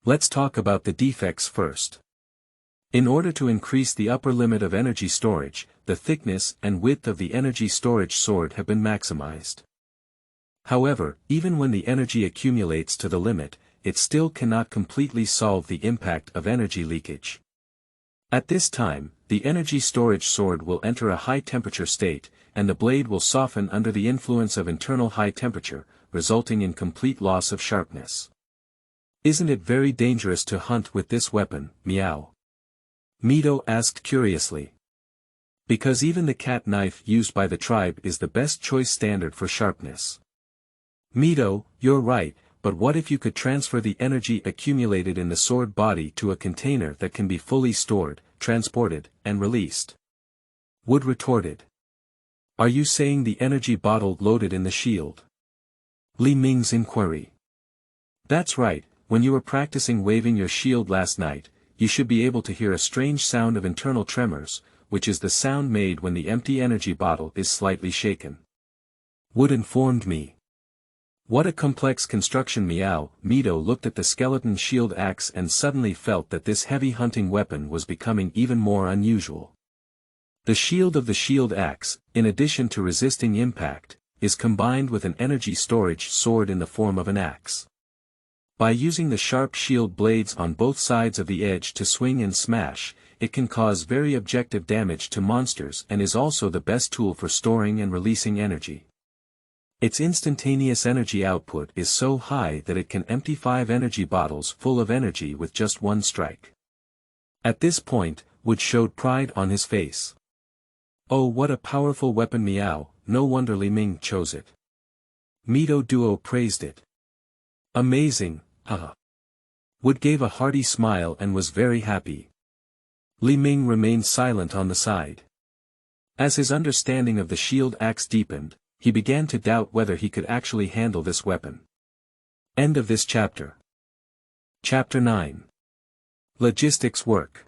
Let's talk about the defects first. In order to increase the upper limit of energy storage, the thickness and width of the energy storage sword have been maximized. However, even when the energy accumulates to the limit, it still cannot completely solve the impact of energy leakage. At this time, the energy storage sword will enter a high temperature state, and the blade will soften under the influence of internal high temperature, resulting in complete loss of sharpness. Isn't it very dangerous to hunt with this weapon, meow? Mito asked curiously. Because even the cat knife used by the tribe is the best choice standard for sharpness. Mito, you're right, but what if you could transfer the energy accumulated in the sword body to a container that can be fully stored, transported, and released? Wood retorted. Are you saying the energy bottle loaded in the shield? Li Ming's inquiry. That's right, when you were practicing waving your shield last night, you should be able to hear a strange sound of internal tremors, which is the sound made when the empty energy bottle is slightly shaken. Wood informed me. What a complex construction, meow. Mito looked at the skeleton shield axe and suddenly felt that this heavy hunting weapon was becoming even more unusual. The shield of the shield axe, in addition to resisting impact, is combined with an energy storage sword in the form of an axe. By using the sharp shield blades on both sides of the edge to swing and smash, it can cause very objective damage to monsters and is also the best tool for storing and releasing energy. Its instantaneous energy output is so high that it can empty 5 energy bottles full of energy with just one strike. At this point, Wood showed pride on his face. Oh, what a powerful weapon, meow, no wonder Li Ming chose it. Mito Duo praised it. Amazing, haha. Wood gave a hearty smile and was very happy. Li Ming remained silent on the side. As his understanding of the shield axe deepened, he began to doubt whether he could actually handle this weapon. End of this chapter. Chapter 9. Logistics Work.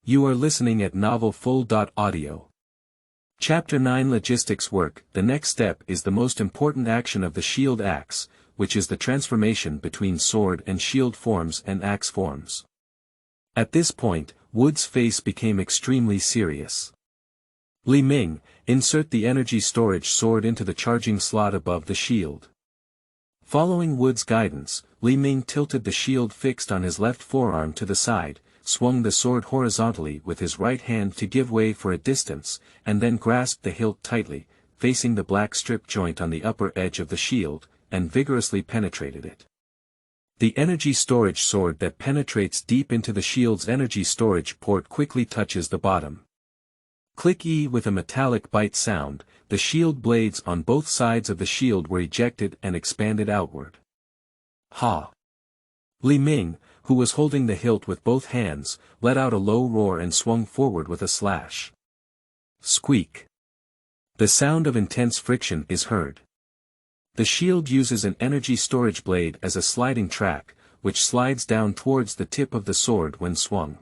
You are listening at novelfull.audio. Chapter 9 Logistics Work. The next step is the most important action of the shield axe, which is the transformation between sword and shield forms and axe forms. At this point, Wood's face became extremely serious. Li Ming, insert the energy storage sword into the charging slot above the shield. Following Wood's guidance, Li Ming tilted the shield fixed on his left forearm to the side, swung the sword horizontally with his right hand to give way for a distance, and then grasped the hilt tightly, facing the black strip joint on the upper edge of the shield, and vigorously penetrated it. The energy storage sword that penetrates deep into the shield's energy storage port quickly touches the bottom. Click E with a metallic bite sound, the shield blades on both sides of the shield were ejected and expanded outward. Ha! Li Ming, who was holding the hilt with both hands, let out a low roar and swung forward with a slash. Squeak! The sound of intense friction is heard. The shield uses an energy storage blade as a sliding track, which slides down towards the tip of the sword when swung.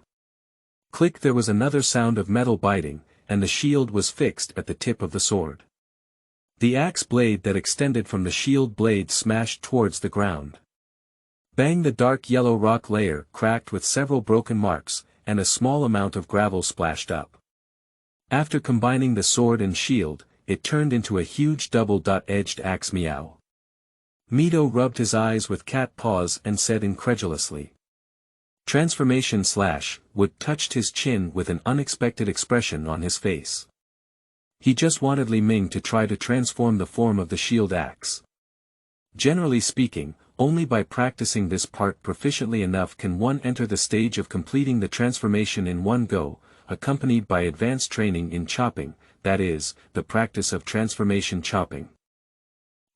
Click! There was another sound of metal biting, and the shield was fixed at the tip of the sword. The axe blade that extended from the shield blade smashed towards the ground. Bang! The dark yellow rock layer cracked with several broken marks, and a small amount of gravel splashed up. After combining the sword and shield, it turned into a huge double-edged axe, meow. Mito rubbed his eyes with cat paws and said incredulously. Transformation / Wood touched his chin with an unexpected expression on his face. He just wanted Li Ming to try to transform the form of the shield axe. Generally speaking, only by practicing this part proficiently enough can one enter the stage of completing the transformation in one go, accompanied by advanced training in chopping, that is, the practice of transformation chopping.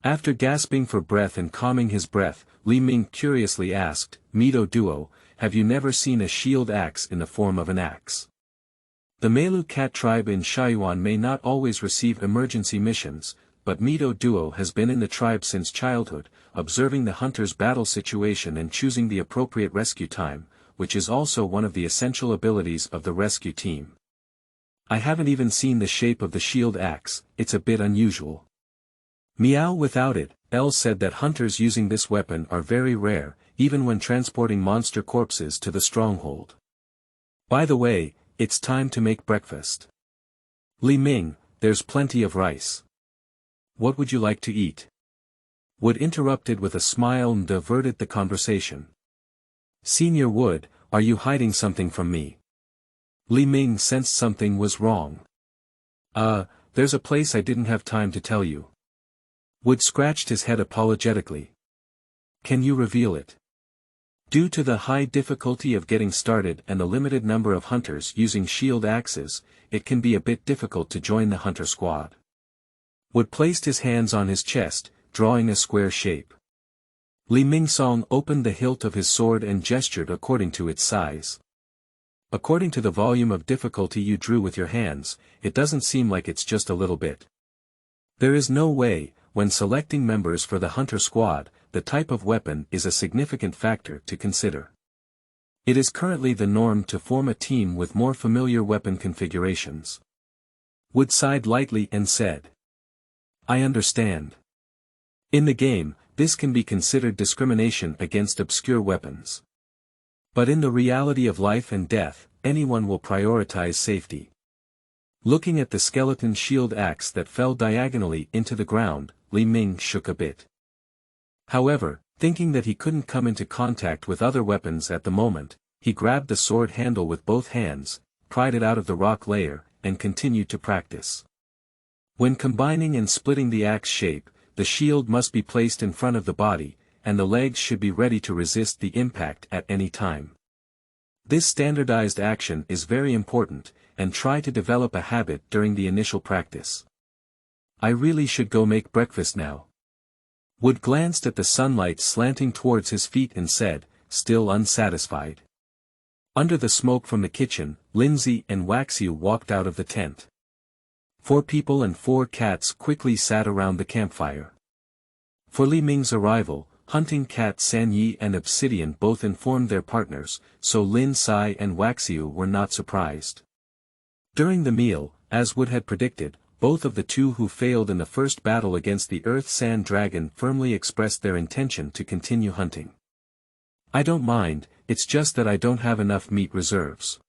After gasping for breath and calming his breath, Li Ming curiously asked, Mito Duo, have you never seen a shield axe in the form of an axe? The Melu cat tribe in Shaiyuan may not always receive emergency missions, but Mito Duo has been in the tribe since childhood, observing the hunter's battle situation and choosing the appropriate rescue time, which is also one of the essential abilities of the rescue team. I haven't even seen the shape of the shield axe, it's a bit unusual. Meow. Without it, Elle said that hunters using this weapon are very rare, even when transporting monster corpses to the stronghold. By the way, it's time to make breakfast. Ming, there's plenty of rice. What would you like to eat? Wood interrupted with a smile and diverted the conversation. Senior Wood, are you hiding something from me? Ming sensed something was wrong. There's a place I didn't have time to tell you. Wood scratched his head apologetically. Can you reveal it? Due to the high difficulty of getting started and the limited number of hunters using shield axes, it can be a bit difficult to join the hunter squad. Wood placed his hands on his chest, drawing a square shape. Ming Song opened the hilt of his sword and gestured according to its size. According to the volume of difficulty you drew with your hands, it doesn't seem like it's just a little bit. There is no way, when selecting members for the hunter squad, the type of weapon is a significant factor to consider. It is currently the norm to form a team with more familiar weapon configurations. Wood sighed lightly and said, I understand. In the game, this can be considered discrimination against obscure weapons. But in the reality of life and death, anyone will prioritize safety. Looking at the skeleton shield axe that fell diagonally into the ground, Ming shook a bit. However, thinking that he couldn't come into contact with other weapons at the moment, he grabbed the sword handle with both hands, pried it out of the rock layer, and continued to practice. When combining and splitting the axe shape, the shield must be placed in front of the body, and the legs should be ready to resist the impact at any time. This standardized action is very important, and try to develop a habit during the initial practice. I really should go make breakfast now. Wood glanced at the sunlight slanting towards his feet and said, still unsatisfied. Under the smoke from the kitchen, Lindsay and Waxiu walked out of the tent. 4 people and 4 cats quickly sat around the campfire. For Ming's arrival, Hunting Cat San Yi and Obsidian both informed their partners, so Lin Sai and Waxiu were not surprised. During the meal, as Wood had predicted, both of the 2 who failed in the first battle against the Earth Sand Dragon firmly expressed their intention to continue hunting. I don't mind, it's just that I don't have enough meat reserves.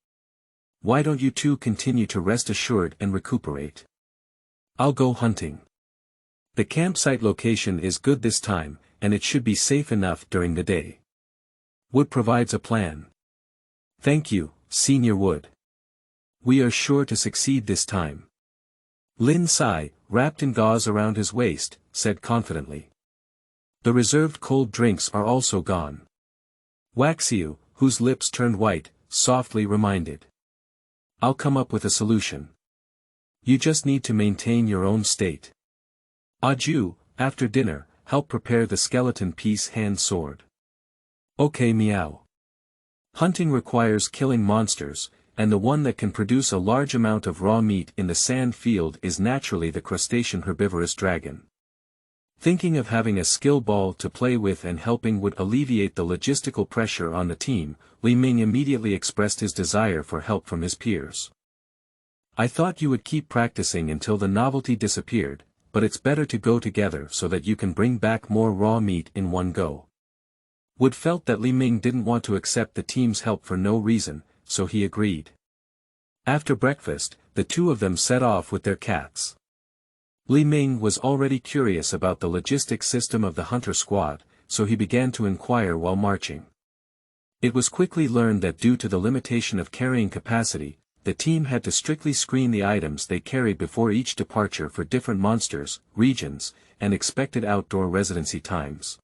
Why don't you 2 continue to rest assured and recuperate? I'll go hunting. The campsite location is good this time, and it should be safe enough during the day. Wood provides a plan. Thank you, Senior Wood. We are sure to succeed this time. Lin Sai, wrapped in gauze around his waist, said confidently. The reserved cold drinks are also gone. Waxiu, whose lips turned white, softly reminded. I'll come up with a solution. You just need to maintain your own state. Aju, after dinner, help prepare the skeleton piece hand sword. Okay, Meow. Hunting requires killing monsters, and the one that can produce a large amount of raw meat in the sand field is naturally the crustacean herbivorous dragon. Thinking of having a skill ball to play with and helping would alleviate the logistical pressure on the team, Ming immediately expressed his desire for help from his peers. I thought you would keep practicing until the novelty disappeared, but it's better to go together so that you can bring back more raw meat in one go. Wood felt that Ming didn't want to accept the team's help for no reason, so he agreed. After breakfast, the 2 of them set off with their cats. Ming was already curious about the logistics system of the hunter squad, so he began to inquire while marching. It was quickly learned that due to the limitation of carrying capacity, the team had to strictly screen the items they carried before each departure for different monsters, regions, and expected outdoor residency times.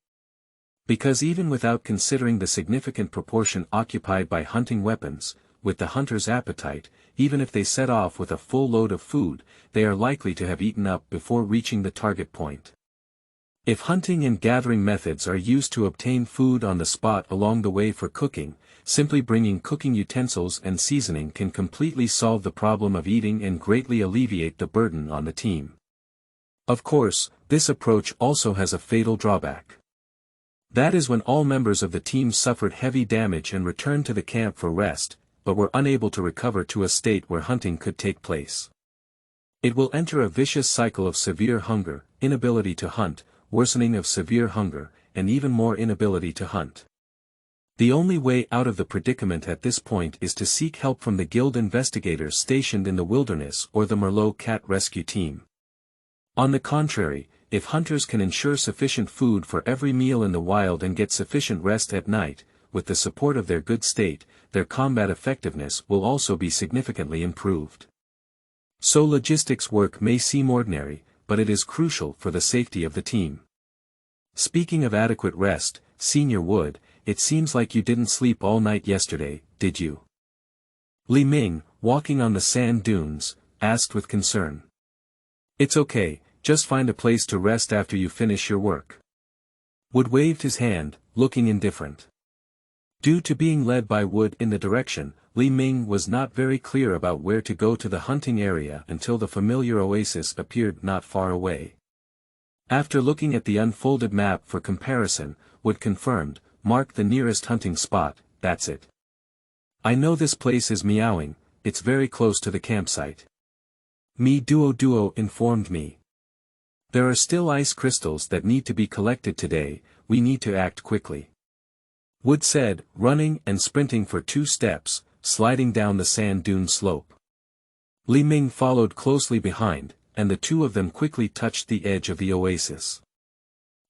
Because even without considering the significant proportion occupied by hunting weapons, with the hunter's appetite, even if they set off with a full load of food, they are likely to have eaten up before reaching the target point. If hunting and gathering methods are used to obtain food on the spot along the way for cooking, simply bringing cooking utensils and seasoning can completely solve the problem of eating and greatly alleviate the burden on the team. Of course, this approach also has a fatal drawback. That is when all members of the team suffered heavy damage and returned to the camp for rest, but were unable to recover to a state where hunting could take place. It will enter a vicious cycle of severe hunger, inability to hunt, worsening of severe hunger, and even more inability to hunt. The only way out of the predicament at this point is to seek help from the guild investigators stationed in the wilderness or the Merlot cat rescue team. On the contrary, if hunters can ensure sufficient food for every meal in the wild and get sufficient rest at night, with the support of their good state, their combat effectiveness will also be significantly improved. So logistics work may seem ordinary, but it is crucial for the safety of the team. Speaking of adequate rest, Senior Wood, it seems like you didn't sleep all night yesterday, did you? Li Ming, walking on the sand dunes, asked with concern. It's okay, just find a place to rest after you finish your work. Wood waved his hand, looking indifferent. Due to being led by Wood in the direction, Li Ming was not very clear about where to go to the hunting area until the familiar oasis appeared not far away. After looking at the unfolded map for comparison, Wood confirmed, "Mark the nearest hunting spot, that's it. I know this place is meowing, it's very close to the campsite." Mi Duo informed me. "There are still ice crystals that need to be collected today, we need to act quickly," Wood said, running and sprinting for 2 steps, sliding down the sand dune slope. Li Ming followed closely behind, and the two of them quickly touched the edge of the oasis.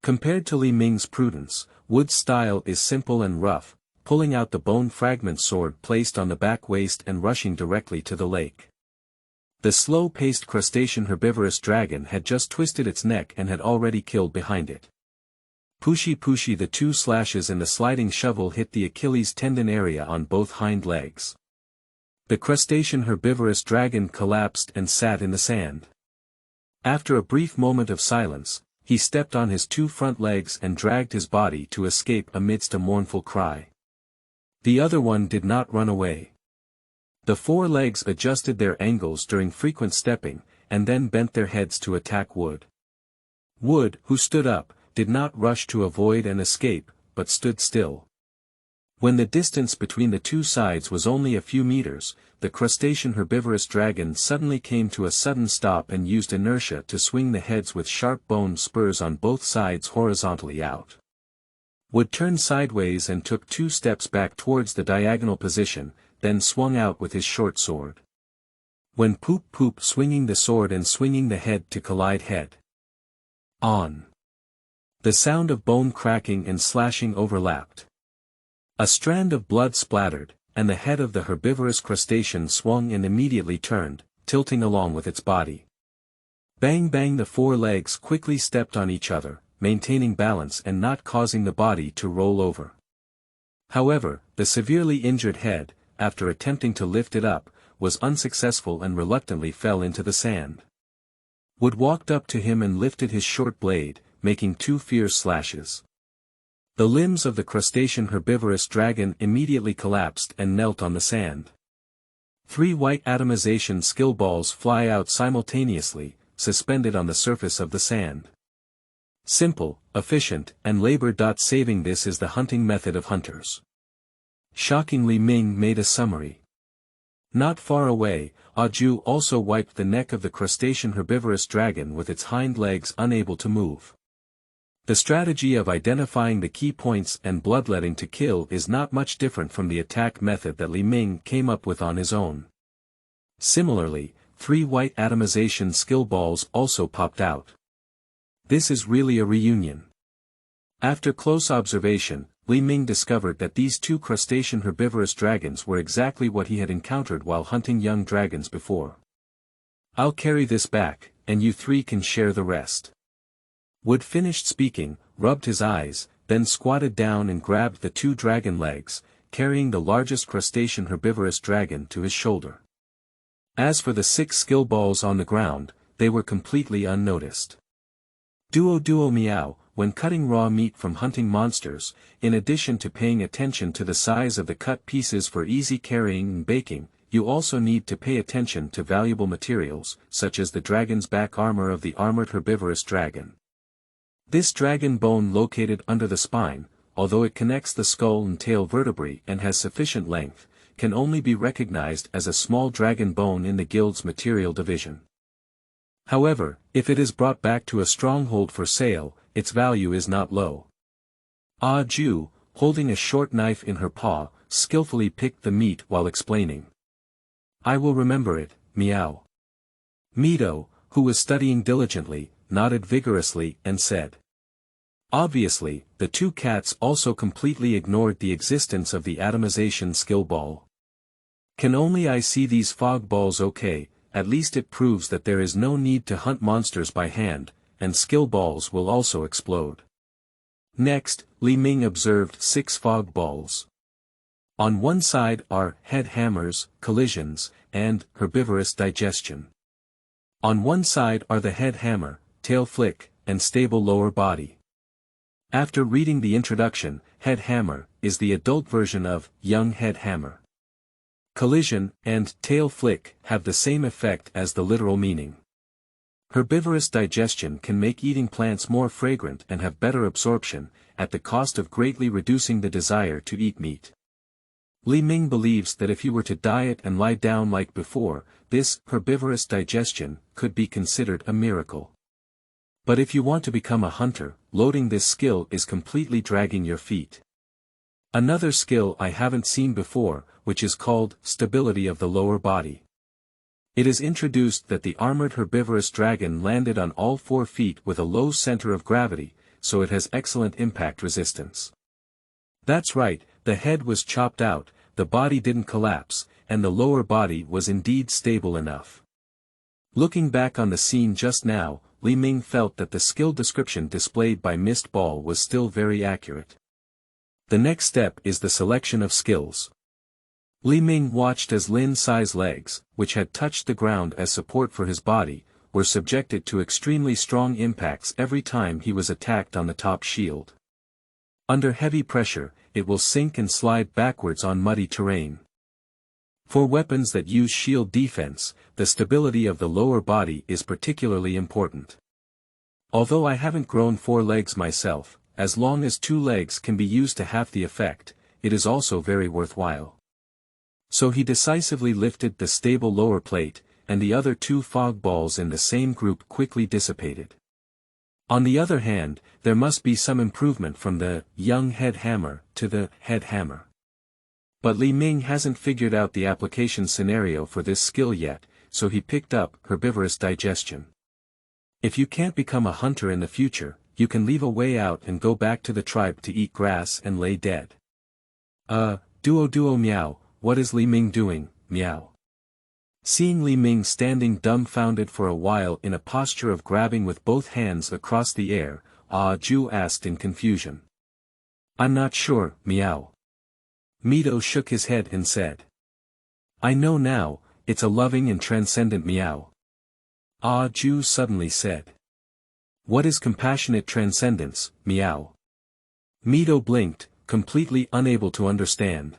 Compared to Li Ming's prudence, Wood's style is simple and rough, pulling out the bone fragment sword placed on the back waist and rushing directly to the lake. The slow-paced crustacean herbivorous dragon had just twisted its neck and had already killed behind it. Pushy the 2 slashes and the sliding shovel hit the Achilles tendon area on both hind legs. The crustacean herbivorous dragon collapsed and sat in the sand. After a brief moment of silence, he stepped on his 2 front legs and dragged his body to escape amidst a mournful cry. The other one did not run away. The 4 legs adjusted their angles during frequent stepping, and then bent their heads to attack Wood. Wood, who stood up, did not rush to avoid and escape, but stood still. When the distance between the 2 sides was only a few meters, the crustacean herbivorous dragon suddenly came to a sudden stop and used inertia to swing the heads with sharp bone spurs on both sides horizontally out. Wood turned sideways and took 2 steps back towards the diagonal position, then swung out with his short sword. When poop swinging the sword and swinging the head to collide head on. The sound of bone cracking and slashing overlapped. A strand of blood splattered, and the head of the herbivorous crustacean swung and immediately turned, tilting along with its body. Bang bang, the 4 legs quickly stepped on each other, maintaining balance and not causing the body to roll over. However, the severely injured head, after attempting to lift it up, was unsuccessful and reluctantly fell into the sand. Wood walked up to him and lifted his short blade, making 2 fierce slashes. The limbs of the crustacean herbivorous dragon immediately collapsed and knelt on the sand. 3 white atomization skill balls fly out simultaneously, suspended on the surface of the sand. Simple, efficient, and labor-saving. This is the hunting method of hunters. Shockingly, Ming made a summary. Not far away, Aju also wiped the neck of the crustacean herbivorous dragon with its hind legs unable to move. The strategy of identifying the key points and bloodletting to kill is not much different from the attack method that Li Ming came up with on his own. Similarly, 3 white atomization skill balls also popped out. This is really a reunion. After close observation, Li Ming discovered that these 2 crustacean herbivorous dragons were exactly what he had encountered while hunting young dragons before. "I'll carry this back, and you 3 can share the rest." Wood finished speaking, rubbed his eyes, then squatted down and grabbed the 2 dragon legs, carrying the largest crustacean herbivorous dragon to his shoulder. As for the 6 skill balls on the ground, they were completely unnoticed. Duo meow, when cutting raw meat from hunting monsters, in addition to paying attention to the size of the cut pieces for easy carrying and baking, you also need to pay attention to valuable materials, such as the dragon's back armor of the armored herbivorous dragon. This dragon bone located under the spine, although it connects the skull and tail vertebrae and has sufficient length, can only be recognized as a small dragon bone in the guild's material division. However, if it is brought back to a stronghold for sale, its value is not low. Ah Ju, holding a short knife in her paw, skillfully picked the meat while explaining. I will remember it, meow. Mito, who was studying diligently, nodded vigorously and said. Obviously, the two cats also completely ignored the existence of the atomization skill ball. Can only I see these fog balls okay, at least it proves that there is no need to hunt monsters by hand, and skill balls will also explode. Next, Li Ming observed 6 fog balls. On one side are head hammers, collisions, and herbivorous digestion. On one side are the head hammer, tail flick, and stable lower body. After reading the introduction, head hammer is the adult version of young head hammer. Collision and tail flick have the same effect as the literal meaning. Herbivorous digestion can make eating plants more fragrant and have better absorption, at the cost of greatly reducing the desire to eat meat. Li Ming believes that if you were to diet and lie down like before, this herbivorous digestion could be considered a miracle. But if you want to become a hunter, loading this skill is completely dragging your feet. Another skill I haven't seen before, which is called stability of the lower body. It is introduced that the armored herbivorous dragon landed on all 4 feet with a low center of gravity, so it has excellent impact resistance. That's right, the head was chopped out, the body didn't collapse, and the lower body was indeed stable enough. Looking back on the scene just now, Li Ming felt that the skill description displayed by Mist Ball was still very accurate. The next step is the selection of skills. Li Ming watched as Lin Sai's legs, which had touched the ground as support for his body, were subjected to extremely strong impacts every time he was attacked on the top shield. Under heavy pressure, it will sink and slide backwards on muddy terrain. For weapons that use shield defense, the stability of the lower body is particularly important. Although I haven't grown 4 legs myself, as long as 2 legs can be used to half the effect, it is also very worthwhile. So he decisively lifted the stable lower plate, and the other 2 fog balls in the same group quickly dissipated. On the other hand, there must be some improvement from the young head hammer to the head hammer. But Li Ming hasn't figured out the application scenario for this skill yet, so he picked up herbivorous digestion. If you can't become a hunter in the future, you can leave a way out and go back to the tribe to eat grass and lay dead. Duo meow, what is Li Ming doing, meow? Seeing Li Ming standing dumbfounded for a while in a posture of grabbing with both hands across the air, Ju asked in confusion. I'm not sure, meow. Mito shook his head and said. I know now, it's a loving and transcendent meow. Ju suddenly said. What is compassionate transcendence, meow? Mito blinked, completely unable to understand.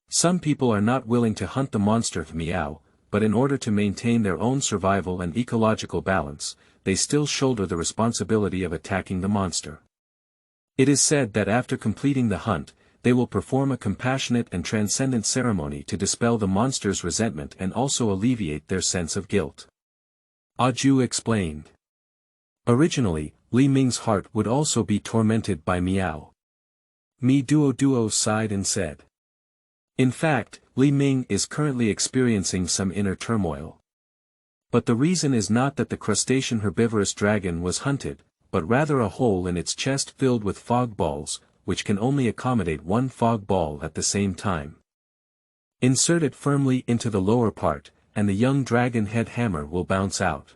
Some people are not willing to hunt the monster meow, but in order to maintain their own survival and ecological balance, they still shoulder the responsibility of attacking the monster. It is said that after completing the hunt, they will perform a compassionate and transcendent ceremony to dispel the monster's resentment and also alleviate their sense of guilt. Ju explained. Originally, Li Ming's heart would also be tormented by meow. Mi Duo sighed and said. In fact, Li Ming is currently experiencing some inner turmoil. But the reason is not that the crustacean herbivorous dragon was hunted, but rather a hole in its chest filled with fog balls, which can only accommodate 1 fog ball at the same time. Insert it firmly into the lower part, and the young dragon head hammer will bounce out.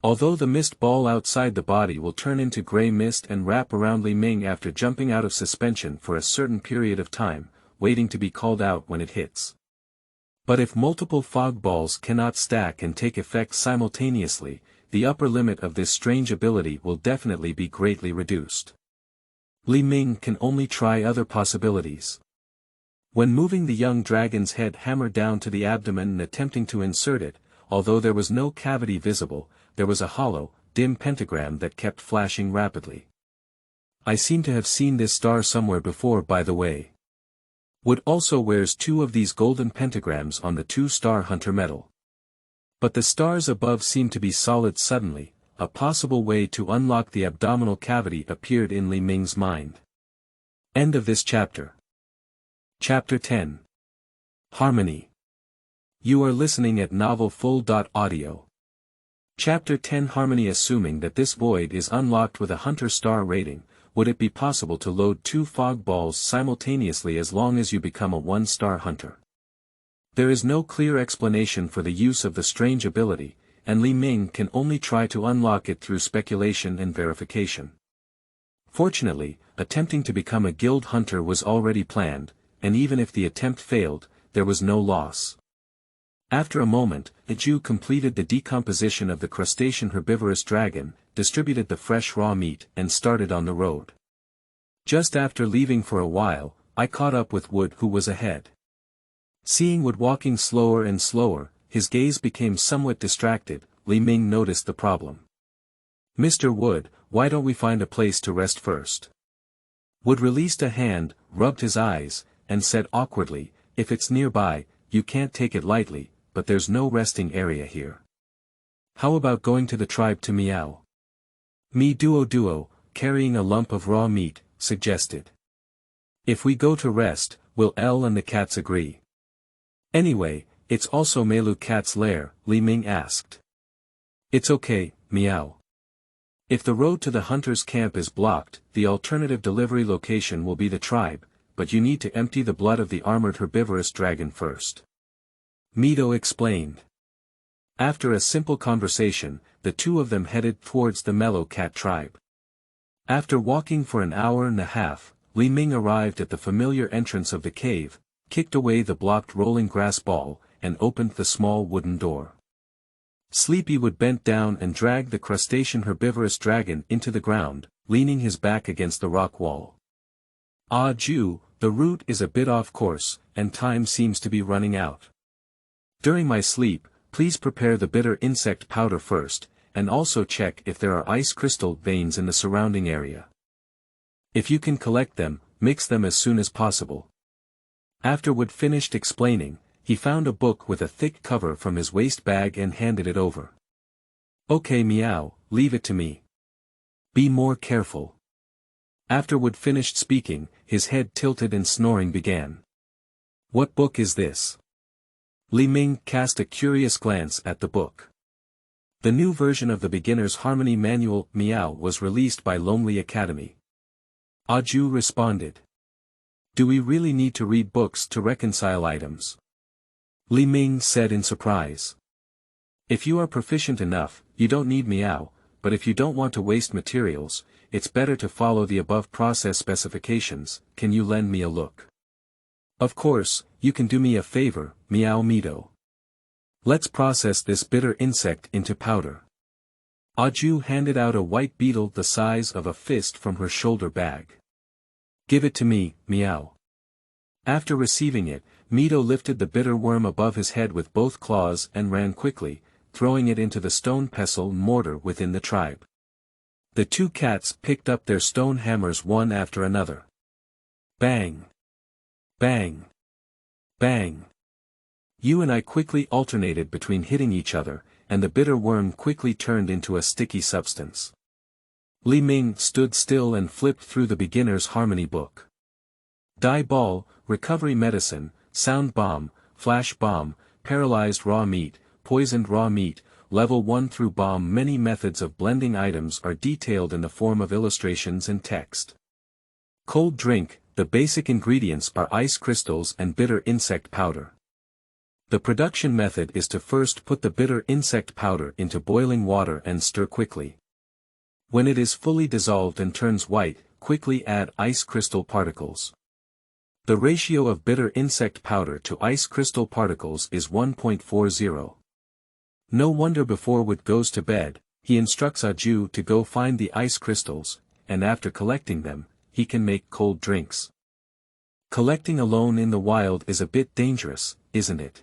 Although the mist ball outside the body will turn into gray mist and wrap around Li Ming after jumping out of suspension for a certain period of time, waiting to be called out when it hits. But if multiple fog balls cannot stack and take effect simultaneously, the upper limit of this strange ability will definitely be greatly reduced. Li Ming can only try other possibilities. When moving the young dragon's head hammer down to the abdomen and attempting to insert it, although there was no cavity visible, there was a hollow, dim pentagram that kept flashing rapidly. I seem to have seen this star somewhere before, by the way. Wood also wears 2 of these golden pentagrams on the 2-star hunter medal. But the stars above seemed to be solid suddenly. A possible way to unlock the abdominal cavity appeared in Li Ming's mind. End of this chapter. Chapter 10. Harmony. You are listening at novelfull.audio. Chapter 10 Harmony. Assuming that this void is unlocked with a Hunter star rating, would it be possible to load 2 fog balls simultaneously as long as you become a 1-star hunter? There is no clear explanation for the use of the strange ability, and Li Ming can only try to unlock it through speculation and verification. Fortunately, attempting to become a guild hunter was already planned, and even if the attempt failed, there was no loss. After a moment, Iju completed the decomposition of the crustacean herbivorous dragon, distributed the fresh raw meat, and started on the road. Just after leaving for a while, I caught up with Wood, who was ahead. Seeing Wood walking slower and slower, his gaze became somewhat distracted. Li Ming noticed the problem. "Mr. Wood, why don't we find a place to rest first?" Wood released a hand, rubbed his eyes, and said awkwardly, "If it's nearby, you can't take it lightly, but there's no resting area here. How about going to the tribe to Meow?" Me Duo, carrying a lump of raw meat, suggested. "If we go to rest, will Elle and the cats agree?" "Anyway, it's also Melu Cat's lair," Li Ming asked. "It's okay, Meow. If the road to the hunter's camp is blocked, the alternative delivery location will be the tribe, but you need to empty the blood of the armored herbivorous dragon first." Mito explained. After a simple conversation, the two of them headed towards the Mellow Cat tribe. After walking for an hour and a half, Li Ming arrived at the familiar entrance of the cave, kicked away the blocked rolling grass ball, and opened the small wooden door. Sleepywood bent down and dragged the crustacean herbivorous dragon into the ground, leaning his back against the rock wall. "Ah Ju, the route is a bit off course, and time seems to be running out. During my sleep, please prepare the bitter insect powder first, and also check if there are ice crystal veins in the surrounding area. If you can collect them, mix them as soon as possible." After Wood finished explaining, he found a book with a thick cover from his waist bag and handed it over. "Okay Meow, leave it to me. Be more careful." After Wood finished speaking, his head tilted and snoring began. "What book is this?" Li Ming cast a curious glance at the book. The new version of the Beginner's Harmony Manual, Meow, was released by Lonely Academy. Aju responded. "Do we really need to read books to reconcile items?" Li Ming said in surprise. "If you are proficient enough, you don't need Meow, but if you don't want to waste materials, it's better to follow the above process specifications. Can you lend me a look?" "Of course, you can do me a favor, Meow Mito. Let's process this bitter insect into powder." Aju handed out a white beetle the size of a fist from her shoulder bag. "Give it to me, Meow." After receiving it, Mito lifted the bitter worm above his head with both claws and ran quickly, throwing it into the stone pestle mortar within the tribe. The two cats picked up their stone hammers one after another. Bang! Bang! Bang! You and I quickly alternated between hitting each other, and the bitter worm quickly turned into a sticky substance. Li Ming stood still and flipped through the Beginner's Harmony book. Die Ball, Recovery Medicine, Sound Bomb, Flash Bomb, Paralyzed Raw Meat, Poisoned Raw Meat, Level 1 through Bomb. Many methods of blending items are detailed in the form of illustrations and text. Cold Drink, the basic ingredients are ice crystals and bitter insect powder. The production method is to first put the bitter insect powder into boiling water and stir quickly. When it is fully dissolved and turns white, quickly add ice crystal particles. The ratio of bitter insect powder to ice crystal particles is 1.40. No wonder before Wood goes to bed, he instructs Aju to go find the ice crystals, and after collecting them, he can make cold drinks. Collecting alone in the wild is a bit dangerous, isn't it?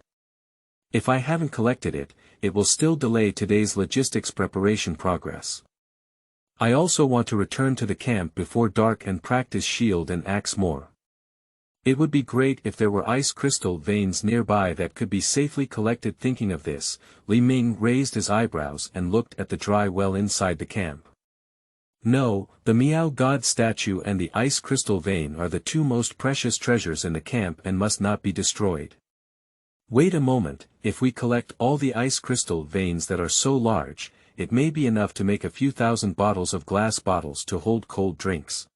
If I haven't collected it, it will still delay today's logistics preparation progress. I also want to return to the camp before dark and practice shield and axe more. It would be great if there were ice crystal veins nearby that could be safely collected. Thinking of this, Li Ming raised his eyebrows and looked at the dry well inside the camp. No, the Miao God statue and the ice crystal vein are the two most precious treasures in the camp and must not be destroyed. Wait a moment, if we collect all the ice crystal veins that are so large, it may be enough to make a few thousand bottles of glass bottles to hold cold drinks.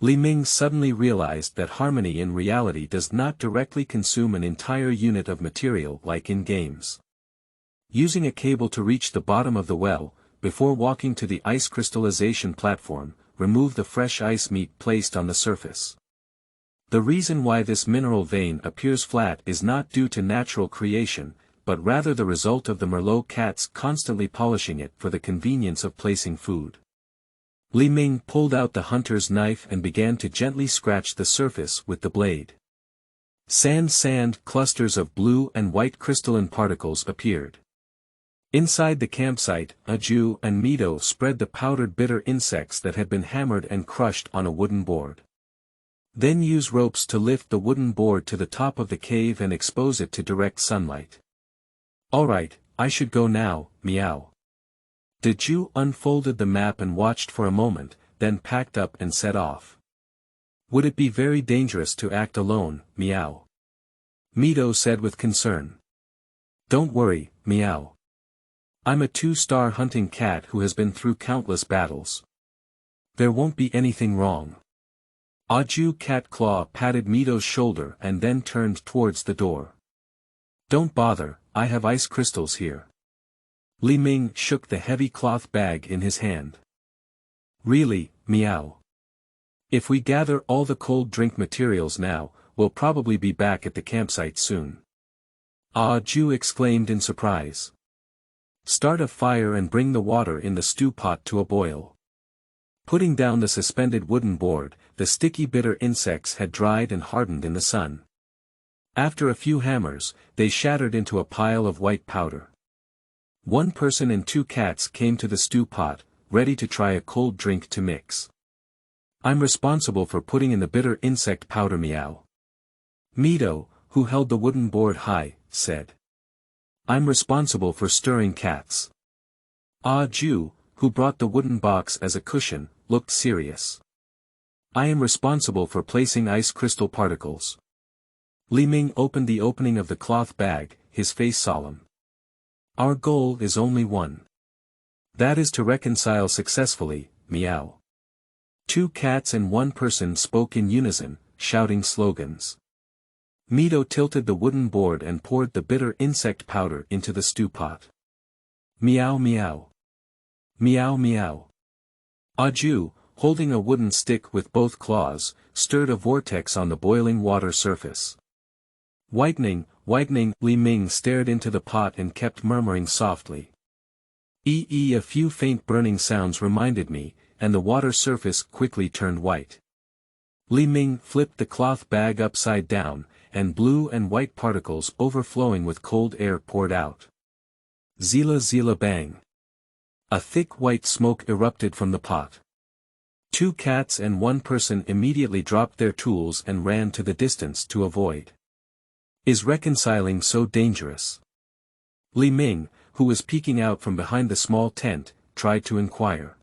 Li Ming suddenly realized that harmony in reality does not directly consume an entire unit of material like in games. Using a cable to reach the bottom of the well, before walking to the ice crystallization platform, remove the fresh ice meat placed on the surface. The reason why this mineral vein appears flat is not due to natural creation, but rather the result of the Merlot cats constantly polishing it for the convenience of placing food. Li Ming pulled out the hunter's knife and began to gently scratch the surface with the blade. Sand clusters of blue and white crystalline particles appeared. Inside the campsite, Aju and Mito spread the powdered bitter insects that had been hammered and crushed on a wooden board. Then use ropes to lift the wooden board to the top of the cave and expose it to direct sunlight. Alright, I should go now, meow. The Jew unfolded the map and watched for a moment, then packed up and set off. Would it be very dangerous to act alone, meow? Mito said with concern. Don't worry, meow. I'm a 2-star hunting cat who has been through countless battles. There won't be anything wrong. Aju Cat Claw patted Mito's shoulder and then turned towards the door. Don't bother, I have ice crystals here. Li Ming shook the heavy cloth bag in his hand. Really, meow. If we gather all the cold drink materials now, we'll probably be back at the campsite soon. Ju exclaimed in surprise. Start a fire and bring the water in the stew pot to a boil. Putting down the suspended wooden board, the sticky bitter insects had dried and hardened in the sun. After a few hammers, they shattered into a pile of white powder. One person and 2 cats came to the stew pot, ready to try a cold drink to mix. I'm responsible for putting in the bitter insect powder, meow. Mito, who held the wooden board high, said. I'm responsible for stirring cats. Ju, who brought the wooden box as a cushion, looked serious. I am responsible for placing ice crystal particles. Li Ming opened the opening of the cloth bag, his face solemn. Our goal is only one. That is to reconcile successfully, meow. 2 cats and 1 person spoke in unison, shouting slogans. Mito tilted the wooden board and poured the bitter insect powder into the stew pot. Meow meow. Meow meow. Aju, holding a wooden stick with both claws, stirred a vortex on the boiling water surface. Whitening, Li Ming stared into the pot and kept murmuring softly. A few faint burning sounds reminded me, and the water surface quickly turned white. Li Ming flipped the cloth bag upside down, and blue and white particles overflowing with cold air poured out. Zila zila bang. A thick white smoke erupted from the pot. 2 cats and 1 person immediately dropped their tools and ran to the distance to avoid. Is reconciling so dangerous? Li Ming, who was peeking out from behind the small tent, tried to inquire.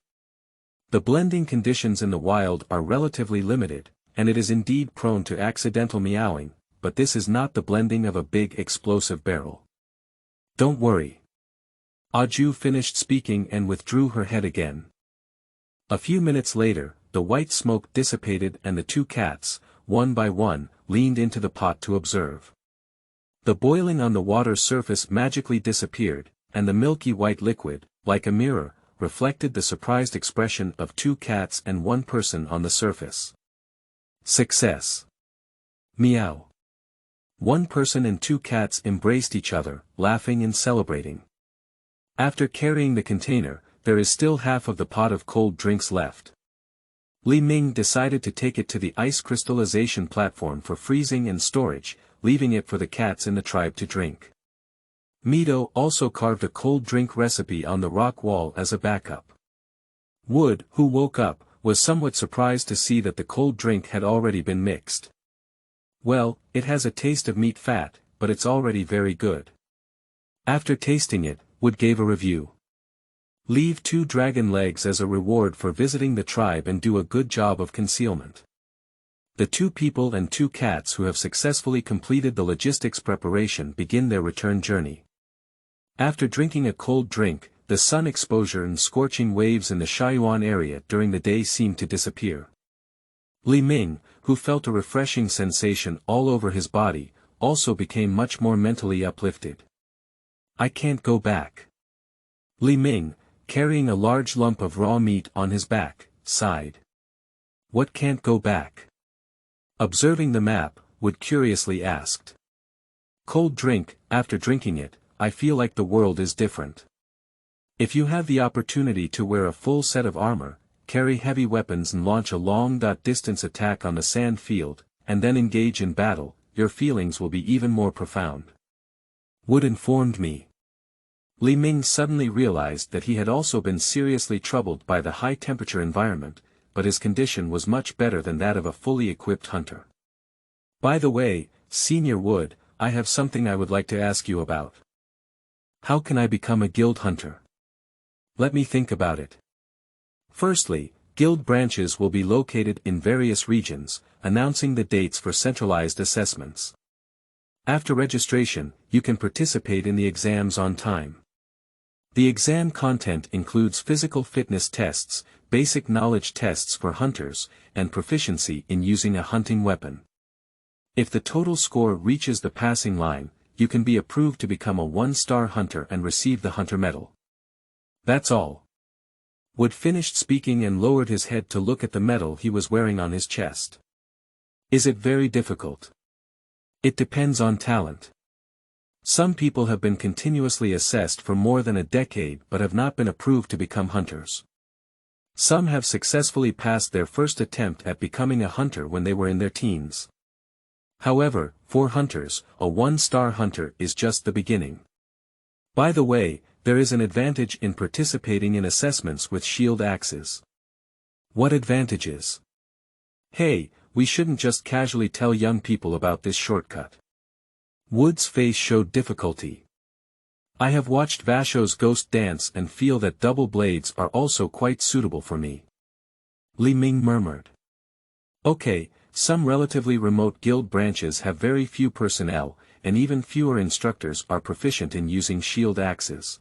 The blending conditions in the wild are relatively limited, and it is indeed prone to accidental meowing, but this is not the blending of a big explosive barrel. Don't worry. Aju finished speaking and withdrew her head again. A few minutes later, the white smoke dissipated and the 2 cats, one by one, leaned into the pot to observe. The boiling on the water's surface magically disappeared, and the milky white liquid, like a mirror, reflected the surprised expression of 2 cats and 1 person on the surface. Success. Meow. 1 person and 2 cats embraced each other, laughing and celebrating. After carrying the container, there is still half of the pot of cold drinks left. Li Ming decided to take it to the ice crystallization platform for freezing and storage, leaving it for the cats in the tribe to drink. Mito also carved a cold drink recipe on the rock wall as a backup. Wood, who woke up, was somewhat surprised to see that the cold drink had already been mixed. Well, it has a taste of meat fat, but it's already very good. After tasting it, Wood gave a review. Leave 2 dragon legs as a reward for visiting the tribe and do a good job of concealment. The 2 people and 2 cats who have successfully completed the logistics preparation begin their return journey. After drinking a cold drink, the sun exposure and scorching waves in the Shaiyuan area during the day seemed to disappear. Li Ming, who felt a refreshing sensation all over his body, also became much more mentally uplifted. I can't go back. Li Ming, carrying a large lump of raw meat on his back, sighed. What can't go back? Observing the map, Wood curiously asked. Cold drink. After drinking it, I feel like the world is different. If you have the opportunity to wear a full set of armor, carry heavy weapons and launch a long-distance attack on the sand field, and then engage in battle, your feelings will be even more profound. Wood informed me. Li Ming suddenly realized that he had also been seriously troubled by the high-temperature environment, but his condition was much better than that of a fully equipped hunter. By the way, Senior Wood, I have something I would like to ask you about. How can I become a guild hunter? Let me think about it. Firstly, guild branches will be located in various regions, announcing the dates for centralized assessments. After registration, you can participate in the exams on time. The exam content includes physical fitness tests, basic knowledge tests for hunters, and proficiency in using a hunting weapon. If the total score reaches the passing line, you can be approved to become a 1-star hunter and receive the hunter medal. That's all. Wood finished speaking and lowered his head to look at the medal he was wearing on his chest. Is it very difficult? It depends on talent. Some people have been continuously assessed for more than a decade but have not been approved to become hunters. Some have successfully passed their first attempt at becoming a hunter when they were in their teens. However, for hunters, a 1-star hunter is just the beginning. By the way, there is an advantage in participating in assessments with shield axes. What advantages? Hey, we shouldn't just casually tell young people about this shortcut. Wood's face showed difficulty. I have watched Vasho's ghost dance and feel that double blades are also quite suitable for me. Li Ming murmured. Okay, some relatively remote guild branches have very few personnel, and even fewer instructors are proficient in using shield axes.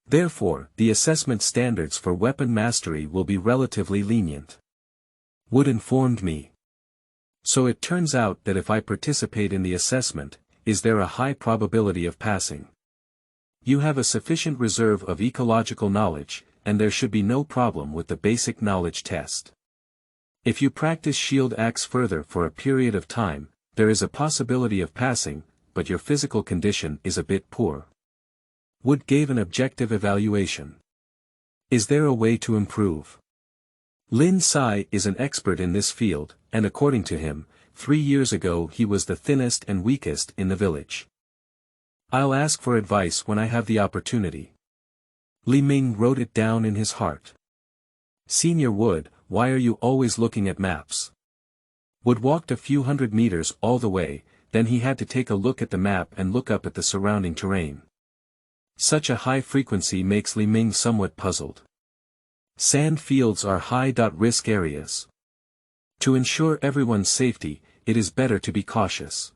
Therefore, the assessment standards for weapon mastery will be relatively lenient. Wood informed me. So it turns out that if I participate in the assessment, is there a high probability of passing? You have a sufficient reserve of ecological knowledge, and there should be no problem with the basic knowledge test. If you practice shield axe further for a period of time, there is a possibility of passing, but your physical condition is a bit poor. Wood gave an objective evaluation. Is there a way to improve? Lin Sai is an expert in this field, and according to him, 3 years ago he was the thinnest and weakest in the village. I'll ask for advice when I have the opportunity. Li Ming wrote it down in his heart. Senior Wood, why are you always looking at maps? Wood walked a few hundred meters all the way, then he had to take a look at the map and look up at the surrounding terrain. Such a high frequency makes Li Ming somewhat puzzled. Sand fields are high-risk areas. To ensure everyone's safety, it is better to be cautious.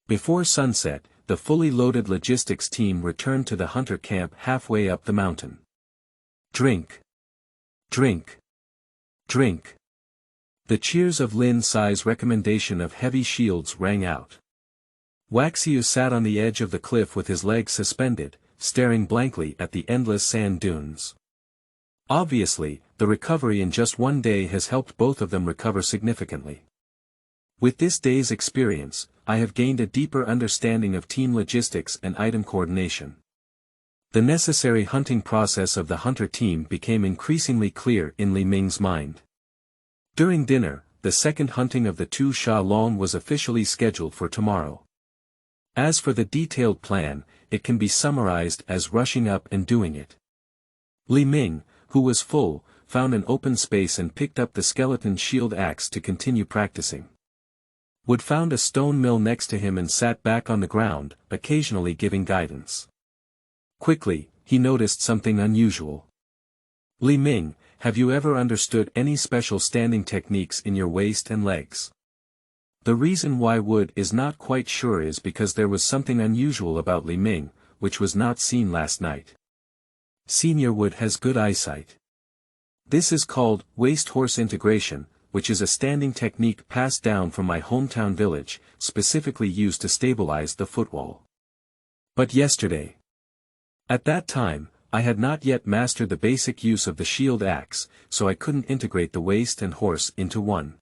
Before sunset, the fully loaded logistics team returned to the hunter camp halfway up the mountain. Drink. Drink. Drink. The cheers of Lin Sai's recommendation of heavy shields rang out. Waxiu sat on the edge of the cliff with his legs suspended, staring blankly at the endless sand dunes. Obviously, the recovery in just 1 day has helped both of them recover significantly. With this day's experience, I have gained a deeper understanding of team logistics and item coordination. The necessary hunting process of the hunter team became increasingly clear in Li Ming's mind. During dinner, the second hunting of the 2 Sha Long was officially scheduled for tomorrow. As for the detailed plan, it can be summarized as rushing up and doing it. Li Ming, who was full, found an open space and picked up the skeleton shield axe to continue practicing. Wood found a stone mill next to him and sat back on the ground, occasionally giving guidance. Quickly, he noticed something unusual. Li Ming, have you ever understood any special standing techniques in your waist and legs? The reason why Wood is not quite sure is because there was something unusual about Li Ming, which was not seen last night. Senior Wood has good eyesight. This is called waist-horse integration, which is a standing technique passed down from my hometown village, specifically used to stabilize the footwall. But yesterday. At that time, I had not yet mastered the basic use of the shield axe, so I couldn't integrate the waist and horse into one.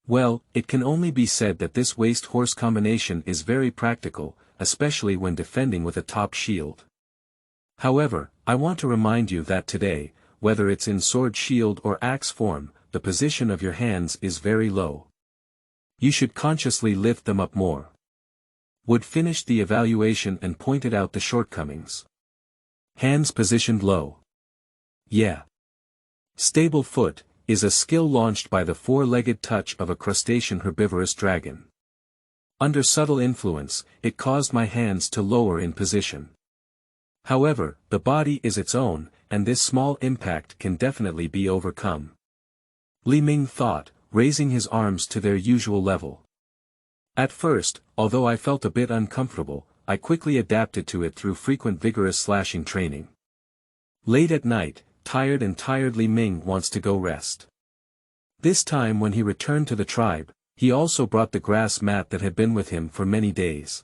Well, it can only be said that this waist-horse combination is very practical, especially when defending with a top shield. However, I want to remind you that today, whether it's in sword shield or axe form, the position of your hands is very low. You should consciously lift them up more. Wood finished the evaluation and pointed out the shortcomings. Hands positioned low. Yeah. Stable foot is a skill launched by the four-legged touch of a crustacean herbivorous dragon. Under subtle influence, it caused my hands to lower in position. However, the body is its own, and this small impact can definitely be overcome. Li Ming thought, raising his arms to their usual level. At first, although I felt a bit uncomfortable, I quickly adapted to it through frequent vigorous slashing training. Late at night, tired Li Ming wants to go rest. This time when he returned to the tribe, he also brought the grass mat that had been with him for many days.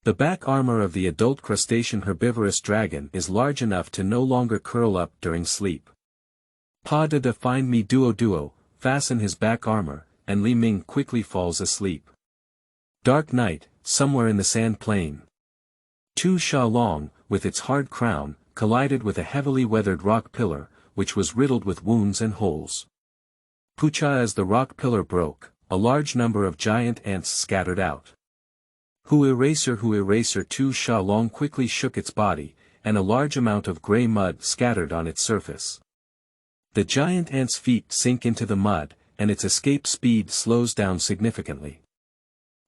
The back armor of the adult crustacean herbivorous dragon is large enough to no longer curl up during sleep. Pa de find me duo, fasten his back armor, and Li Ming quickly falls asleep. Dark night, somewhere in the sand plain. Tu Sha Long, with its hard crown, collided with a heavily weathered rock pillar, which was riddled with wounds and holes. Pucha as the rock pillar broke, a large number of giant ants scattered out. Hu eraser Tu Sha Long quickly shook its body, and a large amount of grey mud scattered on its surface. The giant ant's feet sink into the mud, and its escape speed slows down significantly.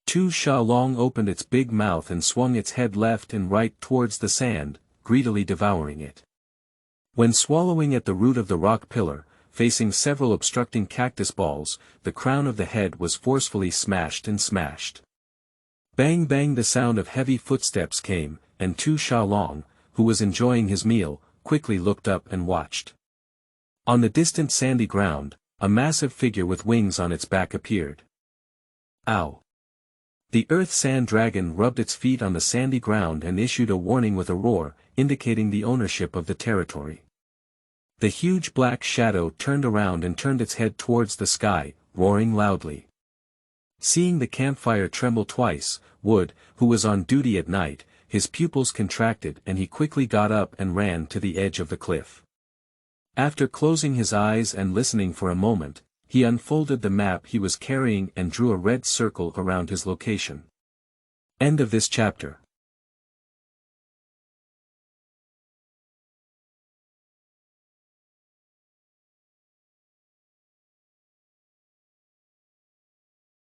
Tu Sha Long opened its big mouth and swung its head left and right towards the sand, greedily devouring it. When swallowing at the root of the rock pillar, facing several obstructing cactus balls, the crown of the head was forcefully smashed and smashed. Bang bang, the sound of heavy footsteps came, and Tu Sha Long, who was enjoying his meal, quickly looked up and watched. On the distant sandy ground, a massive figure with wings on its back appeared. Ow! The earth sand dragon rubbed its feet on the sandy ground and issued a warning with a roar, indicating the ownership of the territory. The huge black shadow turned around and turned its head towards the sky, roaring loudly. Seeing the campfire tremble twice, Wood, who was on duty at night, his pupils contracted and he quickly got up and ran to the edge of the cliff. After closing his eyes and listening for a moment, he unfolded the map he was carrying and drew a red circle around his location. End of this chapter.